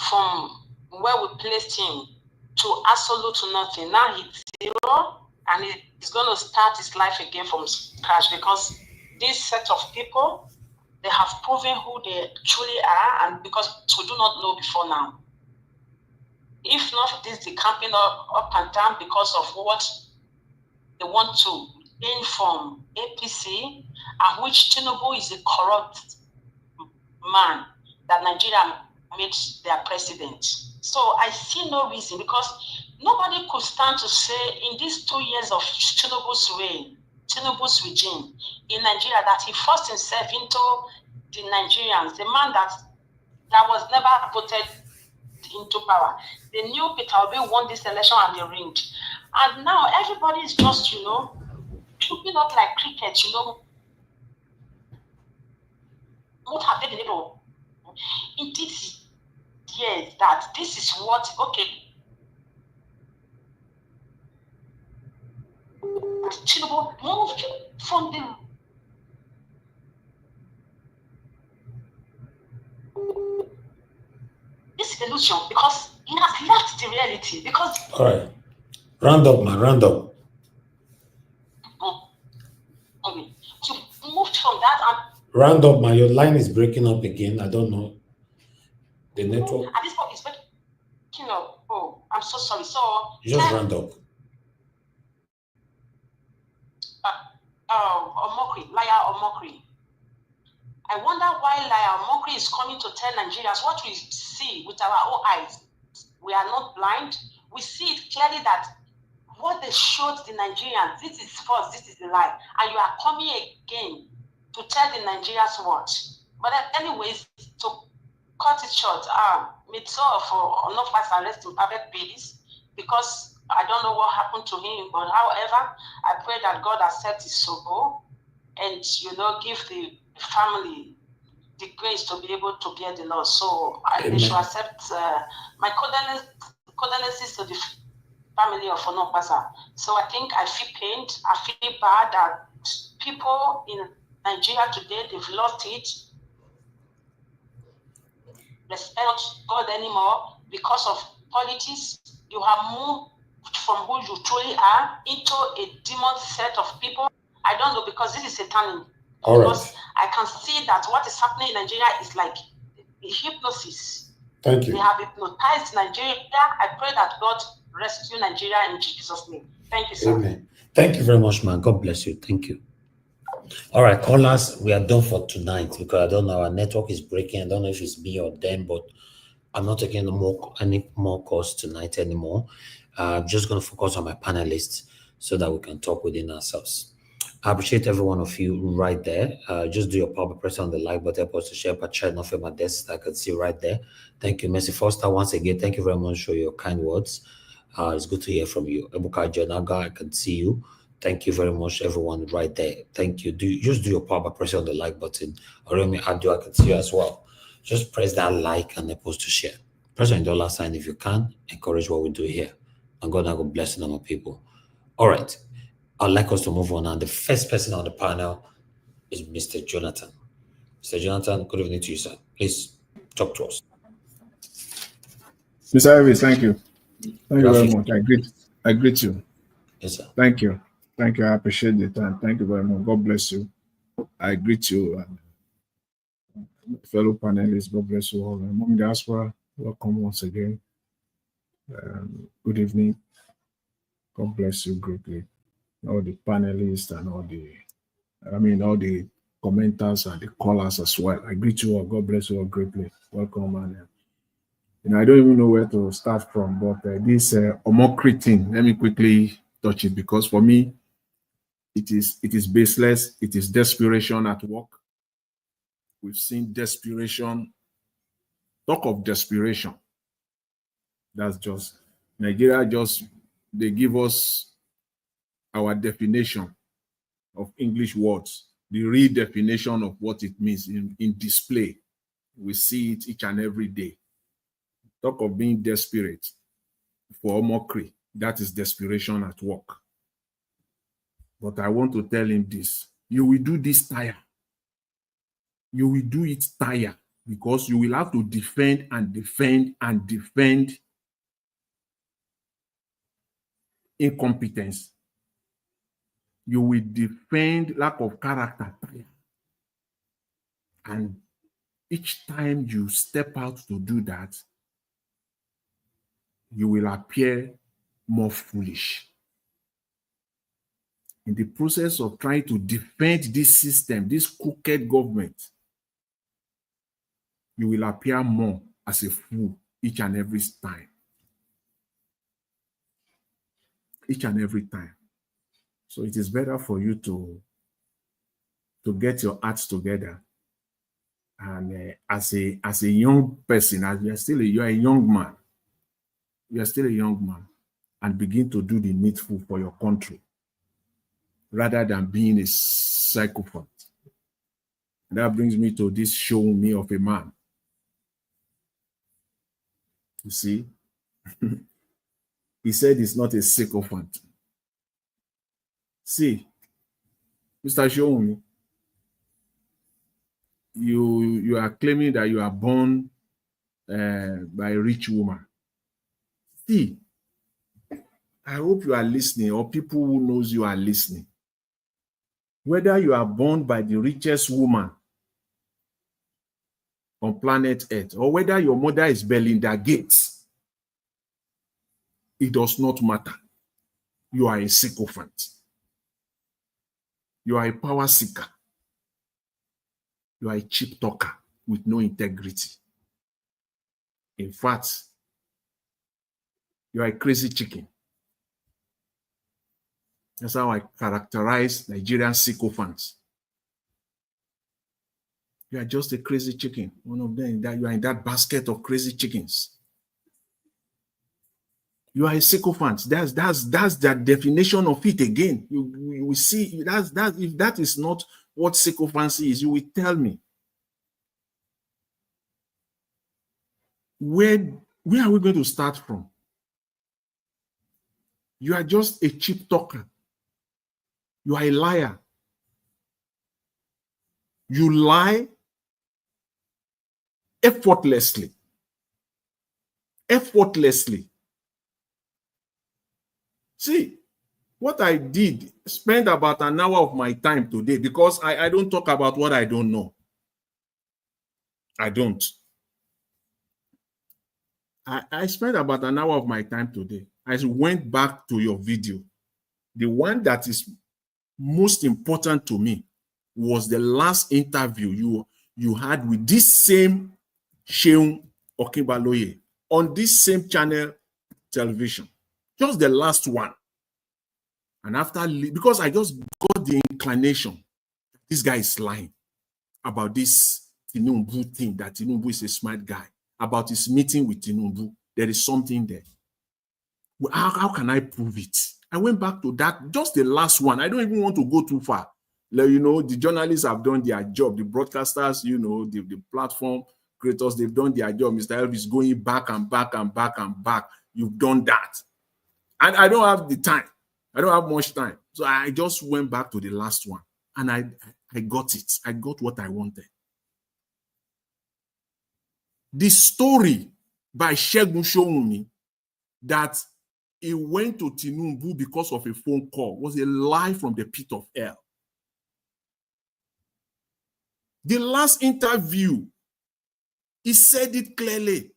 from where we placed him to absolute nothing. Now he's zero and he's going to start his life again from scratch because this set of people, they have proven who they truly are, and because we do not know before now. If not this, the camping up and down because of what they want to gain from APC, and which Tinubu is a corrupt man that Nigeria made their president. So I see no reason, because nobody could stand to say in these 2 years of Tinubu's reign, Tinubu's regime in Nigeria, that he forced himself into the Nigerians, the man that was never voted into power. They knew Peter Obi won this election and they ringed. And now everybody is just, trooping up like cricket, What have they been able in these years that this is what, okay, Tinubu moved from the this illusion because he has left the reality. Because all right, Round up, man, round up. To move from that and round up, man. Your line is breaking up again. I don't know. The network. At this point, it's breaking up. Oh, I'm so sorry. So just round up. Mockery, liar or mockery. I wonder why liar or mockery is coming to tell Nigerians what we see with our own eyes. We are not blind. We see it clearly that what they showed the Nigerians, this is false, this is a lie. And you are coming again to tell the Nigerians what. But anyways, to cut it short, Mitso for Onokpasa arrest in perfect peace, because I don't know what happened to him, but however, I pray that God accepts his sorrow and, give the family the grace to be able to bear the loss. So they should accept my condolences to the family of Onokpasa. So I think I feel pained, I feel bad that people in Nigeria today, they've lost it. Respect God anymore because of politics. You have moved from who you truly are into a demon set of people. I don't know, because this is satanic. Because I can see that what is happening in Nigeria is like a hypnosis. Thank you. They have hypnotized Nigeria. I pray that God rescue Nigeria in Jesus' name. Thank you, sir. Amen. Thank you very much, man. God bless you. Thank you. All right, callers, we are done for tonight because I don't know, our network is breaking. I don't know if it's me or them, but I'm not taking any more calls tonight anymore. I'm just going to focus on my panelists so that we can talk within ourselves. I appreciate every one of you right there. Just do your power, press on the like button, post to share, but share nothing my desk. I can see right there. Thank you, Mercy Foster. Once again, thank you very much for your kind words. It's good to hear from you. Ebuka Jonaga, I can see you. Thank you very much, everyone right there. Thank you. Just do your power by pressing on the like button. Oremi Adio, I can see you as well. Just press that like and the post to share. Press on the dollar sign if you can. Encourage what we do here. And God will bless the number of people. All right. I'd like us to move on. And the first person on the panel is Mr. Jonathan. Mr. Jonathan, good evening to you, sir. Please talk to us. Mr. Harris, thank you. Thank you very much. I greet you. Yes, sir. Thank you. Thank you. I appreciate the time. Thank you very much. God bless you. I greet you and fellow panelists. God bless you all. Mom Diaspora, welcome once again. Good evening. God bless you greatly. All the panelists and all the commenters and the callers as well. I greet you all. God bless you all greatly. Welcome. And I don't even know where to start from, but this mockery thing, let me quickly touch it, because for me, it is baseless. It is desperation at work. We've seen desperation. Talk of desperation. That's just Nigeria. They give us our definition of English words, the real definition of what it means in display. We see it each and every day. Talk of being desperate for mockery. That is desperation at work. But I want to tell him this. You will do this tire. You will do it tire, because you will have to defend and defend and defend incompetence. You will defend lack of character. And each time you step out to do that, you will appear more foolish. In the process of trying to defend this system, this crooked government, you will appear more as a fool each and every time. Each and every time. So it is better for you to get your acts together. And as a young person, as you're a young man, you are still a young man, and begin to do the needful for your country, rather than being a sycophant. And that brings me to this Showunmi of a man. You see, he said he's not a sycophant. See, Mr. Showunmi, you are claiming that you are born by a rich woman. See, I hope you are listening, or people who knows you are listening. Whether you are born by the richest woman on planet Earth, or whether your mother is Belinda Gates, it does not matter. You are a sycophant. You are a power seeker. You are a cheap talker with no integrity. In fact, you are a crazy chicken. That's how I characterize Nigerian sycophants. You are just a crazy chicken. One of them, that you are in that basket of crazy chickens. You are a sycophant. That's the definition of it again. You will see that if that is not what sycophancy is, you will tell me. Where are we going to start from? You are just a cheap talker. You are a liar. You lie effortlessly. Effortlessly. See, what I did, spend about an hour of my time today, because I don't talk about what I don't know. I don't. I spent about an hour of my time today. I went back to your video. The one that is most important to me was the last interview you had with this same Seun Okinbaloye on this same channel television. Just the last one. And after, because I just got the inclination, this guy is lying about this Tinubu thing, that Tinubu is a smart guy, about his meeting with Tinubu. There is something there. How can I prove it? I went back to that, just the last one. I don't even want to go too far. You know, the journalists have done their job. The broadcasters, you know, the platform creators, they've done their job. Mr. Elvis going back and back and back and back. You've done that. And I don't have the time. I don't have much time. So I just went back to the last one. And I got it. I got what I wanted. The story by Segun Showunmi that he went to Tinubu because of a phone call was a lie from the pit of hell. The last interview, he said it clearly.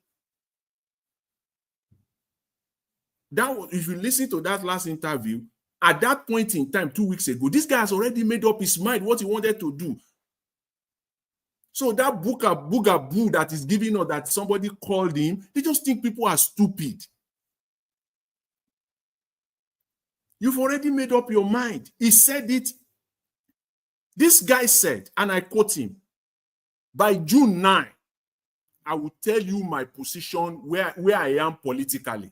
That was, if you listen to that last interview, at that point in time, 2 weeks ago, this guy has already made up his mind what he wanted to do. So that boogaboo that is giving us that somebody called him, they just think people are stupid. You've already made up your mind. He said it. This guy said, and I quote him, by June 9, I will tell you my position where I am politically.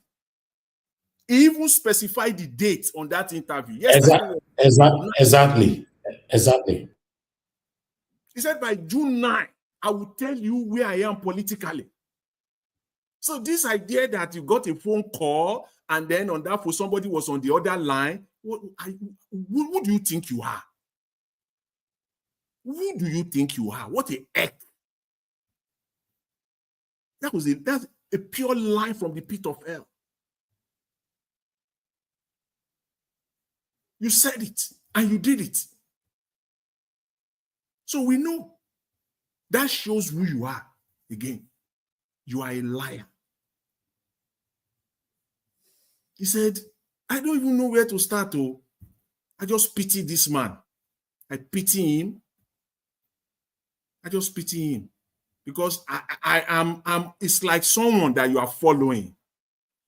He even specified the date on that interview. Yes, Exactly. He said by June 9, I will tell you where I am politically. So this idea that you got a phone call and then on that phone somebody was on the other line, who do you think you are? Who do you think you are? What a heck. That's a pure lie from the pit of hell. You said it and you did it. So we know that shows who you are. Again, you are a liar. He said, I don't even know where to start. Oh, I just pity this man. I pity him. I just pity him because I am it's like someone that you are following,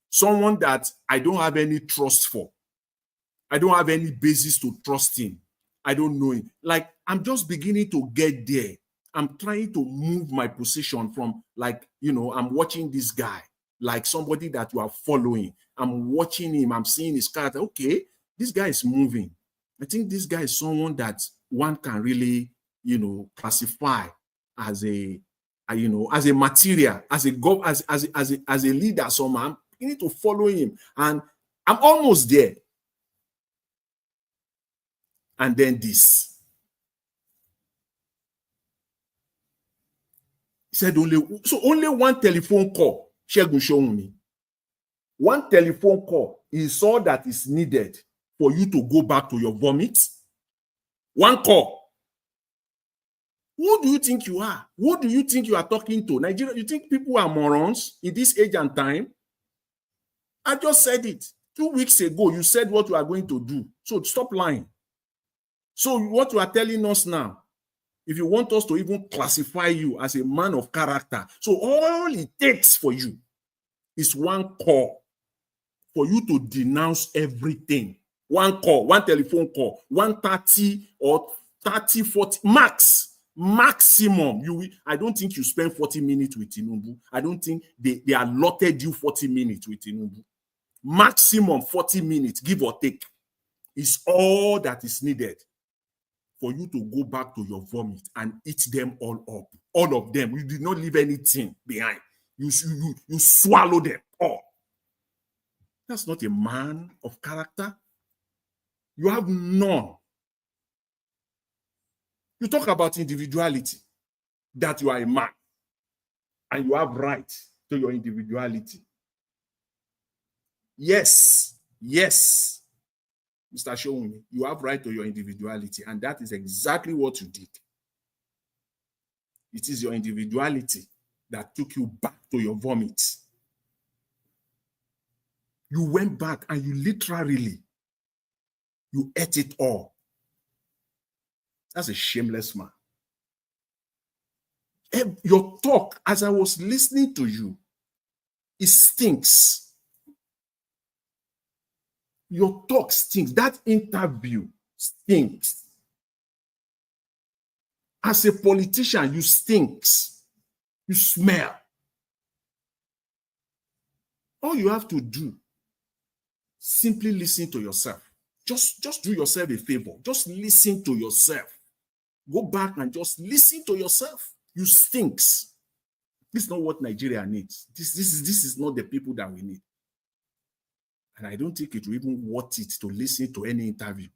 someone that I don't have any trust for. I don't have any basis to trust him. I don't know him. Like, I'm just beginning to get there. I'm trying to move my position from, like, you know, I'm watching this guy like somebody that you are following. I'm watching him. I'm seeing his character. Okay, this guy is moving. I think this guy is someone that one can really, you know, classify as a, you know, as a material, as a leader. So I'm beginning to follow him, and I'm almost there. And then this. He said only one telephone call, Segun Showunmi. One telephone call is all that is needed for you to go back to your vomit. One call. Who do you think you are? Who do you think you are talking to? Nigeria, you think people are morons in this age and time? I just said it. 2 weeks ago, you said what you are going to do. So stop lying. So what you are telling us now, if you want us to even classify you as a man of character, so all it takes for you is one call for you to denounce everything. One call, one telephone call, 130 or 30, 40, maximum. I don't think you spend 40 minutes with Tinubu. I don't think they allotted you 40 minutes with Tinubu. Maximum 40 minutes, give or take, is all that is needed for you to go back to your vomit and eat them all up. All of them. You did not leave anything behind. You swallow them all. That's not a man of character. You have none. You talk about individuality, that you are a man, and you have right to your individuality. Yes, Mr. Showunmi, you have right to your individuality, and that is exactly what you did. It is your individuality that took you back to your vomit. You went back and you literally, you ate it all. That's a shameless man. Your talk, as I was listening to you, it stinks. Your talk stinks. That interview stinks. As a politician, you stinks. You smell. All you have to do, simply listen to yourself. Just do yourself a favor. Just listen to yourself. Go back and just listen to yourself. You stinks. This is not what Nigeria needs. This is not the people that we need. And I don't think it will even worth it to listen to any interview.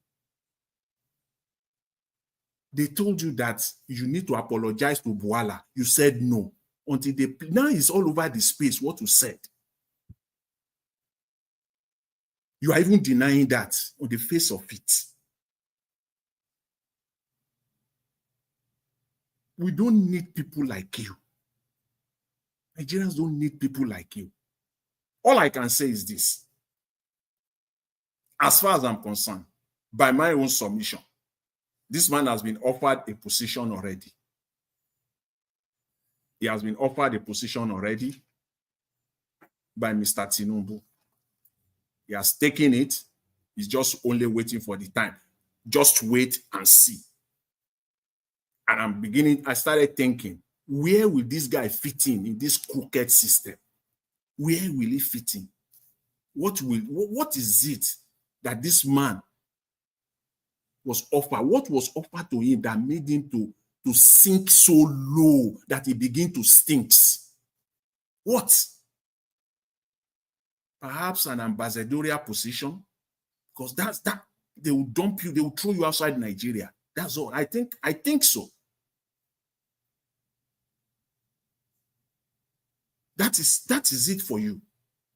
They told you that you need to apologize to Buala. You said no. Until now it's all over the space what you said. You are even denying that on the face of it. We don't need people like you. Nigerians don't need people like you. All I can say is this. As far as I'm concerned, by my own submission, this man has been offered a position already. He has been offered a position already by Mr. Tinubu. He has taken it. He's just only waiting for the time. Just wait and see. And I started thinking, where will this guy fit in this crooked system? Where will he fit in? What is it that this man was offered? What was offered to him that made him to sink so low that he began to stink? What? Perhaps an ambassadorial position? Because that's that. They will dump you, they will throw you outside Nigeria. That's all. I think so. That is it for you.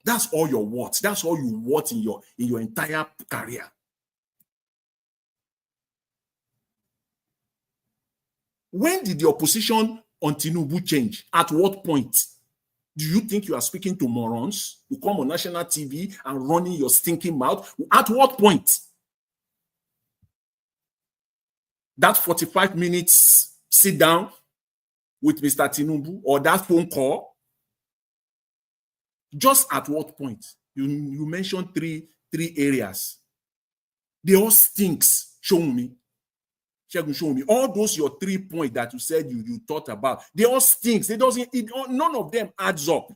That's all your worth. That's all you worth in your entire career. When did your position on Tinubu change? At what point? Do you think you are speaking to morons who come on national TV and running your stinking mouth? At what point? That 45 minutes sit down with Mr. Tinubu or that phone call? Just at what point? You mentioned three areas. They all stinks. Segun Showunmi. All those your 3 points that you said you thought about, they all stinks. None of them adds up.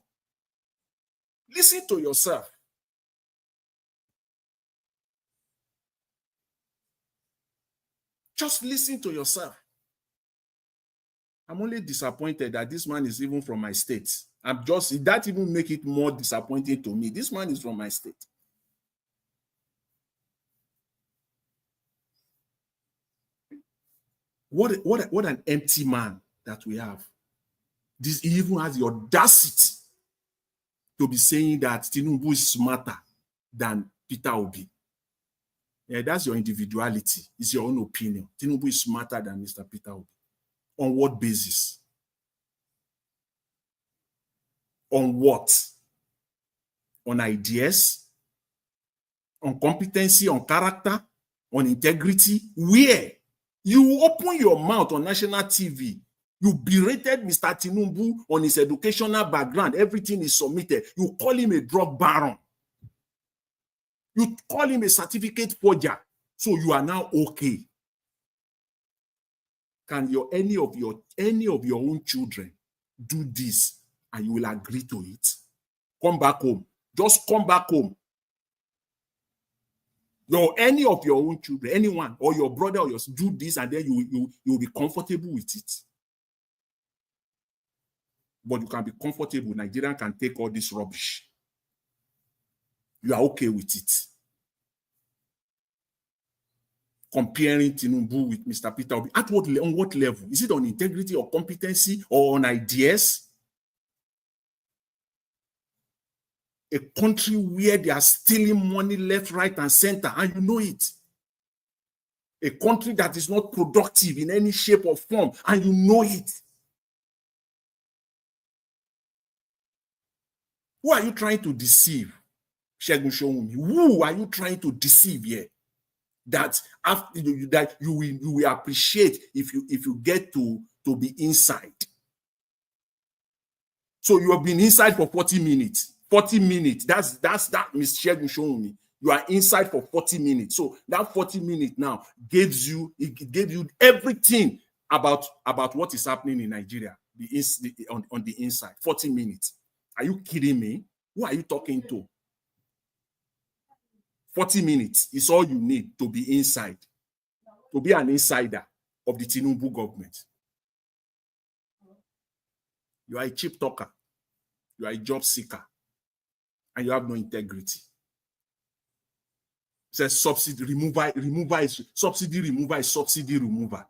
Listen to yourself. Just listen to yourself. I'm only disappointed that this man is even from my state. That even make it more disappointing to me. This man is from my state. What an empty man that we have. He even has the audacity to be saying that Tinubu is smarter than Peter Obi. Yeah, that's your individuality. It's your own opinion. Tinubu is smarter than Mr. Peter Obi. On what basis? On what? On ideas? On competency? On character? On integrity? Where? You open your mouth on national TV. You berated Mr. Tinubu on his educational background. Everything is submitted. You call him a drug baron. You call him a certificate forger. So you are now okay. Can any of your own children do this and you will agree to it? Come back home. Just come back home. Any of your own children, anyone, or your brother or yours, do this and then you will be comfortable with it. But you can be comfortable. Nigerian can take all this rubbish. You are okay with it. Comparing Tinubu with Mr. Peter Obi, on what level? Is it on integrity or competency or on ideas? A country where they are stealing money left, right, and center, and you know it. A country that is not productive in any shape or form, and you know it. Who are you trying to deceive, Segun Showunmi? Who are you trying to deceive here? That after that you will appreciate if you get to be inside. So you have been inside for 40 minutes. 40 minutes. That's that, Ms. Segun Showunmi. You are inside for 40 minutes. So that 40 minutes now gives you everything about what is happening in Nigeria. On the inside. 40 minutes. Are you kidding me? Who are you talking to? 40 minutes is all you need to be inside, to be an insider of the Tinubu government. You are a cheap talker. You are a job seeker. And you have no integrity. It says subsidy remover is subsidy remover.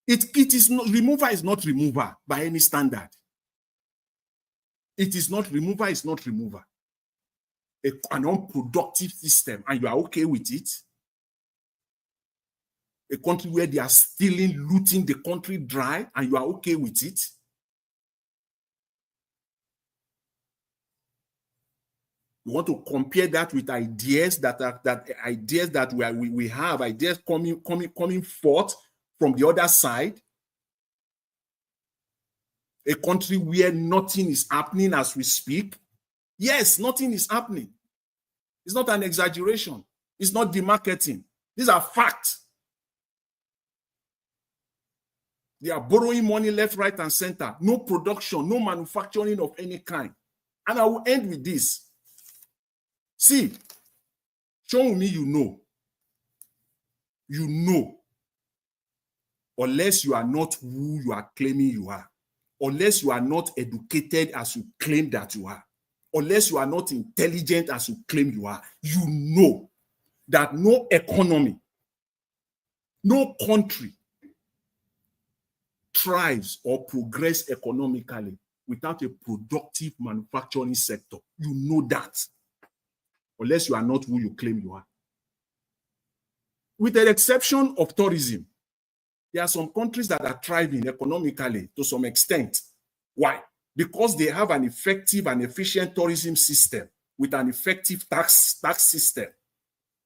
It is not remover by any standard. It is not remover, it's not remover. An unproductive system, and you are okay with it. A country where they are stealing, looting the country dry, and you are okay with it. You want to compare that with ideas that we have, ideas coming forth from the other side. A country where nothing is happening as we speak. Yes, nothing is happening. It's not an exaggeration. It's not demarketing. These are facts. They are borrowing money left, right, and center. No production, no manufacturing of any kind. And I will end with this. See, show me you know, unless you are not who you are claiming you are, unless you are not educated as you claim that you are, unless you are not intelligent as you claim you are, you know that no economy, no country thrives or progress economically without a productive manufacturing sector. You know that. Unless you are not who you claim you are. With the exception of tourism, there are some countries that are thriving economically to some extent. Why? Because they have an effective and efficient tourism system with an effective tax system.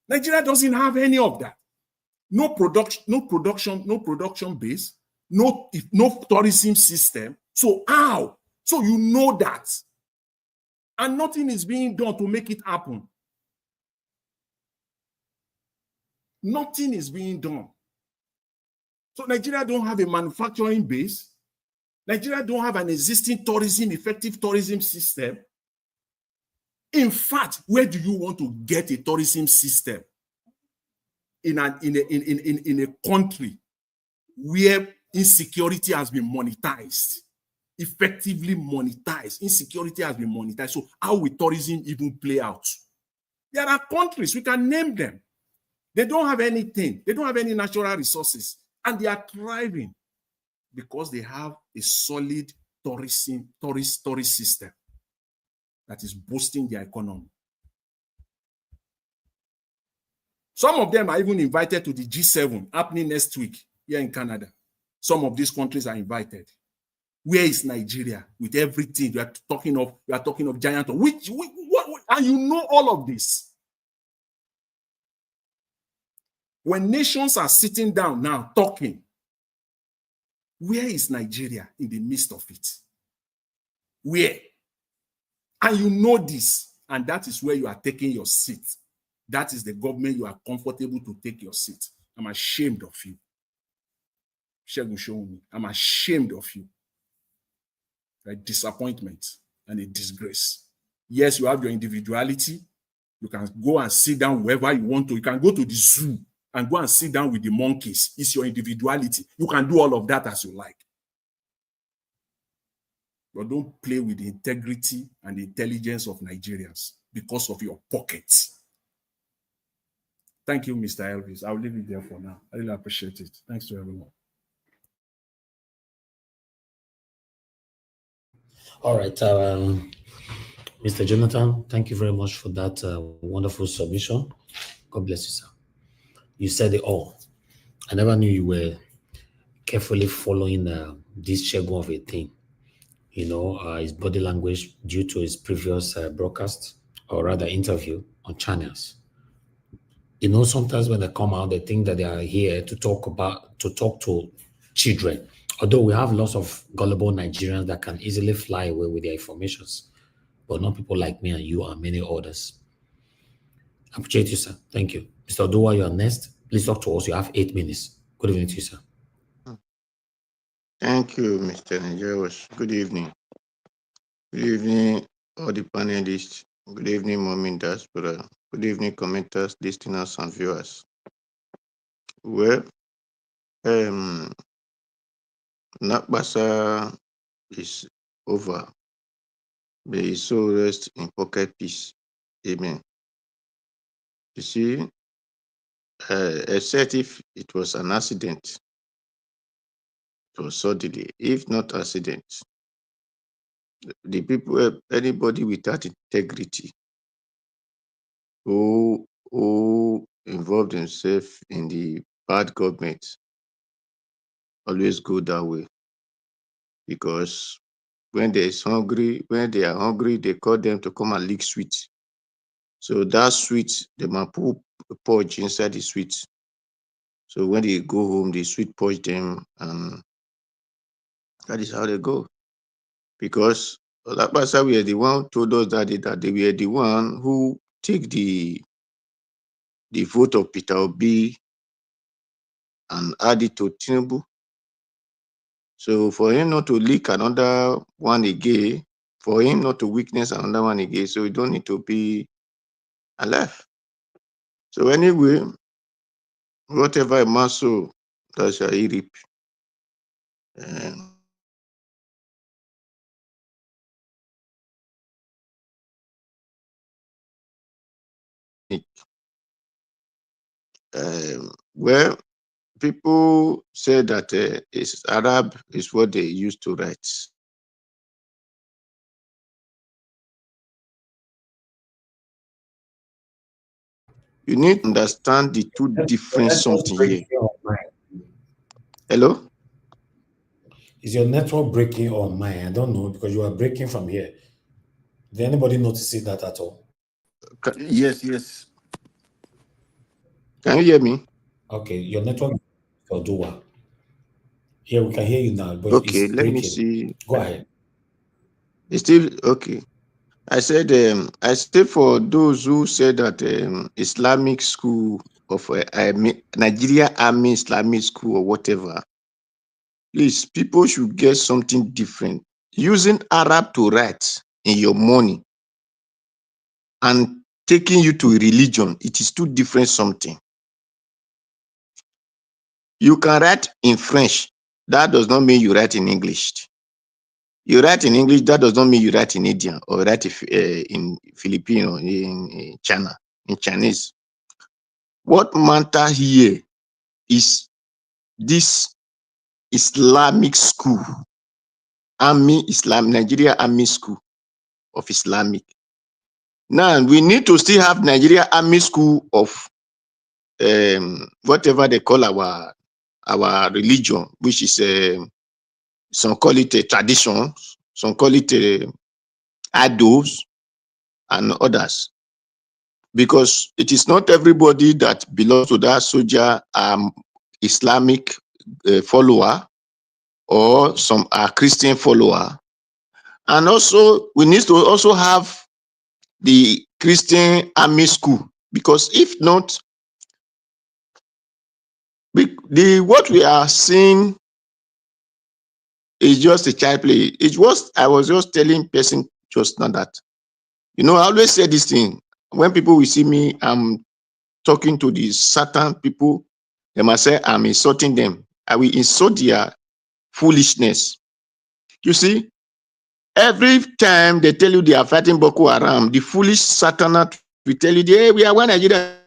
Nigeria doesn't have any of that. No production base, no tourism system. So how? So you know that. And nothing is being done to make it happen. Nothing is being done. So Nigeria don't have a manufacturing base. Nigeria don't have an existing effective tourism system. In fact, where do you want to get a tourism system? In a country where insecurity has been monetized, effectively monetized. Insecurity has been monetized. So how will tourism even play out? There are countries, we can name them. They don't have anything. They don't have any natural resources. And they are thriving because they have a solid tourist system that is boosting their economy. Some of them are even invited to the G7 happening next week here in Canada. Some of these countries are invited. Where is Nigeria with everything you are talking of? You are talking of giant. And you know all of this. When nations are sitting down now talking, where is Nigeria in the midst of it? Where? And you know this, and that is where you are taking your seat. That is the government you are comfortable to take your seat. I'm ashamed of you. Segun Showunmi, I'm ashamed of you. A disappointment and a disgrace. Yes, you have your individuality. You can go and sit down wherever you want to. You can go to the zoo and go and sit down with the monkeys. It's your individuality. You can do all of that as you like. But don't play with the integrity and the intelligence of Nigerians because of your pockets. Thank you, Mr. Elvis. I'll leave it there for now. I really appreciate it. Thanks to everyone. All right. Mr. Jonathan, thank you very much for that wonderful submission. God bless you, sir. You said it all. I never knew you were carefully following this Segun of a thing. You know, his body language due to his previous broadcast, or rather interview on channels. You know, sometimes when they come out, they think that they are here to talk to children. Although we have lots of gullible Nigerians that can easily fly away with their informations, but not people like me and you and many others. I appreciate you, sir. Thank you. Mr. Oduwa, you are next. Please talk to us. You have 8 minutes. Good evening to you, sir. Thank you, Mr. Nigeros. Good evening. Good evening, all the panelists. Good evening, Mom in Diaspora. Good evening, commenters, listeners, and viewers. Well, Onokpasa is over. May his soul rest in pocket peace. Amen. You see, except if it was an accident, it was suddenly. If not accident, the people, anybody without integrity who involved himself in the bad government always go that way, because when they are hungry, they call them to come and lick sweet. So that sweet, they might put purge inside the sweet. So when they go home, the sweet purge them, and that is how they go. Because Onokpasa were the one who told us that they were the one who take the vote of Peter Obi and add it to Tinubu. So for him not to leak another one again, for him not to witness another one again, so he don't need to be alive. So anyway, whatever a man sow, that shall he reap. Well, people say that it's Arab is what they used to write. You need to understand the two different something here. Hello? Is your network breaking on mine? I don't know, because you are breaking from here. Did anybody notice that at all? Yes. Can you hear me? Okay, your network will do what? Yeah, we can hear you now, but okay, it's let breaking. Me see. Go ahead. It's still okay. I said for those who said that Islamic school of Nigeria Army Islamic school or whatever, please, people should get something different. Using Arab to write in your money and taking you to a religion, it is two different something. You can write in French. That does not mean you write in English. You write in English, that does not mean you write in Indian or write in Filipino, in China, in Chinese. What matter here is this Islamic school, Nigeria Army School of Islamic. Now we need to still have Nigeria Army School of whatever they call our religion, which is some call it a tradition, some call it idols, and others. Because it is not everybody that belongs to that soldier Islamic follower, or some are Christian follower. And also we need to also have the Christian Army School, because if not, what we are seeing is just a child play. I was just telling person just now that, I always say this thing. When people will see me, I'm talking to these certain people, they must say I'm insulting them. I will insult their foolishness. You see, every time they tell you they are fighting Boko Haram, the foolish Satanat will tell you, hey, we are one Nigeria.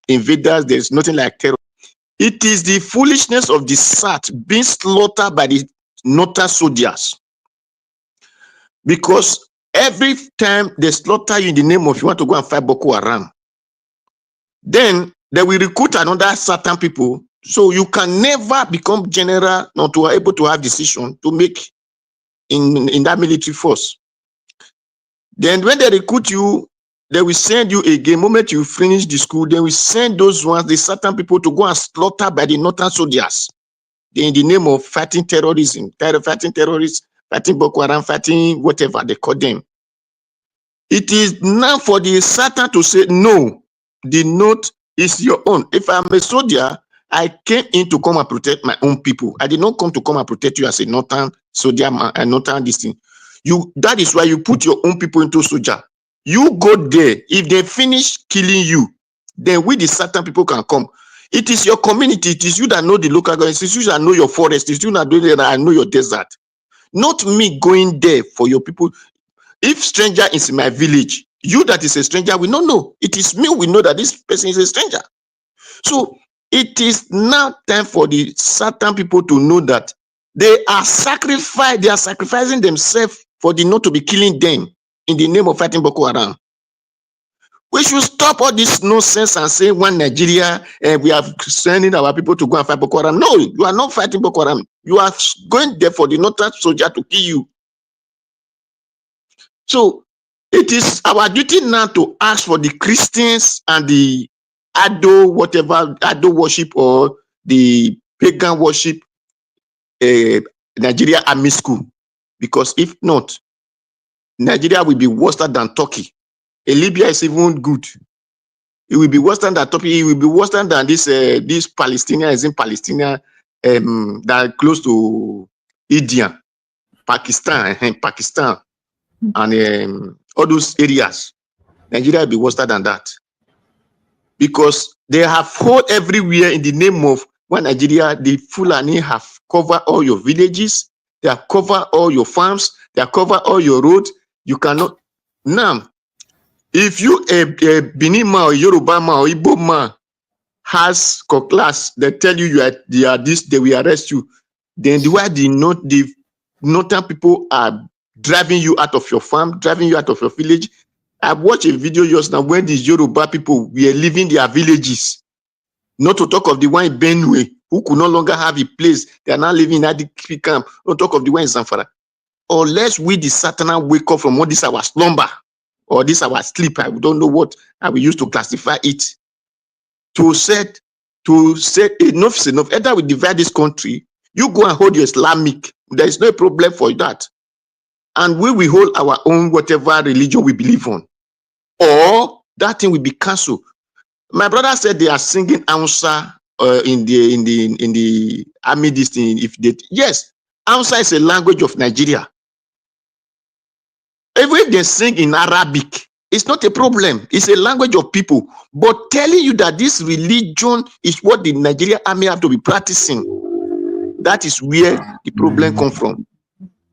Invaders, there's nothing like terror. It is the foolishness of the SAT being slaughtered by the Northern soldiers. Because every time they slaughter you in the name of you want to go and fight Boko Haram, then they will recruit another certain people. So you can never become general, not to be able to have decision to make in that military force. Then when they recruit you, they will send you again. Moment you finish the school, they will send those ones, the certain people, to go and slaughter by the Northern soldiers. In the name of fighting terrorism, fighting terrorists, fighting Boko Haram, fighting whatever they call them. It is now for the Satan to say, no, the note is your own. If I'm a soldier, I came in to come and protect my own people. I did not come to come and protect you as a Northern soldier and Northern this thing. That is why you put your own people into soldier. You go there. If they finish killing you, then we the Satan people can come. It is your community. It is you that know the local government. It is you that know your forest. It is you that know your desert. Not me going there for your people. If stranger is in my village, you that is a stranger, we don't know. It is me, we know that this person is a stranger. So it is now time for the Satan people to know that they are sacrificing themselves for the not to be killing them in the name of fighting Boko Haram. We should stop all this nonsense and say one Nigeria and we are sending our people to go and fight Boko Haram. No, you are not fighting Boko Haram. You are going there for the Northern soldier to kill you. So it is our duty now to ask for the Christians and the Ado worship or the pagan worship Nigeria Army School. Because if not, Nigeria will be worse than Turkey. Libya is even good. It will be worse than Turkey. It will be worse than this Palestinian that close to India, Pakistan, and all those areas. Nigeria will be worse than that. Because they have fought everywhere in the name of one Nigeria. The Fulani have covered all your villages. They have covered all your farms. They have covered all your roads. You cannot. Now, if you a Benin man or Yoruba man or Igbo man has class, they tell you you are this, they will arrest you. Then the way the Northern people are driving you out of your farm, driving you out of your village. I watched a video just now when these Yoruba people were leaving their villages. Not to talk of the one in Benue, who could no longer have a place. They are now living in Atiku camp. Not talk of the one in Zamfara. Unless we the Satan wake up from all this our slumber or this our sleep, I don't know what I will use to classify it. To say enough is enough. Either we divide this country, you go and hold your Islamic. There is no problem for that. And we will hold our own whatever religion we believe on. Or that thing will be cancelled. My brother said they are singing Hausa in the army this thing. Yes, Hausa is a language of Nigeria. Even if they sing in Arabic, it's not a problem. It's a language of people. But telling you that this religion is what the Nigerian army have to be practicing, that is where the problem comes from.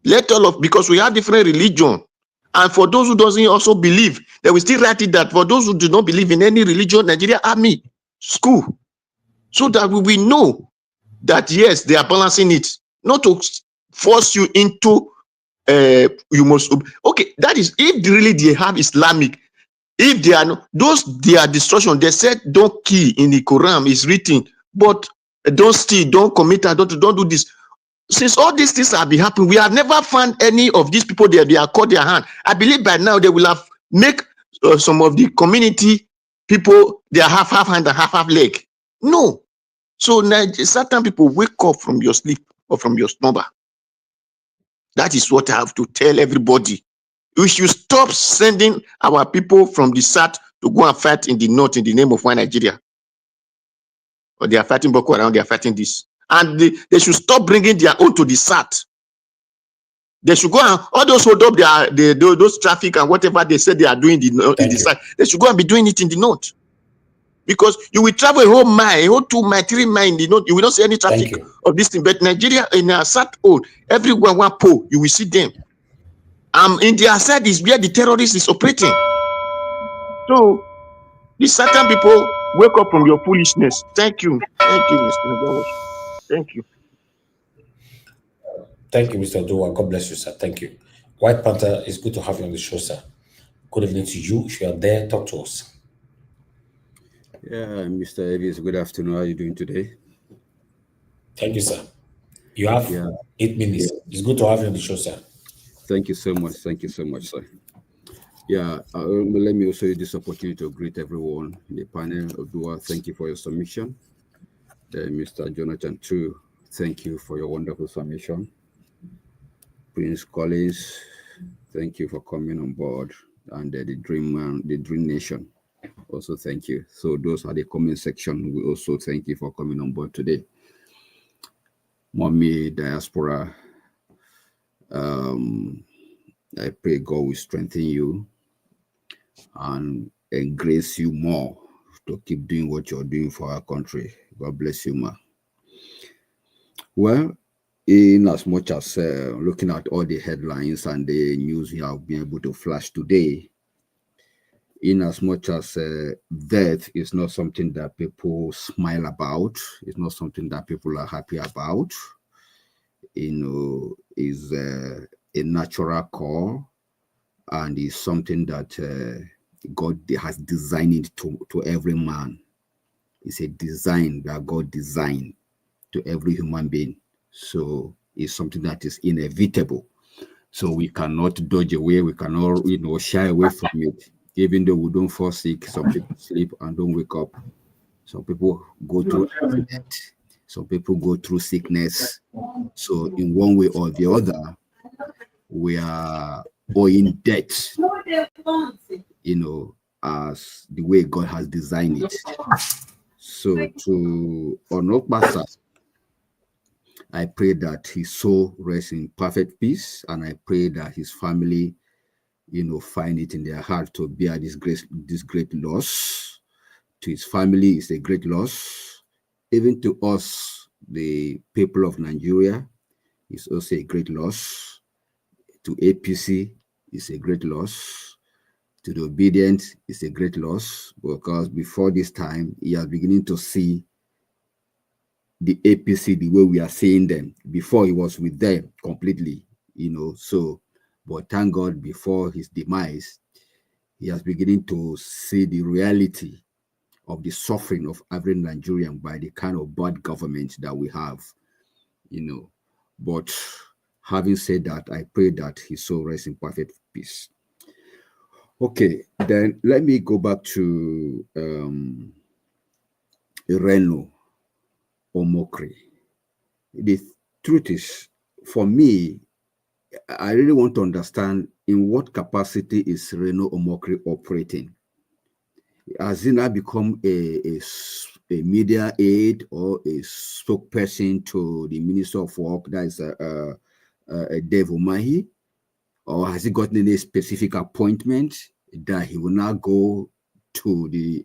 Because we have different religion. And for those who doesn't also believe, they will still write it that for those who do not believe in any religion, Nigeria Army School. So that we will know that yes, they are balancing it. Not to force you into you must okay. That is if really they have Islamic. If they are those their destruction, they said don't kill in the Quran is written, but don't steal, don't commit adultery, don't do this. Since all these things have been happening, we have never found any of these people there. They are caught their hand. I believe by now they will have make some of the community people they are half hand and half leg. No, so now certain people wake up from your sleep or from your slumber. That is what I have to tell everybody. We should stop sending our people from the south to go and fight in the north in the name of one Nigeria. Or they are fighting Boko Haram, they are fighting this. And they should stop bringing their own to the south. They should go and, all those hold up those traffic and whatever they said they are doing in the south, they should go and be doing it in the north. Because you will travel a whole mile, a whole 2 miles, 3 miles in the north, you will not see any traffic of this thing. But Nigeria, in our south, everyone one pole, you will see them. In their side is where the terrorist is operating. So these certain people wake up from your foolishness. Thank you. Thank you, Mr. Nagawash. Thank you. Thank you, Mr. Dowa. God bless you, sir. Thank you. White Panther, it's good to have you on the show, sir. Good evening to you. If you are there, talk to us. Yeah, Mr. Ellis, good afternoon. How are you doing today? Thank you, sir. You have 8 minutes. Yeah. It's good to have you on the show, sir. Thank you so much. Thank you so much, sir. Yeah, let me also use this opportunity to greet everyone in the panel. Odua, thank you for your submission. Mr. Jonathan, too, thank you for your wonderful submission. Prince Collins, thank you for coming on board. And the Dream Nation, also thank you. So those are the comment section. We also thank you for coming on board today. Mommy Diaspora, I pray God will strengthen you and grace you more to keep doing what you're doing for our country. God bless you, ma. Well, in as much as looking at all the headlines and the news we have been able to flash today, in as much as death is not something that people smile about, it's not something that people are happy about, is a natural call, and is something that God has designed to every man. It's a design that God designed to every human being. So it's something that is inevitable. So we cannot dodge away, we cannot shy away from it. Even though we don't fall sick, some people sleep and don't wake up. Some people go through accident. Some people go through sickness. So in one way or the other, we are owing debt, as the way God has designed it. So to Onokpasa, I pray that his soul rests in perfect peace, and I pray that his family, find it in their heart to bear this great loss. To his family, it's a great loss. Even to us, the people of Nigeria, it's also a great loss. To APC, it's a great loss. To the obedient, it's a great loss, because before this time, he is beginning to see the APC the way we are seeing them. Before, he was with them completely, but thank God, before his demise, he is beginning to see the reality of the suffering of every Nigerian by the kind of bad government that we have, But having said that, I pray that his soul rests in perfect peace. Okay, then let me go back to Reno Omokri. The truth is, for me, I really want to understand in what capacity is Reno Omokri operating. Has he now become a media aide or a spokesperson to the Minister of Work, that is Dave Umahi? Or has he gotten any specific appointment that he will now go to the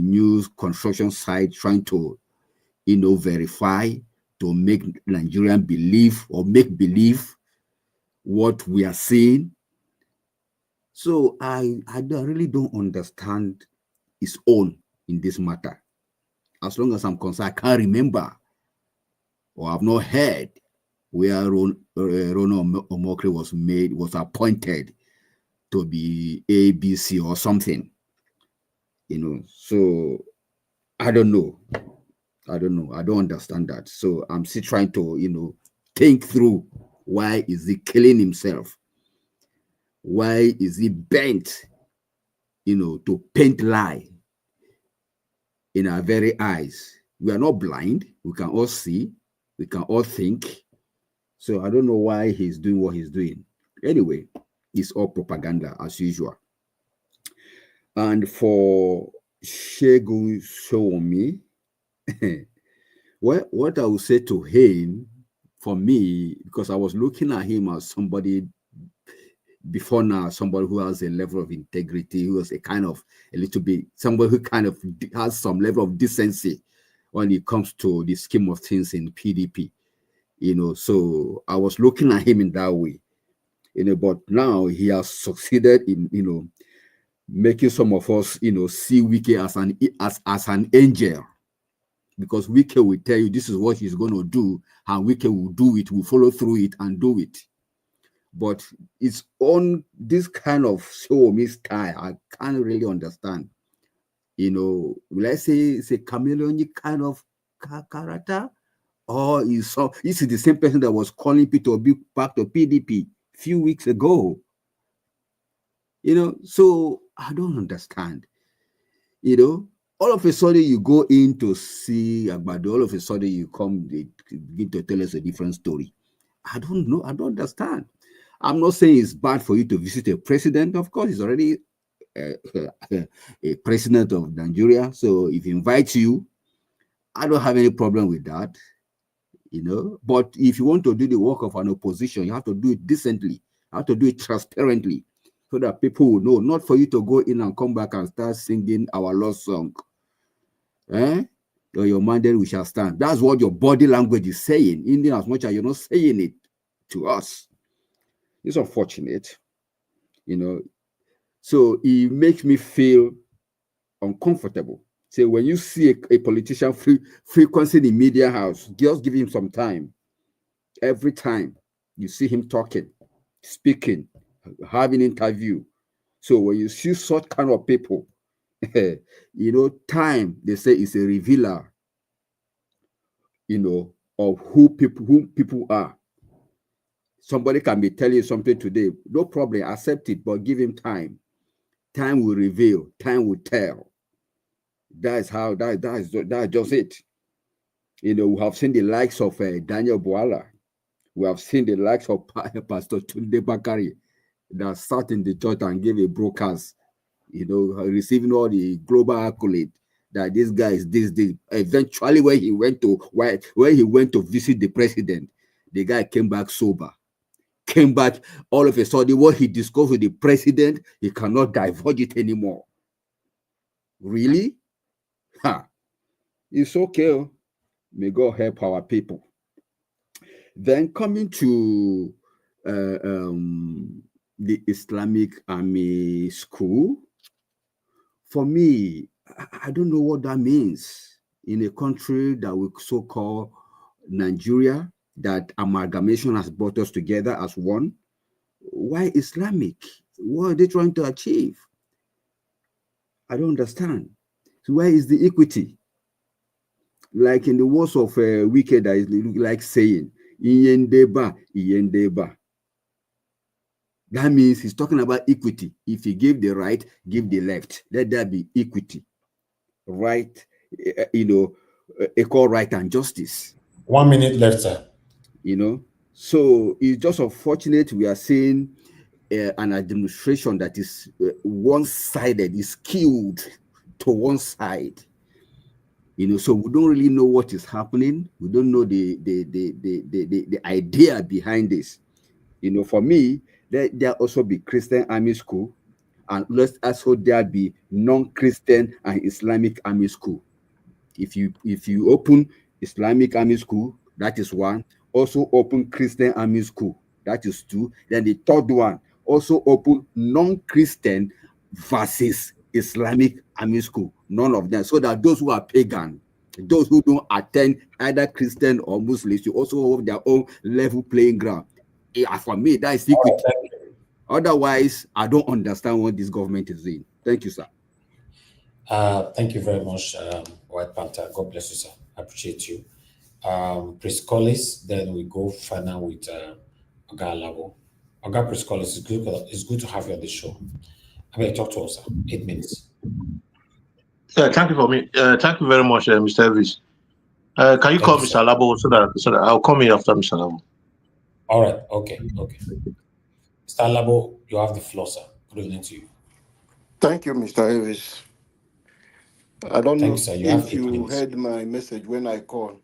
news construction site trying to, verify, to make Nigerians believe or make believe what we are seeing? So I really don't understand his own in this matter. As long as I'm concerned, I can't remember or I've not heard where Ronald Omokri was appointed to be ABC or something. So I don't know. I don't understand that. So I'm still trying to, think through why is he killing himself? Why is he bent, to paint lie in our very eyes? We are not blind. We can all see. We can all think. So I don't know why he's doing what he's doing. Anyway, it's all propaganda as usual. And for Segun Showunmi, well, what I would say to him, for me, because I was looking at him as somebody before now, somebody who has a level of integrity, who has somebody who kind of has some level of decency when it comes to the scheme of things in PDP. So I was looking at him in that way. But now he has succeeded in, making some of us, see Wike as an angel. Because Wike will tell you this is what he's going to do, and Wike will do it, will follow through it and do it. But it's on this kind of Showunmi style, I can't really understand. Let's say it's a chameleon kind of character, or is the same person that was calling people to be back to PDP a few weeks ago. So I don't understand. All of a sudden you go in to see Agbado, all of a sudden you come, they begin to tell us a different story. I don't know. I don't understand. I'm not saying it's bad for you to visit a president. Of course, he's already a president of Nigeria. So if he invites you, I don't have any problem with that. But if you want to do the work of an opposition, you have to do it decently. You have to do it transparently, so that people will know, not for you to go in and come back and start singing our lost song. Or your mandate we shall stand. That's what your body language is saying, in as much as you're not saying it to us. It's unfortunate, So it makes me feel uncomfortable. So when you see a politician frequency in the media house, just give him some time. Every time you see him talking, speaking, having interview. So when you see such kind of people, time, they say, is a revealer, of who people are. Somebody can be telling you something today, no problem, accept it, but give him time. Time will reveal, time will tell. That's just it. We have seen the likes of Daniel Boala. We have seen the likes of Pastor Tunde Bakari that sat in the church and gave a broadcast, receiving all the global accolade that this guy is this. Eventually, when he went to visit the president, the guy came back sober. Came back all of a sudden. What he discussed with the president, he cannot divulge it anymore. Really? It's okay. May God help our people. Then coming to the Islamic Army School, for me, I don't know what that means in a country that we so-call Nigeria, that amalgamation has brought us together as one. Why Islamic? What are they trying to achieve? I don't understand. So where is the equity? Like in the words of Wike, that is like saying, Iyendeba, Iyendeba. That means he's talking about equity. If he give the right, give the left. Let there be equity. Right, equal right and justice. 1 minute left, sir. So it's just unfortunate we are seeing an administration that is one-sided, is skewed to one side. So we don't really know what is happening. We don't know the idea behind this. For me, there also be Christian Army School, and let's also there be non-Christian and Islamic Army School. If you open Islamic Army School, that is one. Also open Christian Army School, that is two. Then the third one, also open non-Christian versus Islamic Army School. None of them, so that those who are pagan, Those who don't attend either Christian or Muslim should also have their own level playing ground. For me, that is equity. Otherwise, I don't understand what this government is doing. Thank you, sir. Thank you very much, White Panther. God bless you, sir. I appreciate you. Prince Collis, then we go final with Oga Alabo. Oga Prince Collis, it's good to have you on the show. I mean, talk to us, sir. 8 minutes. Yeah, thank you for me. Thank you very much, Mr. Elvis. Can you call Mr. Alabo so that I'll come in after Mr. Alabo? All right. Okay. Mr. Alabo, you have the floor, sir. Good evening to you. Thank you, Mr. Elvis. I don't know if you minutes. heard my message when I called.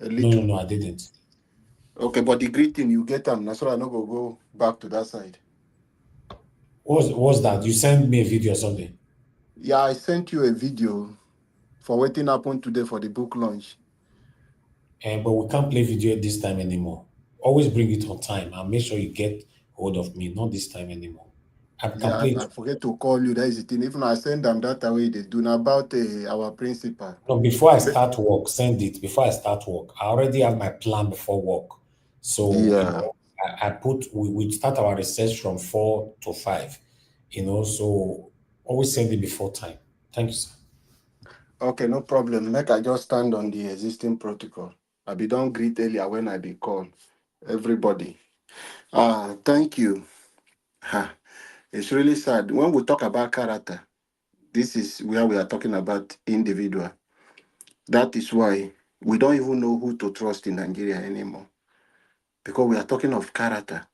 No, I didn't. Okay, but the greeting you get them, that's why I'm not gonna go back to that side. What's that? You sent me a video or something? Yeah, I sent you a video for what happened today for the book launch. But we can't play video this time anymore. Always bring it on time and make sure you get hold of me, not this time anymore. I forget to call you. That is the thing. Even I send them that way, they do not about our principal. No, before I start work, send it. Before I start work, I already have my plan before work. So we start our research from 4 to 5. So always send it before time. Thank you, sir. Okay, no problem. Make I just stand on the existing protocol. I be done greet earlier when I be called. Everybody. Thank you. It's really sad. When we talk about character, this is where we are talking about individual. That is why we don't even know who to trust in Nigeria anymore. Because we are talking of character.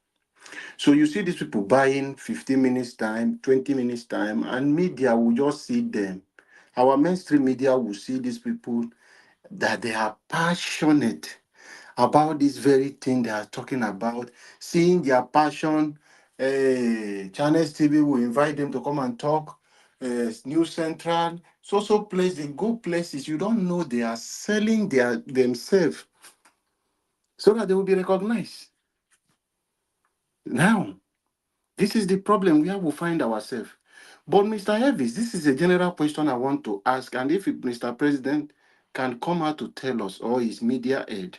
So you see these people buying 15 minutes time, 20 minutes time, and media will just see them. Our mainstream media will see these people that they are passionate about this very thing they are talking about, seeing their passion. Channels TV will invite them to come and talk. News Central, so place, the good places. You don't know they are selling themselves so that they will be recognized. Now, this is the problem where we find ourselves. But Mr. Elvis, this is a general question I want to ask, and if Mr. President can come out to tell us, or his media aid,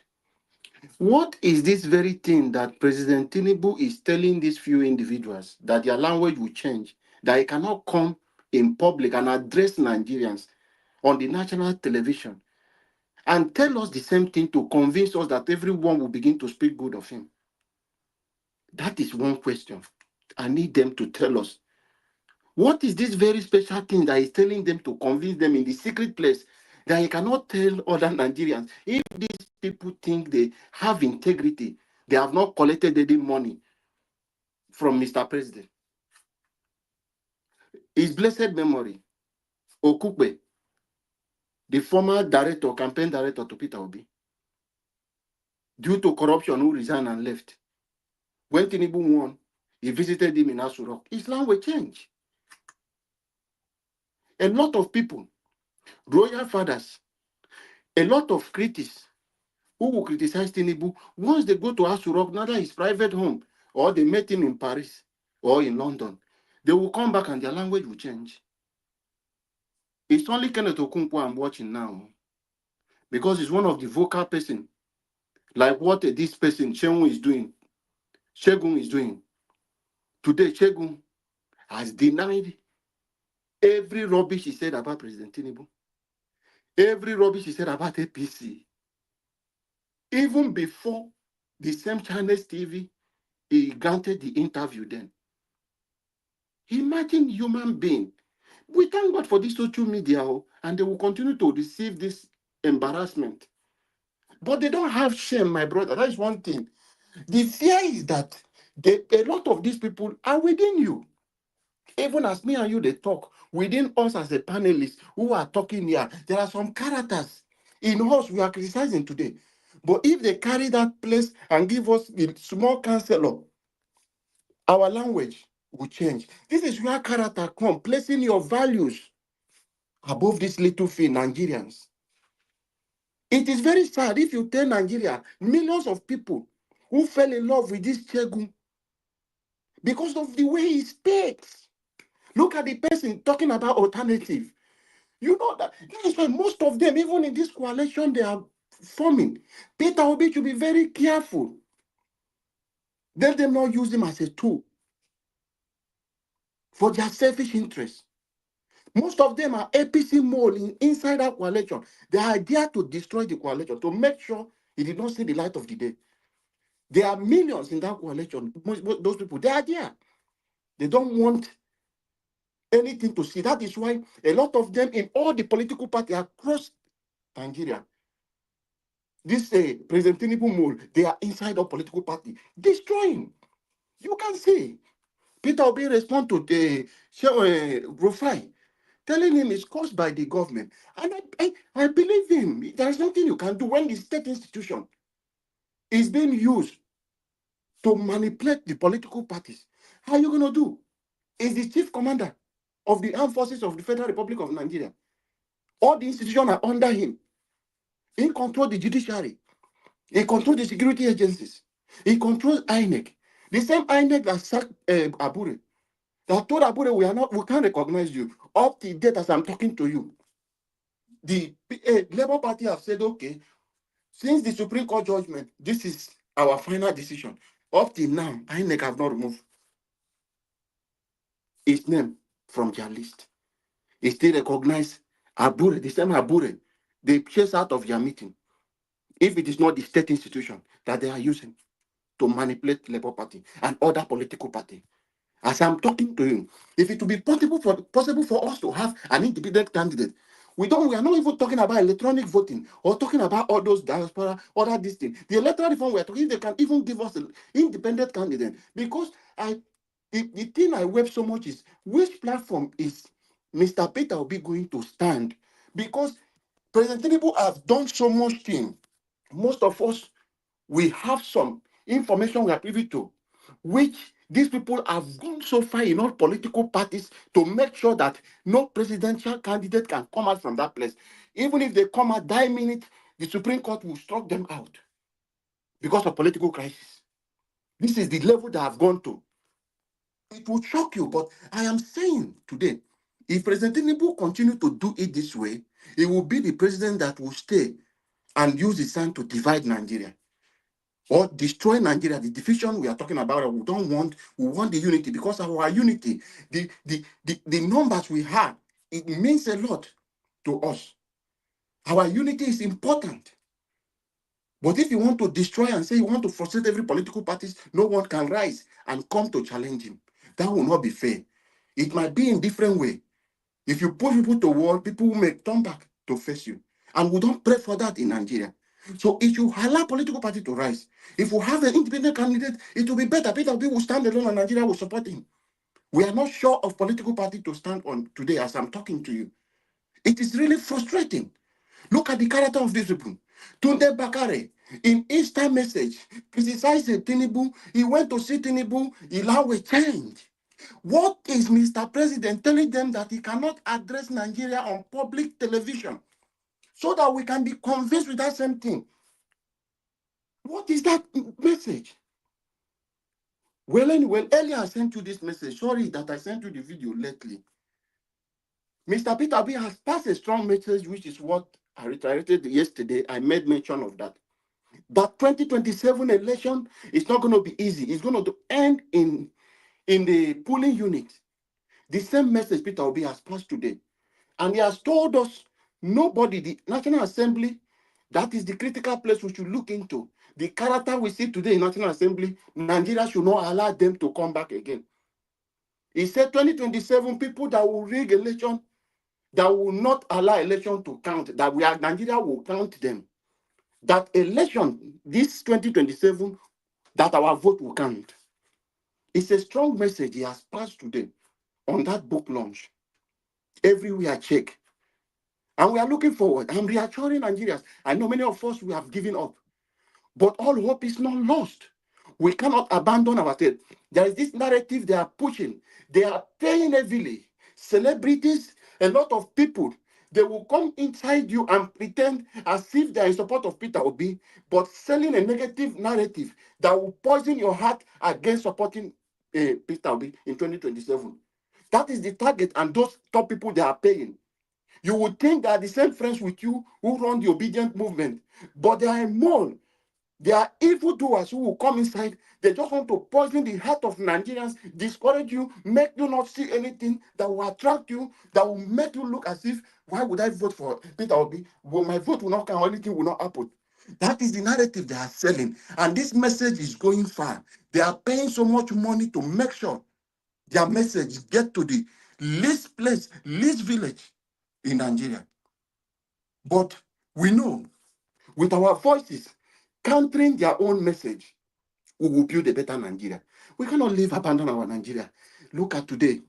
what is this very thing that President Tinubu is telling these few individuals that their language will change, that he cannot come in public and address Nigerians on the national television and tell us the same thing to convince us that everyone will begin to speak good of him? That is one question. I need them to tell us. What is this very special thing that is telling them to convince them in the secret place that he cannot tell other Nigerians? If these people think they have integrity, they have not collected any money from Mr. President. His blessed memory, Okupe, the former campaign director to Peter Obi, due to corruption, who resigned and left. When Tinubu won, he visited him in Aso Rock. His language changed. A lot of people, royal fathers, a lot of critics who will criticize Tinubu, once they go to Aso Rock, neither his private home, or they met him in Paris or in London, they will come back and their language will change. It's only Kenneth Okonkwo I'm watching now, because he's one of the vocal person, like what this person, Segun is doing. Today, Segun has denied every rubbish he said about President Tinubu, every rubbish he said about APC. Even before the same Chinese TV, he granted the interview then. Imagine human being. We thank God for this social media, and they will continue to receive this embarrassment. But they don't have shame, my brother. That is one thing. The fear is that a lot of these people are within you. Even as me and you, they talk, within us as a panelist who are talking here, there are some characters in us we are criticizing today. But if they carry that place and give us the small counselor, our language will change. This is where character comes, placing your values above this little thing, Nigerians. It is very sad if you tell Nigeria, millions of people who fell in love with this Segun because of the way he speaks. Look at the person talking about alternative. You know that. That is why most of them, even in this coalition they are forming, Peter Obi should be very careful. Let them not use him as a tool for their selfish interests. Most of them are APC mole inside that coalition. They are there to destroy the coalition, to make sure it did not see the light of the day. There are millions in that coalition. Those people, they are there. They don't want anything to see. That is why a lot of them in all the political parties across Nigeria, this President Tinubu mole, they are inside a political party, destroying. You can see. Peter Obi respond to the Rufai, telling him it's caused by the government. And I believe him. There's nothing you can do when the state institution is being used to manipulate the political parties. How are you going to do? Is the chief commander of the armed forces of the Federal Republic of Nigeria. All the institutions are under him. He controls the judiciary. He controls the security agencies. He controls INEC. The same INEC that sacked Abure. That told Abure, we can't recognize you. Up to date as I'm talking to you. The Labour Party have said, okay, since the Supreme Court judgment, this is our final decision. Up till now, INEC have not removed his name from their list. He still recognize Abure, the same Abure, they chase out of their meeting. If it is not the state institution that they are using to manipulate the Labour Party and other political party. As I'm talking to you, if it will be possible for us to have an independent candidate, we are not even talking about electronic voting or talking about all those diaspora, other this thing. The electoral reform we are talking, they can even give us an independent candidate. Because the thing I wept so much is which platform is Mr. Peter Obi going to stand? Because President Tinubu has done so much thing. Most of us, we have some information we are privy to, which these people have gone so far in all political parties to make sure that no presidential candidate can come out from that place. Even if they come out that minute, the Supreme Court will struck them out because of political crisis. This is the level they have gone to. It will shock you, but I am saying today, if President Tinubu continue to do it this way, he will be the president that will stay and use his hand to divide Nigeria or destroy Nigeria. The division we are talking about, we want the unity, because our unity, the numbers we have, it means a lot to us. Our unity is important. But if you want to destroy and say you want to frustrate every political party, no one can rise and come to challenge him. That will not be fair. It might be in different way. If you push people to wall, people will make turn back to face you. And we don't pray for that in Nigeria. So if you allow political party to rise, if we have an independent candidate, it will be better. Peter Obi will stand alone and Nigeria will support him. We are not sure of political party to stand on today as I'm talking to you. It is really frustrating. Look at the character of these people. Tunde Bakare, in Easter message, criticized Tinubu. He went to see Tinubu, he allowed a change. What is Mr. President telling them that he cannot address Nigeria on public television so that we can be convinced with that same thing? What is that message? Well, anyway, earlier I sent you this message. Sorry that I sent you the video lately. Mr. Peter Obi has passed a strong message, which is what I reiterated yesterday. I made mention of that. That 2027 election is not going to be easy. It's going to end in the polling unit. The same message Peter Obi has passed today. And he has told us, nobody, the National Assembly, that is the critical place we should look into. The character we see today in National Assembly, Nigeria should not allow them to come back again. He said 2027 people that will rig election, that will not allow election to count, that Nigeria will count them. That election, this 2027, that our vote will count. It's a strong message he has passed today on that book launch. Everywhere I check. And we are looking forward. I'm reassuring Nigerians. I know many of us, we have given up. But all hope is not lost. We cannot abandon our state. There is this narrative they are pushing. They are paying heavily. Celebrities, a lot of people, they will come inside you and pretend as if they are in support of Peter Obi, but selling a negative narrative that will poison your heart against supporting Peter Obi in 2027. That is the target, and those top people they are paying. You would think they are the same friends with you who run the obedient movement, but they are more. They are evildoers who will come inside. They just want to poison the heart of Nigerians, discourage you, make you not see anything that will attract you, that will make you look as if, why would I vote for Peter Obi? Well, my vote will not count, anything will not happen. That is the narrative they are selling. And this message is going far. They are paying so much money to make sure their message get to the least place, least village in Nigeria. But we know with our voices countering their own message, we will build a better Nigeria. We cannot live abandon our Nigeria. Look at today.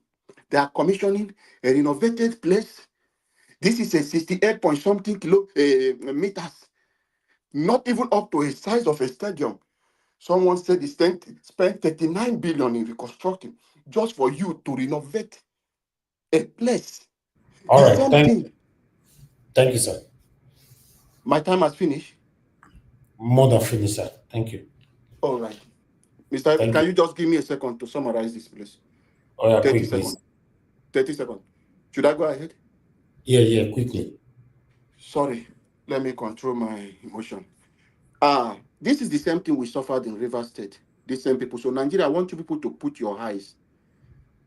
They are commissioning a renovated place. This is a 68 point something meters, not even up to a size of a stadium. Someone said they spent 39 billion in reconstructing just for you to renovate a place. All right, thank you, sir. My time has finished. More than finished, sir. Thank you. All right. Mr. Can you just give me a second to summarize this, please? Oh, yeah, 30 quick, seconds. please. 30 seconds. Should I go ahead? Yeah, quickly. Sorry. Let me control my emotion. This is the same thing we suffered in Rivers State. These same people. So Nigeria, I want you people to put your eyes.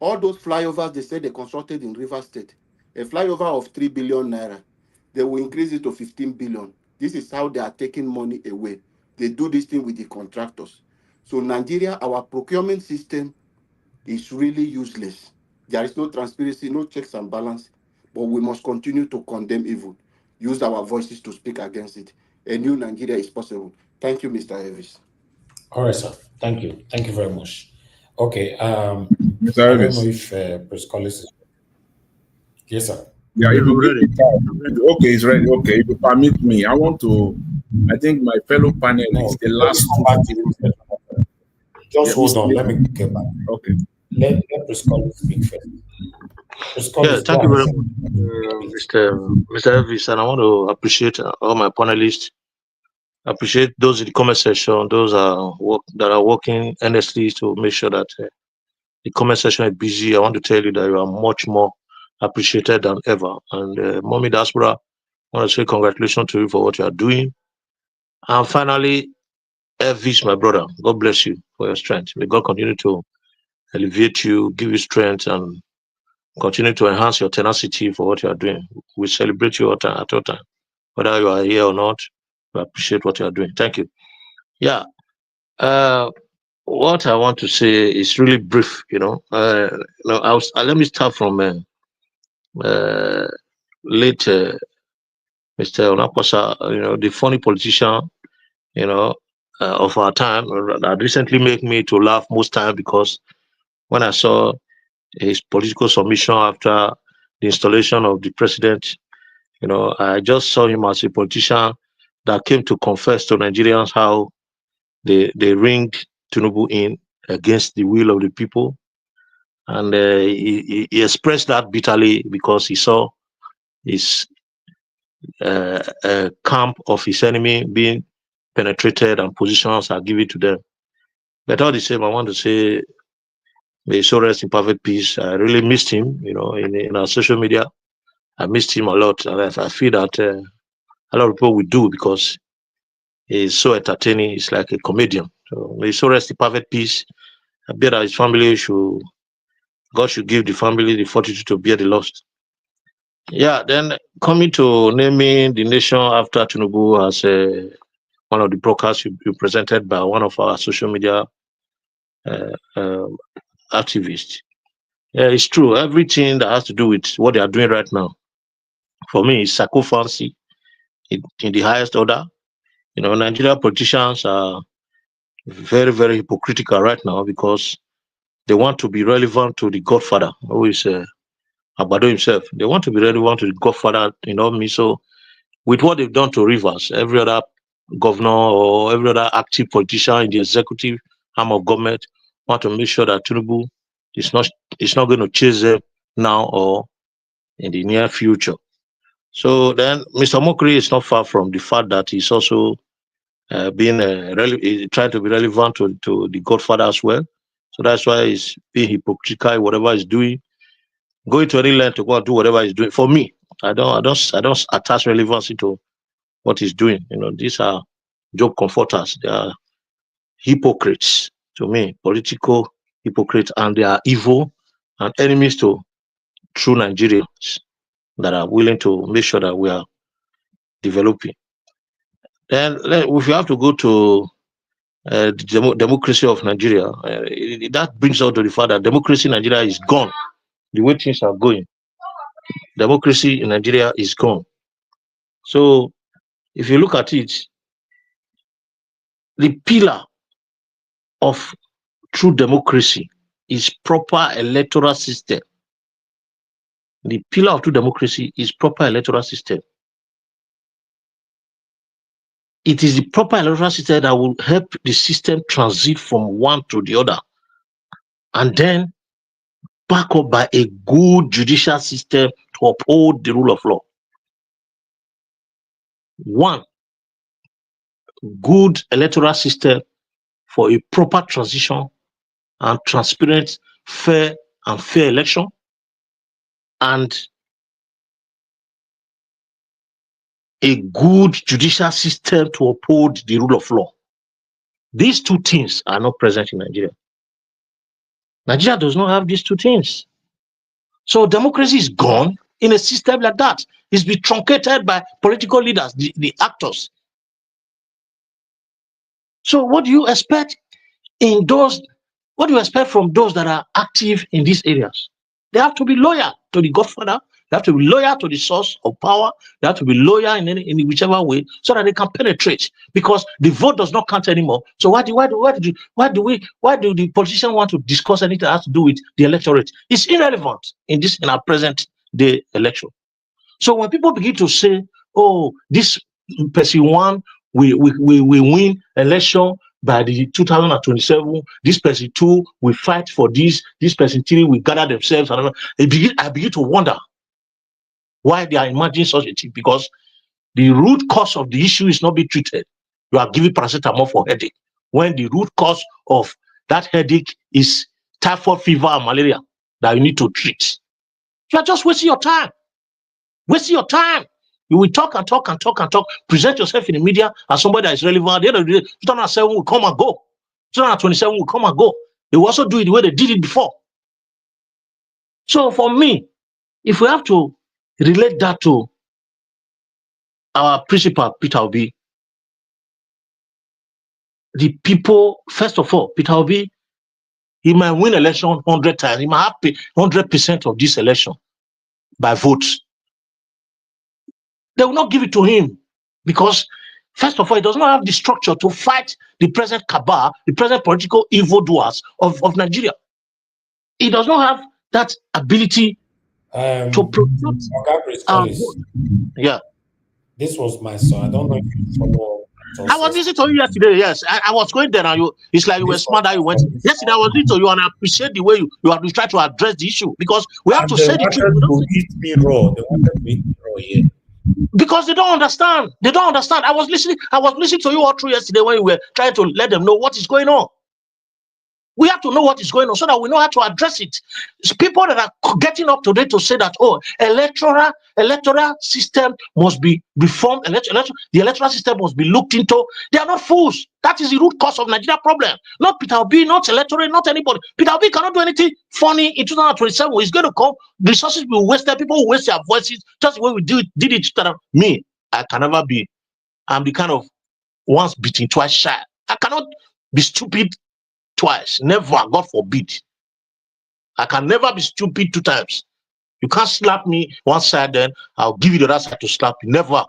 All those flyovers they said they constructed in Rivers State, a flyover of 3 billion naira, they will increase it to 15 billion. This is how they are taking money away. They do this thing with the contractors. So Nigeria, our procurement system is really useless. There is no transparency, no checks and balance, but we must continue to condemn evil. Use our voices to speak against it. A new Nigeria is possible. Thank you, Mr. Elvis. All right, sir. Thank you. Thank you very much. Okay. Mr. I don't Elvis. know if Press Collins is... Yes, sir. Yeah, if you ready. Okay, it's ready. Okay, if you permit me, I think my fellow panelists, the last two. Just hold on. Let me get back. Okay. Let Press Collins speak first. Yeah, thank you very much, Mr. Elvis, and I want to appreciate all my panelists. Appreciate those in the comment section, those that are working earnestly to make sure that the comment section is busy. I want to tell you that you are much more appreciated than ever. And Mommy Diaspora, I want to say congratulations to you for what you are doing. And finally, Elvis, my brother, God bless you for your strength. May God continue to elevate you, give you strength, and continue to enhance your tenacity for what you are doing. We celebrate you at all time. Whether you are here or not, we appreciate what you are doing. Thank you. Yeah. What I want to say is really brief, let me start from late Mr. Onokpasa, the funny politician, of our time that recently made me to laugh most time, because when I saw his political submission after the installation of the president, I just saw him as a politician that came to confess to Nigerians how they ringed Tinubu in against the will of the people. And he expressed that bitterly because he saw his camp of his enemy being penetrated and positions are given to them. But all the same, I want to say, may so rest in perfect peace. I really missed him, in our social media. I missed him a lot. And I feel that a lot of people will do, because he's so entertaining. He's like a comedian. So may so rest in perfect peace. I bet that his family God should give the family the fortitude to bear the loss. Yeah, then coming to naming the nation after Tinubu as one of the broadcasts you presented by one of our social media activists. Yeah, it's true. Everything that has to do with what they are doing right now, for me, is psychophancy in the highest order. Nigerian politicians are very, very hypocritical right now, because they want to be relevant to the Godfather, who is Abado himself. They want to be relevant to the Godfather, me. So with what they've done to Rivers, every other governor or every other active politician in the executive arm of government want to make sure that Tinubu is not going to chase them now or in the near future. So then Mr. Mokri is not far from the fact that he's also trying to be relevant to the Godfather as well. So that's why he's being hypocritical, whatever he's doing, going to any length to go and do whatever he's doing. For me, I don't attach relevancy to what he's doing. These are job comforters. They are hypocrites to me, political hypocrites, and they are evil and enemies to true Nigerians that are willing to make sure that we are developing. Then if you have to go to the democracy of Nigeria, that brings out to the fact that democracy in Nigeria is gone. The way things are going, democracy in Nigeria is gone. So if you look at it, the pillar of true democracy is proper electoral system. The pillar of true democracy is proper electoral system. It is the proper electoral system that will help the system transit from one to the other, and then back up by a good judicial system to uphold the rule of law. One, good electoral system for a proper transition and transparent, fair election, and a good judicial system to uphold the rule of law. These two things are not present in Nigeria. Nigeria does not have these two things. So democracy is gone in a system like that. It's been truncated by political leaders, the actors. So what do you expect what do you expect from those that are active in these areas? They have to be loyal to the Godfather. They have to be loyal to the source of power. They have to be loyal in whichever way, so that they can penetrate. Because the vote does not count anymore. So why do the politicians want to discuss anything that has to do with the electorate? It's irrelevant in our present day election. So when people begin to say, "Oh, this person won, we win election by the 2027, this person 2 will fight for this person 3 will gather themselves," I begin to wonder why they are imagining such a thing, because the root cause of the issue is not being treated. You are giving paracetamol for headache, when the root cause of that headache is typhoid fever and malaria that you need to treat. You are just wasting your time. You will talk and talk and talk and talk, present yourself in the media as somebody that is relevant. At the end of the day, 2007 will come and go. 2027 will come and go. They will also do it the way they did it before. So for me, if we have to relate that to our principal, Peter Obi, the people, first of all, Peter Obi, he might win election 100 times. He might have 100% of this election by votes. They will not give it to him because, first of all, he does not have the structure to fight the present cabal, the present political evildoers of Nigeria. He does not have that ability to protect. Yeah. This was my son. I don't know if you follow. I was listening to you yesterday. Yes, I was going there, and it's like you were smart that you went. Yesterday, I was listening to you, and I appreciate the way you have to try to address the issue, because we have to say the truth. They wanted to eat me raw. They wanted to eat me raw here. Because they don't understand. They don't understand. I was listening to you all through yesterday when you were trying to let them know what is going on. We have to know what is going on so that we know how to address it. It's people that are getting up today to say that, oh, electoral system must be reformed, the electoral system must be looked into. They are not fools. That is the root cause of Nigeria problem. Not Peter Obi, not electorate, not anybody. Peter Obi cannot do anything funny in 2027. He's going to come. Resources will waste. People will waste their voices just the way we did it. Me, I can never be. I'm the kind of once beaten, twice shy. I cannot be stupid twice. Never. God forbid. I can never be stupid 2 times. You can't slap me one side, then I'll give you the other side to slap you. Never.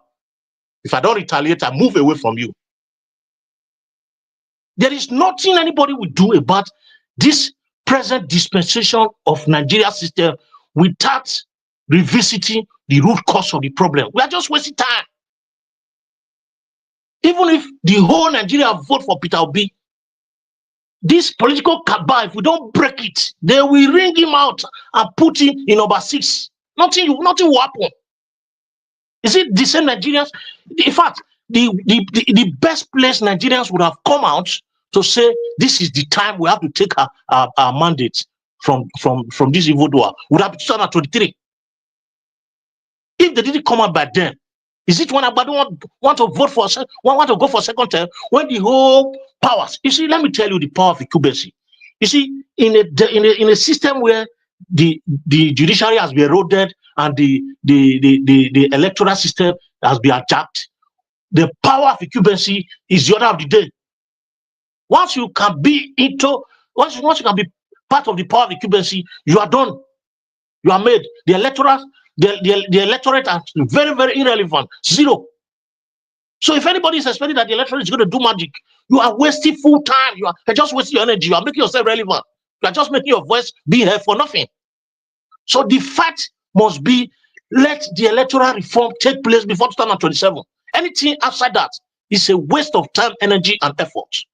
If I don't retaliate, I move away from you. There is nothing anybody will do about this present dispensation of Nigeria system without revisiting the root cause of the problem. We are just wasting time. Even if the whole Nigeria vote for Peter Obi, this political cabal, if we don't break it, they will ring him out and put him in number 6. Nothing will happen. Is it the same Nigerians? In fact, the best place Nigerians would have come out to say, this is the time we have to take our mandate from this evildoer, would have been 2023. If they didn't come out by then, is it when Agbado want to vote for want to go for second term when the whole powers? You see, let me tell you the power of incumbency. You see, in a system where the judiciary has been eroded and the electoral system has been attacked, the power of incumbency is the order of the day. Once you can be once you can be part of the power of incumbency, you are done. You are made. The electorate are very, very irrelevant. Zero. So if anybody is expecting that the electorate is going to do magic, you are wasting full time. You are just wasting your energy. You are making yourself relevant. You are just making your voice be heard for nothing. So the fight must be, let the electoral reform take place before 2027. Anything outside that is a waste of time, energy, and effort.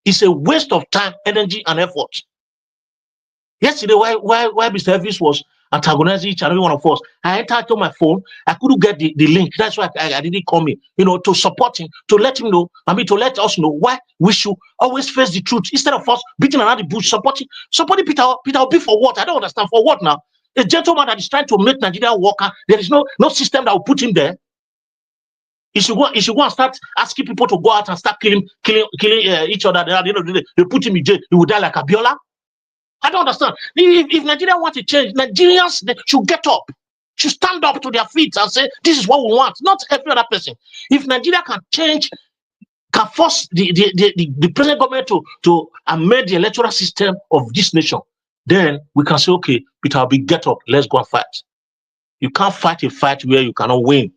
It's a waste of time, energy, and effort. Yesterday, while Mr. Elvis was antagonizing each and every one of us, I entered on my phone. I couldn't get the link. That's why I didn't come in, to support him, to let him know, to let us know why we should always face the truth instead of us beating around the bush, supporting Peter Obi for what? I don't understand. For what now? A gentleman that is trying to make Nigeria work, there is no system that will put him there. He should go and start asking people to go out and start killing each other. At the end of the day, they put him in jail. He will die like Abiola. I don't understand. If Nigeria wants to change, Nigerians should get up, should stand up to their feet and say, this is what we want, not every other person. If Nigeria can change, can force the present government to amend the electoral system of this nation, then we can say, okay, Peter Obi, get up, let's go and fight. You can't fight a fight where you cannot win,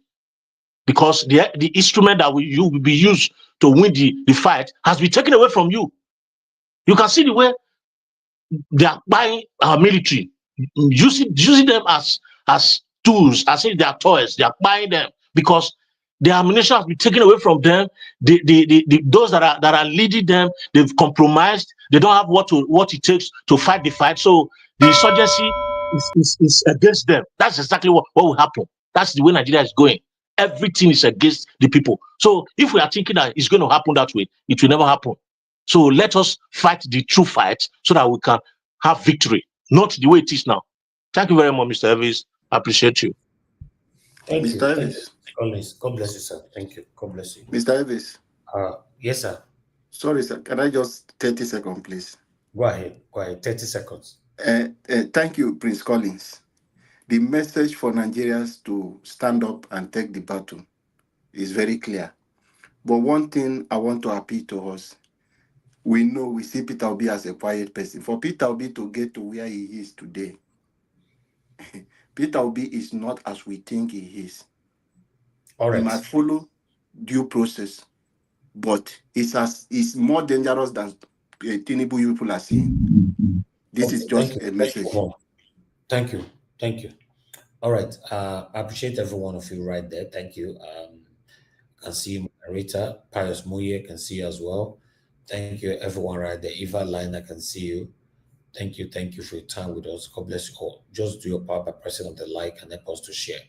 because the instrument that will be used to win the fight has been taken away from you. You can see the way they are buying our military, using them as tools, as if they are toys. They are buying them because the ammunition has been taken away from them. Those that are leading them, they've compromised. They don't have what it takes to fight the fight. So the insurgency is against them. That's exactly what will happen. That's the way Nigeria is going. Everything is against the people. So if we are thinking that it's going to happen that way, it will never happen. So let us fight the true fight so that we can have victory, not the way it is now. Thank you very much, Mr. Elvis. I appreciate you. Thank Mr. you. Elvis. God bless you, sir. Thank you. God bless you. Mr. Elvis. Yes, sir. Sorry, sir. Can I just 30 seconds, please? Go ahead. 30 seconds. Thank you, Prince Collins. The message for Nigerians to stand up and take the battle is very clear. But one thing I want to appeal to us, we see Peter Obi as a quiet person. For Peter Obi to get to where he is today, Peter Obi is not as we think he is. All right. He must follow due process, but it's more dangerous than Tinubu people are saying. This is just a message. Thank you. All right. I appreciate every one of you right there. Thank you. I can see you, Rita. Pius Muye can see you as well. Thank you, everyone right there. Eva Line, I can see you. Thank you for your time with us. God bless you all. Just do your part by pressing on the like and help us to share.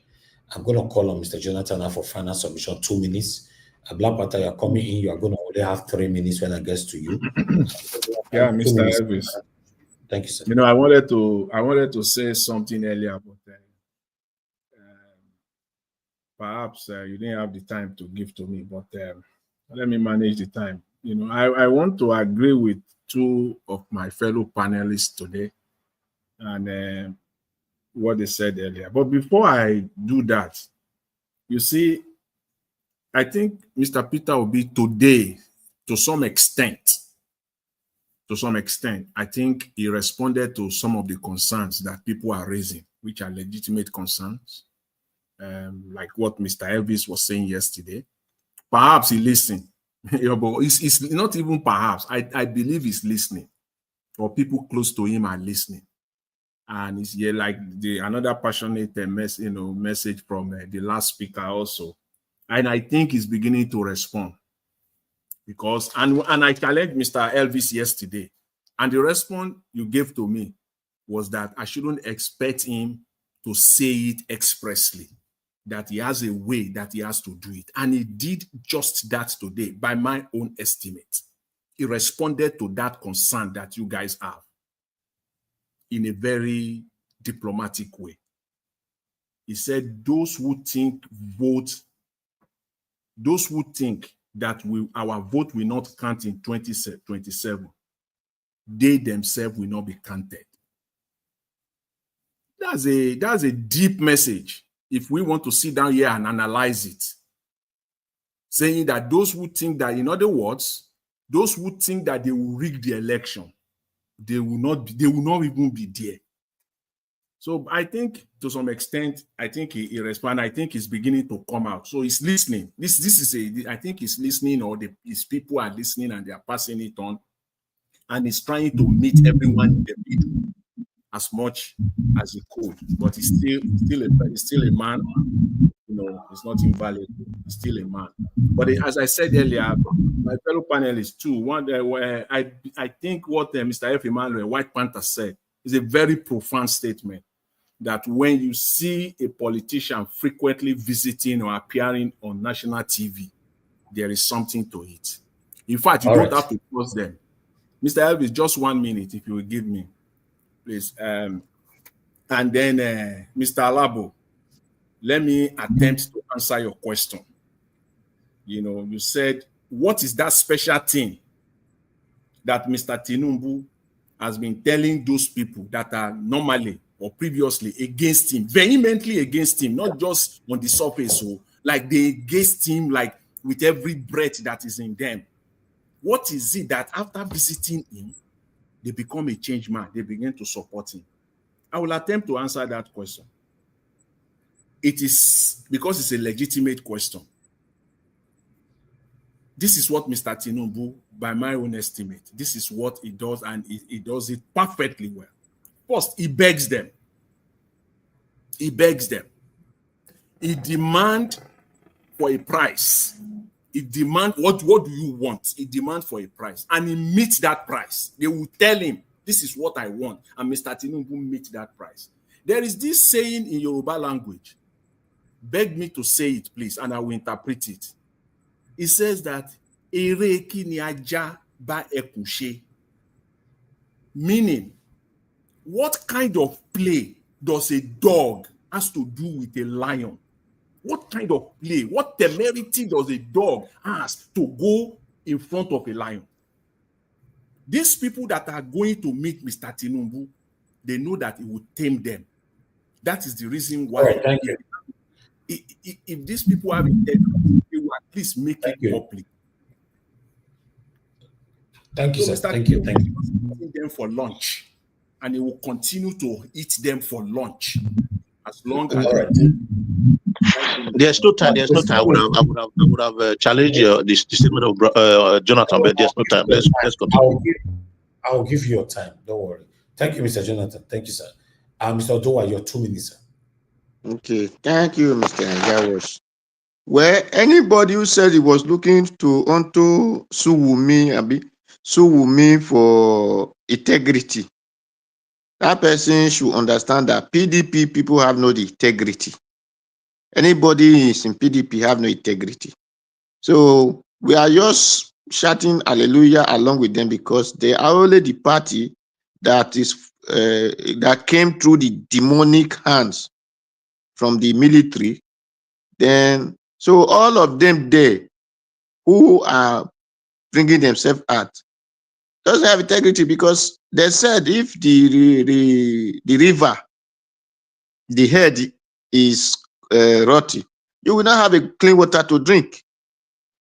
I'm going to call on Mr. Jonathan now for final submission, 2 minutes. Black Panther, you're coming in. You are going to only have 3 minutes when I get to you. Yeah, Mr. Elvis. Thank you, sir. I wanted to say something earlier, but perhaps you didn't have the time to give to me. But let me manage the time. I want to agree with 2 of my fellow panelists today and what they said earlier. But before I do that, you see, I think Mr. Peter Obi today, to some extent, I think he responded to some of the concerns that people are raising, which are legitimate concerns, like what Mr. Elvis was saying yesterday. Perhaps he listened. But it's not even perhaps. I believe he's listening, or people close to him are listening. And it's like another passionate message from the last speaker also. And I think he's beginning to respond. Because, and I challenged Mr. Elvis yesterday, and the response you gave to me was that I shouldn't expect him to say it expressly, that he has a way that he has to do it. And he did just that today, by my own estimate. He responded to that concern that you guys have in a very diplomatic way. He said, those who think that our vote will not count in 2027, they themselves will not be counted. That's a deep message if we want to sit down here and analyze it. Saying that those who think that, in other words, those who think that they will rig the election, they will not even be there. So I think to some extent, I think he responds. I think he's beginning to come out. So he's listening. I think he's listening, or his people are listening and they are passing it on. And he's trying to meet everyone in the middle as much as he could. But he's still a man. You know, it's not invalid. He's still a man. But as I said earlier, my fellow panelists too, I think what Mr. F. Emmanuel, White Panther, said is a very profound statement, that when you see a politician frequently visiting or appearing on national TV, there is something to it. In fact, you don't have to close them. Mr. Elvis, just 1 minute, if you will give me, please. And then, Mr. Alabo, let me attempt to answer your question. You know, you said, what is that special thing that Mr. Tinubu has been telling those people that are normally or previously against him, vehemently against him, not just on the surface, so like they against him, like with every breath that is in them? What is it that after visiting him, they become a changed man? They begin to support him. I will attempt to answer that question. It is because it's a legitimate question. This is what Mr. Tinubu, by my own estimate, this is what he does, and he does it perfectly well. First, he begs them. He begs them. He demands for a price. He demands, what do you want? He demands for a price, and he meets that price. They will tell him, this is what I want, and Mr. Tinubu meets that price. There is this saying in Yoruba language, beg me to say it, please, and I will interpret it. It says that ere kini aja ba ekushe, meaning, what kind of play does a dog has to do with a lion? What kind of play, what temerity does a dog has to go in front of a lion? These people that are going to meet Mr. Tinubu, they know that he will tame them. That is the reason why. Right, thank you. If these people have integrity, they will at least make it public. Thank you, sir. Thank you. Thank you. Eating them for lunch, and he will continue to eat them for lunch as long as. There's no time. There's no time. I would have challenged the statement of Jonathan, but there's no time. Let's continue. I'll give you your time. Don't worry. Thank you, Mr. Jonathan. Thank you, sir. Mr. Odowa, your 2 minutes, sir. Okay, thank you, Mr. Jawas. Well, anybody who said he was looking onto Showunmi for integrity, that person should understand that PDP people have no integrity. Anybody who is in PDP have no integrity. So we are just shouting hallelujah along with them because they are only the party that is that came through the demonic hands from the military. Then, so all of them there who are bringing themselves out doesn't have integrity, because they said if the river, the head is rotty, you will not have a clean water to drink.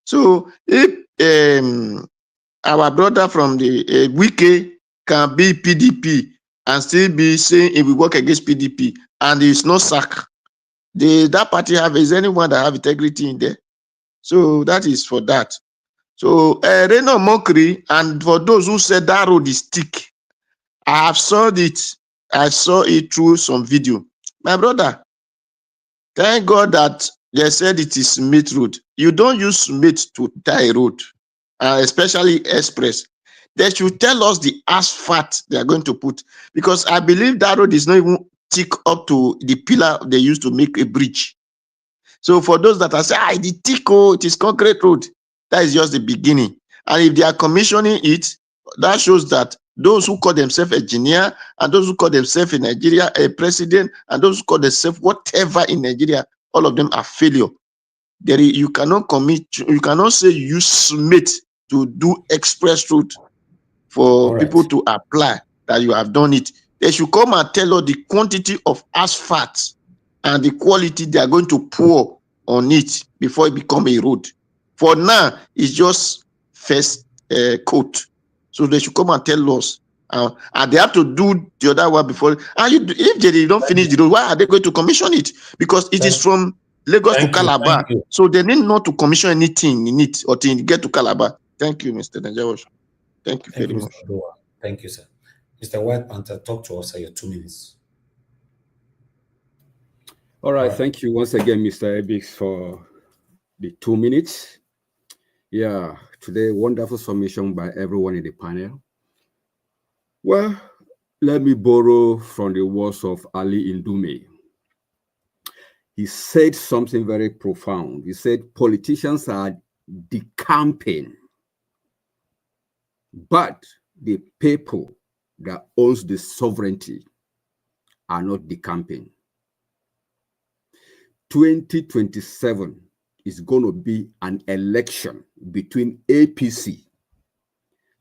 So if our brother from the Wike can be PDP and still be saying if we work against PDP and there is no sack, that party is anyone that have integrity in there? So that is for that. So Reno mockery, and for those who said that road is thick, I have saw it. I saw it through some video. My brother, thank God that they said it is smooth road. You don't use smooth to tie road, especially express. They should tell us the asphalt they are going to put, because I believe that road is not even thick up to the pillar they used to make a bridge. So for those that are saying, the thick, it is concrete road, that is just the beginning. And if they are commissioning it, that shows that those who call themselves engineer and those who call themselves in Nigeria a president and those who call themselves whatever in Nigeria, all of them are failure. You cannot say you use mate to do express route for people to apply that you have done it. They should come and tell us the quantity of asphalt and the quality they are going to pour on it before it become a road. For now, it's just first coat. So they should come and tell us. And they have to do the other one before. And if they don't finish the road, why are they going to commission it? Because it is from Lagos to Calabar. So they need not to commission anything in it or to get to Calabar. Thank you, Mr. Najawash. Thank you very much. Thank you, sir. Mr. White Panther, talk to us at your 2 minutes. All right. Thank you once again, Mr. Ebix, for the 2 minutes. Yeah, today, wonderful submission by everyone in the panel. Well, let me borrow from the words of Ali Ndume. He said something very profound. He said, politicians are decamping, but the people that owns the sovereignty are not decamping. 2027 is going to be an election between APC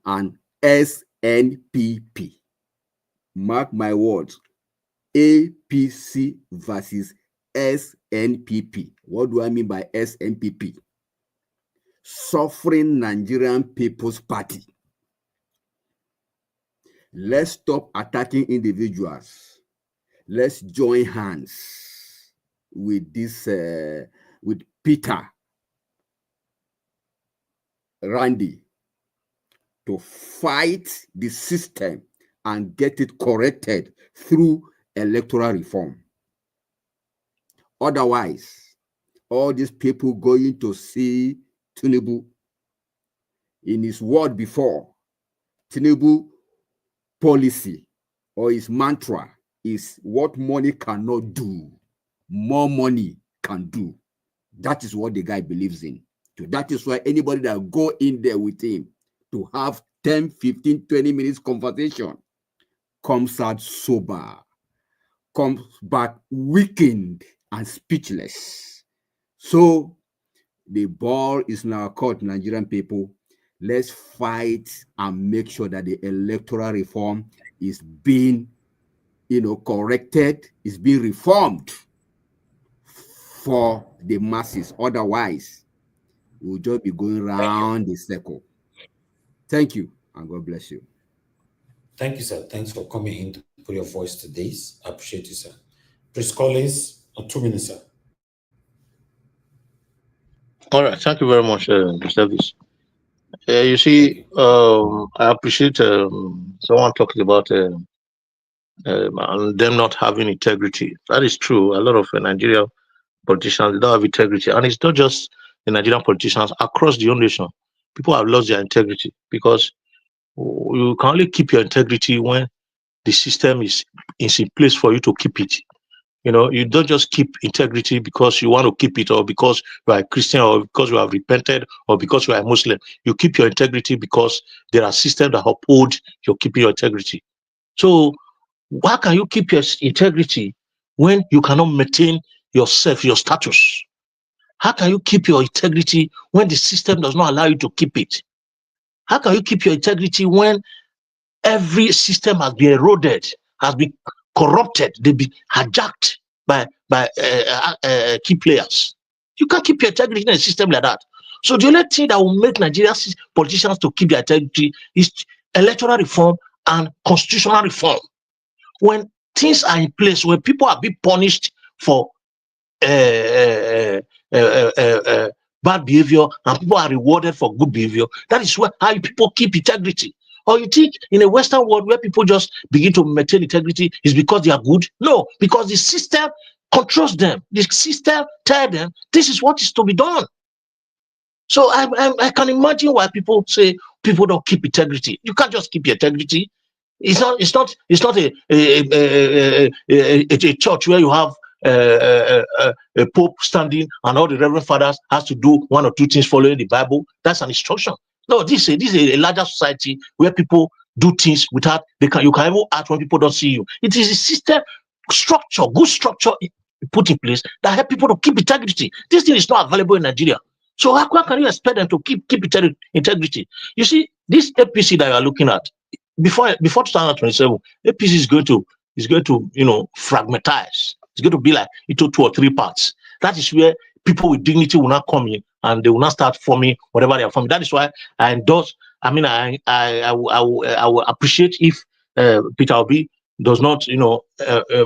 and SNPP. Mark my words, APC versus SNPP. What do I mean by SNPP? Suffering Nigerian People's Party. Let's stop attacking individuals. Let's join hands with this, with Peter, Randy, to fight the system and get it corrected through electoral reform. Otherwise, all these people going to see Tinubu, in his word before, Tinubu policy or his mantra is what money cannot do, more money can do. That is what the guy believes in. So that is why anybody that go in there with him to have 10, 15, 20 minutes conversation comes out sober, comes back weakened and speechless. So the ball is now caught, Nigerian people. Let's fight and make sure that the electoral reform is being, corrected, is being reformed for the masses. Otherwise, we'll just be going around the circle. Thank you, and God bless you. Thank you, sir. Thanks for coming in to put your voice to this. I appreciate you, sir. Chris Collins, 2 minutes, sir. All right, thank you very much, Mr. Davis. You see, I appreciate someone talking about them not having integrity. That is true. A lot of Nigerian politicians don't have integrity, and it's not just the Nigerian politicians across the whole nation. People have lost their integrity because you can only keep your integrity when the system is in place for you to keep it. You don't just keep integrity because you want to keep it, or because you are a Christian, or because you have repented, or because you are a Muslim. You keep your integrity because there are systems that uphold your keeping your integrity. So how can you keep your integrity when you cannot maintain yourself, your status? How can you keep your integrity when the system does not allow you to keep it? How can you keep your integrity when every system has been eroded, has been corrupted, they've been hijacked by key players? You can't keep your integrity in a system like that. So the only thing that will make Nigerian politicians to keep their integrity is electoral reform and constitutional reform. When things are in place, when people are being punished for bad behavior and people are rewarded for good behavior, that is how people keep integrity. Or you think in a Western world where people just begin to maintain integrity is because they are good? No, because the system controls them. The system tells them this is what is to be done. So I can imagine why people say people don't keep integrity. You can't just keep your integrity. It's not a church where you have a pope standing and all the reverend fathers has to do one or two things following the Bible. That's an instruction. No, this is a larger society where people do things without you can even act when people don't see you. It is a system structure, good structure put in place that help people to keep integrity. This thing is not available in Nigeria. So how can you expect them to keep integrity? You see, this APC that you are looking at before 2027, APC is going to fragmentize. It's going to be like into 2 or 3 parts. That is where people with dignity will not come in and they will not start forming whatever they are forming. That is why I endorse. I mean, I will appreciate if Peter Obi does not,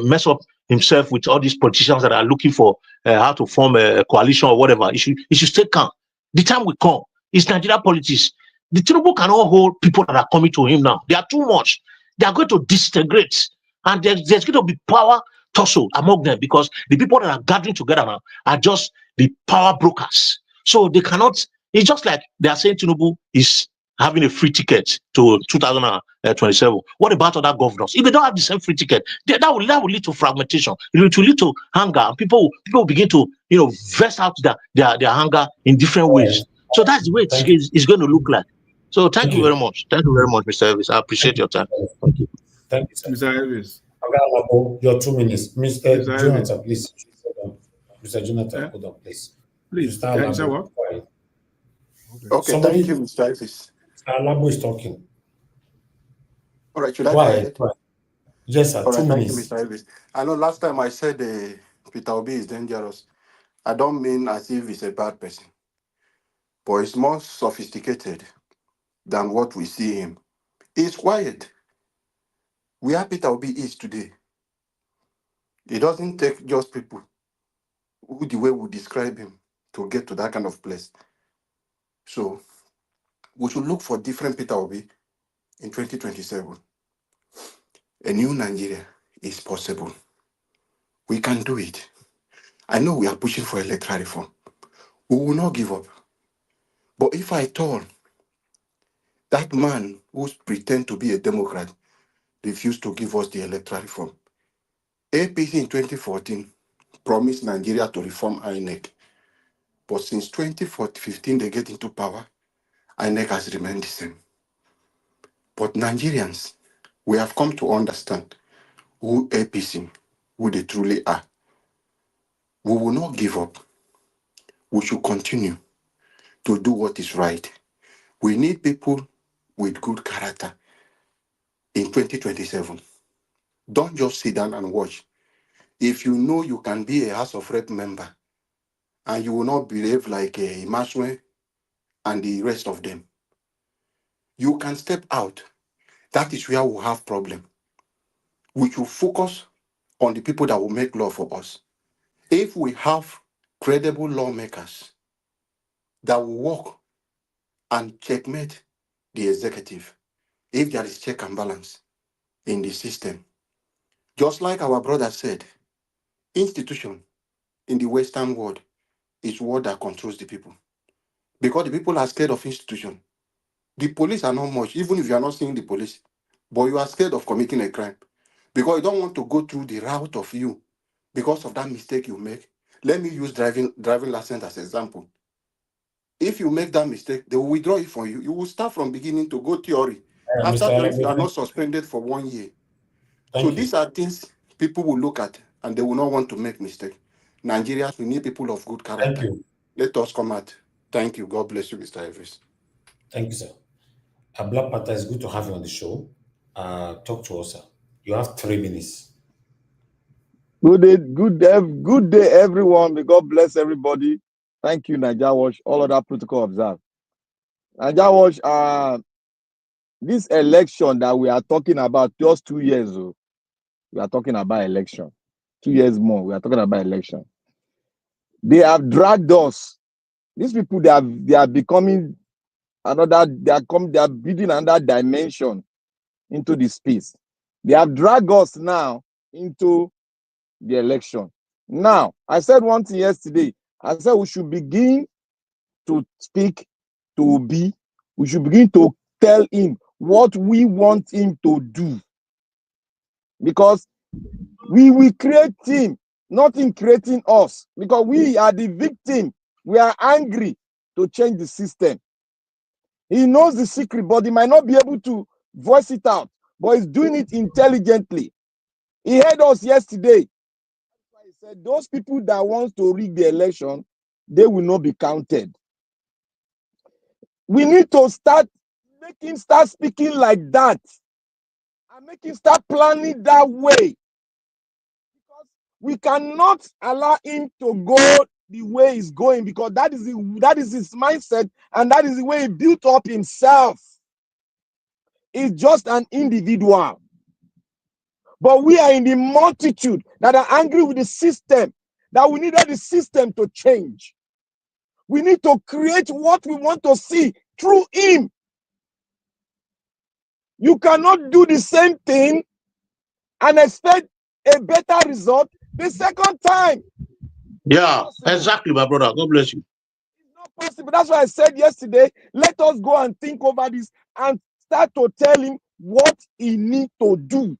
mess up himself with all these politicians that are looking for how to form a coalition or whatever. He should stay calm. The time will come. It's Nigeria politics. The Tinubu cannot hold people that are coming to him now. They are too much. They are going to disintegrate, and there's going to be power tussle among them because the people that are gathering together now are just the power brokers. So they cannot. It's just like they are saying Tinubu is having a free ticket to 2027. What about other governors? If they don't have the same free ticket, that will lead to fragmentation. It will lead to hunger, and people will begin to vest out their hunger in different ways. So that's the way it's going to look like. So thank you very much. Thank you very much, Mr. Elvis. I appreciate your time. Thank you. Thank you, sir. Mr. Elvis. Your 2 minutes. Mr. Jonathan, Elvis. please. Mr. Jonathan, hold on, please. Please. Okay, thank you, Mr. Elvis. Mr. Alabo is talking. All right, should I go ahead? Yes, sir. All right, 2 thank you, minutes. Mr. Elvis. I know last time I said Peter Obi is dangerous. I don't mean as if he's a bad person, but he's more sophisticated than what we see him. He's quiet. Where Peter Obi is today, it doesn't take just people who the way we describe him to get to that kind of place. So we should look for different Peter Obi in 2027. A new Nigeria is possible. We can do it. I know we are pushing for electoral reform. We will not give up. But if I told that man who pretend to be a Democrat refused to give us the electoral reform, APC in 2014 promised Nigeria to reform INEC. But since 2015 they get into power, INEC has remained the same. But Nigerians, we have come to understand who APC, who they truly are. We will not give up. We should continue to do what is right. We need people with good character in 2027. Don't just sit down and watch. If you know you can be a House of Rep member and you will not behave like a Imaswe and the rest of them, you can step out. That is where we'll have problem. We should focus on the people that will make law for us. If we have credible lawmakers that will work and checkmate the executive, if there is check and balance in the system, just like our brother said, institution in the Western world is what that controls the people. Because the people are scared of institution. The police are not much, even if you are not seeing the police, but you are scared of committing a crime. Because you don't want to go through the route of you because of that mistake you make. Let me use driving license as an example. If you make that mistake, they will withdraw it from you. You will start from beginning to go theory. After theory, you are not suspended for 1 year. So these are things people will look at and they will not want to make mistake. Nigerians, we need people of good character. Thank you. Let us come out. Thank you. God bless you, Mr. Evans. Thank you, sir. Black Panther, it's good to have you on the show. Talk to us, sir. You have 3 minutes. Good day, everyone. May God bless everybody. Thank you, Naija Watch. All of that protocol observed. Naija Watch, this election that we are talking about, just 2 years ago, we are talking about election. 2 years more, we are talking about election. They have dragged us. These people, they are becoming another. They are building another dimension into the space. They have dragged us now into the election. Now, I said one thing yesterday. I said we should begin to speak to Obi. We should begin to tell him what we want him to do. Because we will create him, not in creating us. Because we are the victim. We are angry to change the system. He knows the secret, but he might not be able to voice it out. But he's doing it intelligently. He heard us yesterday. He said those people that want to rig the election, they will not be counted. We need to start speaking like that. And make him start planning that way. Because we cannot allow him to go the way he's going, because that is his mindset, and that is the way he built up himself. He's just an individual. But we are in the multitude that are angry with the system, that we needed the system to change. We need to create what we want to see through him. You cannot do the same thing and expect a better result the second time. Yeah, exactly, my brother. God bless you. It's not possible. That's why I said yesterday, let us go and think over this and start to tell him what he needs to do.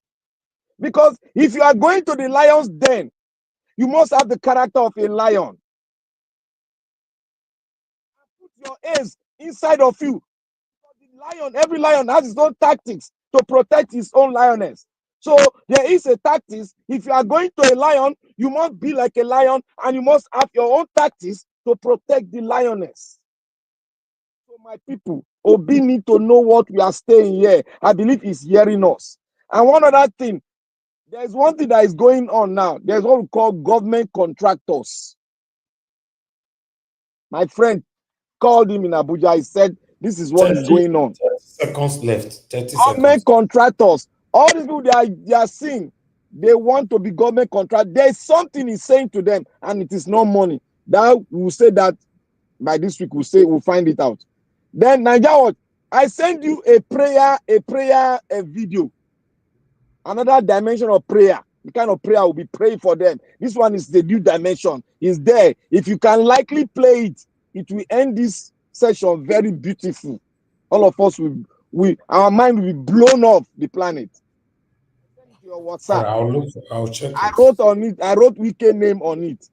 Because if you are going to the lion's den, you must have the character of a lion. Put your ears inside of you. The lion, every lion has his own tactics to protect his own lioness. So there is a tactics. If you are going to a lion, you must be like a lion, and you must have your own tactics to protect the lioness. So my people, Obi need to know what we are staying here. I believe he's hearing us. And one other thing, there's one thing that is going on now. There's what we call government contractors. My friend called him in Abuja. He said, this is what is going on. 30 seconds left. 30 government seconds. Contractors. All these people they are seeing, they want to be government contract. There's something he's saying to them, and it is no money. That we'll say that by this week. We'll find it out. Then Nigeria, I send you a prayer video. Another dimension of prayer. The kind of prayer will be praying for them. This one is the new dimension. It's there. If you can likely play it, it will end this session very beautiful. All of us our mind will be blown off the planet. Your WhatsApp. I'll check it. I wrote on it. I wrote weekend name on it,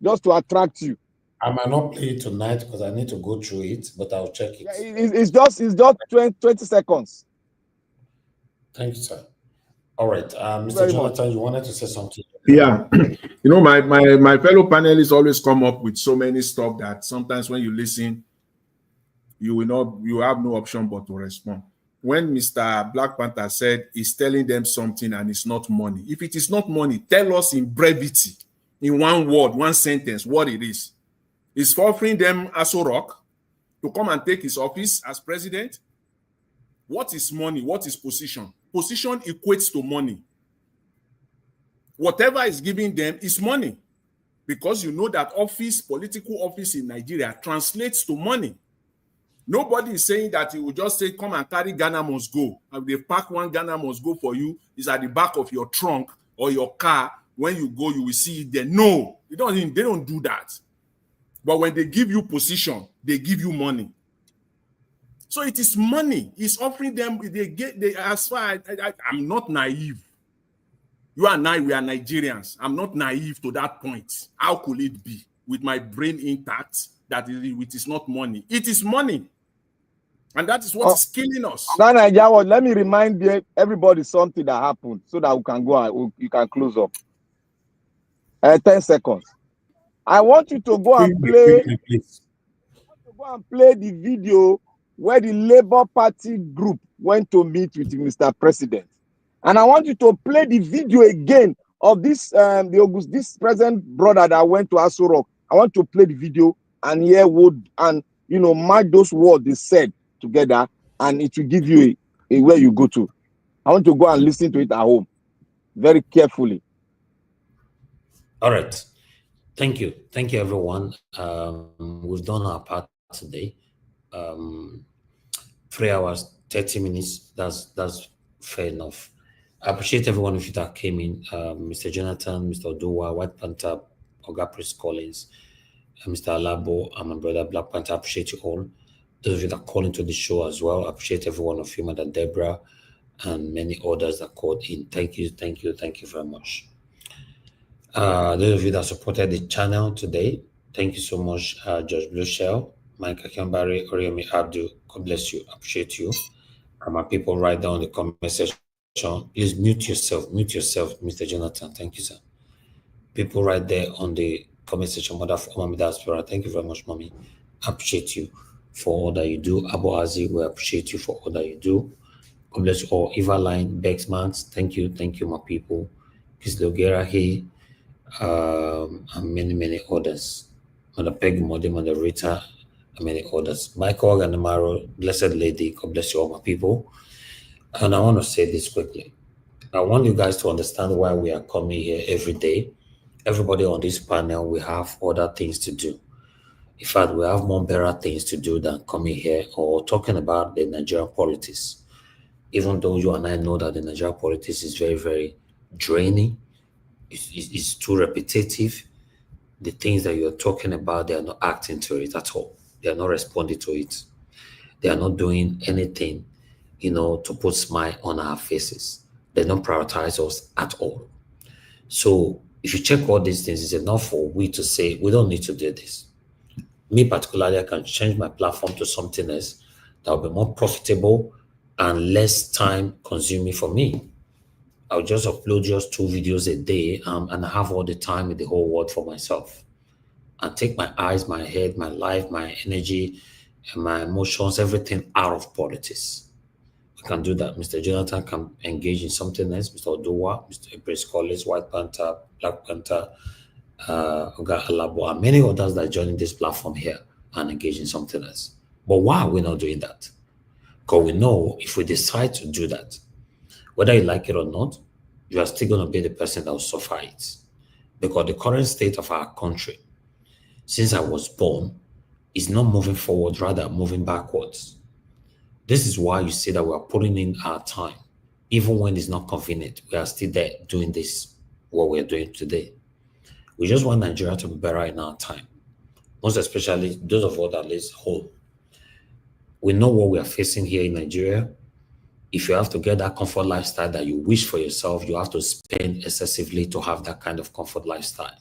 just to attract you. I might not play it tonight because I need to go through it, but I'll check it. Yeah, it's just 20 seconds. Thank you, sir. All right, Mr. Jonathan, you wanted to say something? Yeah, you know, my fellow panelists always come up with so many stuff that sometimes when you listen, you have no option but to respond. When Mr. Black Panther said he's telling them something and it's not money, if it is not money, tell us in brevity, in one word, one sentence, what it is. He's offering them Aso Rock to come and take his office as president. What is money? What is position? Position equates to money. Whatever is giving them is money, because you know that political office in Nigeria translates to money. Nobody is saying that he will just say, come and carry Ghana must go. And they pack one Ghana must go for you. It's at the back of your trunk or your car. When you go, you will see it there. No, they don't do that. But when they give you position, they give you money. So it is money. He's offering them. As far as I'm not naive. You and I, we are Nigerians. I'm not naive to that point. How could it be with my brain intact that it is not money? It is money. And that is what is killing us. Now, Nigeria, let me remind everybody something that happened so that we can go. You can close up. 10 seconds. I want you to go and play. Go and play the video where the Labour Party group went to meet with Mr. President, and I want you to play the video again of this this present brother that went to Aso Rock. I want to play the video and hear what and mark those words they said together, and it will give you a where you go to. I want to go and listen to it at home very carefully. All right. Thank you, everyone. We've done our part today. 3 hours, 30 minutes. That's fair enough. I appreciate every one of you that came in. Mr. Jonathan, Mr. Oduwa, White Panther, Oga Prince Collins, Mr. Alabo, and my brother Black Panther. I appreciate you all. Those of you that call into the show as well. I appreciate every one of you, Madam Deborah, and many others that called in. Thank you very much. Those of you that supported the channel today, thank you so much, Judge Blue Shell, Mike Akambari, Oriemi Abdu, God bless you, appreciate you. And my people right down in the comment section, please mute yourself, Mr. Jonathan. Thank you, sir. People right there on the comment section, Mother for Mommy Diaspora, thank you very much, Mommy. Appreciate you for all that you do. Abu Azi, we appreciate you for all that you do. God bless you all. Eva Line, Bexmans, thank you, my people. Kislogera He, and many others. Mother Peg, Mother Rita, and many others. Michael Ganamaro, Blessed Lady, God bless you all, my people. And I want to say this quickly. I want you guys to understand why we are coming here every day. Everybody on this panel, we have other things to do. In fact, we have more better things to do than coming here or talking about the Nigerian politics. Even though you and I know that the Nigerian politics is very, very draining, it's too repetitive. The things that you're talking about, they are not acting to it at all. They are not responding to it. They are not doing anything, to put smile on our faces. They don't prioritize us at all. So if you check all these things, it's enough for we to say, we don't need to do this. Me particularly, I can change my platform to something else that will be more profitable and less time consuming for me. I'll just upload just 2 videos a day and I have all the time in the whole world for myself. And take my eyes, my head, my life, my energy, and my emotions, everything out of politics. I can do that. Mr. Jonathan can engage in something else. Mr. Oduwa, Mr. Empress Collins, White Panther, Black Panther, Oga Alabo, and many others that are joining this platform here and engage in something else. But why are we not doing that? Because we know if we decide to do that, whether you like it or not, you are still going to be the person that will suffer it. Because the current state of our country, since I was born, is not moving forward, rather moving backwards. This is why you see that we are putting in our time. Even when it's not convenient, we are still there doing this, what we're doing today. We just want Nigeria to be better in our time. Most especially those of us that live home. We know what we are facing here in Nigeria. If you have to get that comfort lifestyle that you wish for yourself, you have to spend excessively to have that kind of comfort lifestyle.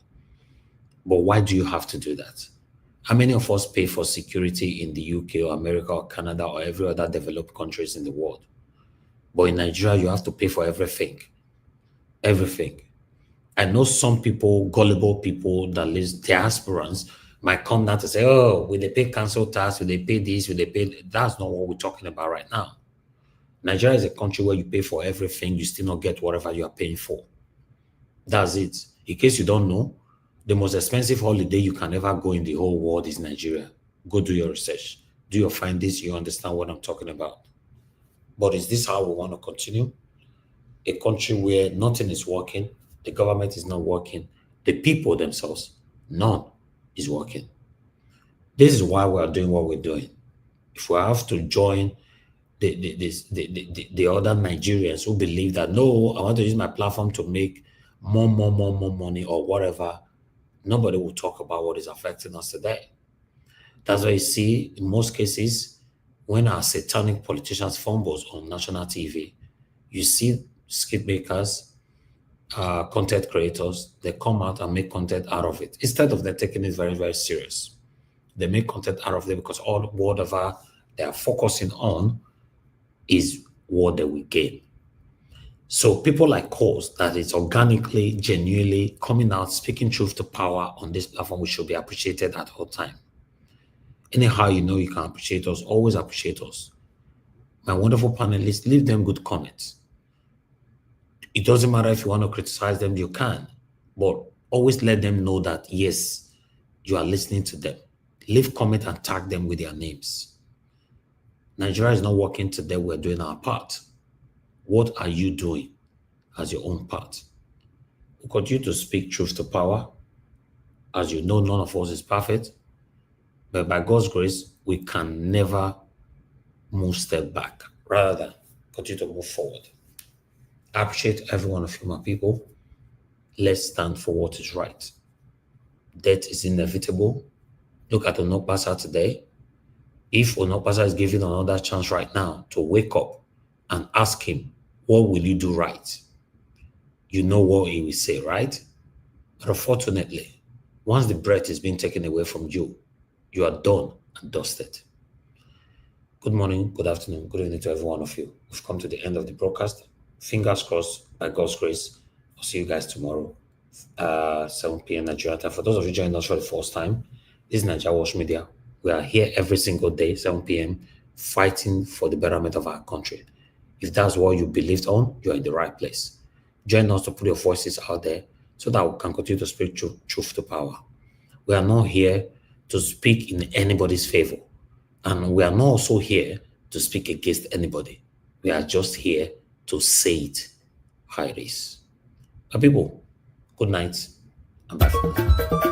But why do you have to do that? How many of us pay for security in the UK or America or Canada or every other developed countries in the world? But in Nigeria, you have to pay for everything. Everything. I know some people, gullible people that live diasporans might come down to say, oh, will they pay council tax? Will they pay this? Will they pay? That's not what we're talking about right now. Nigeria is a country where you pay for everything, you still not get whatever you are paying for. That's it. In case you don't know, the most expensive holiday you can ever go in the whole world is Nigeria. Go do your research. Do your findings, you understand what I'm talking about. But is this how we want to continue? A country where nothing is working, the government is not working, the people themselves, none is working. This is why we are doing what we're doing. If we have to join the other Nigerians who believe that, no, I want to use my platform to make more money or whatever, nobody will talk about what is affecting us today. That's why you see, in most cases, when our satanic politicians fumbles on national TV, you see skit makers, content creators, they come out and make content out of it. Instead of them taking it very, very serious. They make content out of it because whatever they are focusing on is what they will gain. So people like us that is organically, genuinely coming out, speaking truth to power on this platform, we should be appreciated at all time. Anyhow, you know you can appreciate us, always appreciate us. My wonderful panelists, leave them good comments. It doesn't matter if you want to criticize them, you can, but always let them know that, yes, you are listening to them. Leave comment and tag them with their names. Nigeria is not working today, we're doing our part. What are you doing as your own part? We continue to speak truth to power. As you know, none of us is perfect, but by God's grace, we can never move step back, rather than continue to move forward. I appreciate every one of you, my people. Let's stand for what is right. Death is inevitable. Look at Onokpasa today. If Onokpasa is given another chance right now to wake up and ask him, what will you do right? You know what he will say, right? But unfortunately, once the breath is being taken away from you, you are done and dusted. Good morning, good afternoon, good evening to every one of you. We've come to the end of the broadcast. Fingers crossed, by God's grace, I'll see you guys tomorrow, 7 p.m. Nigeria time. For those of you joining us for the first time, this is Nigeria Watch Media. We are here every single day, 7 p.m., fighting for the betterment of our country. If that's what you believed on, you're in the right place. Join us to put your voices out there so that we can continue to speak truth to power. We are not here to speak in anybody's favor. And we are not also here to speak against anybody. We are just here to say it how it is. My people, good night and bye for now.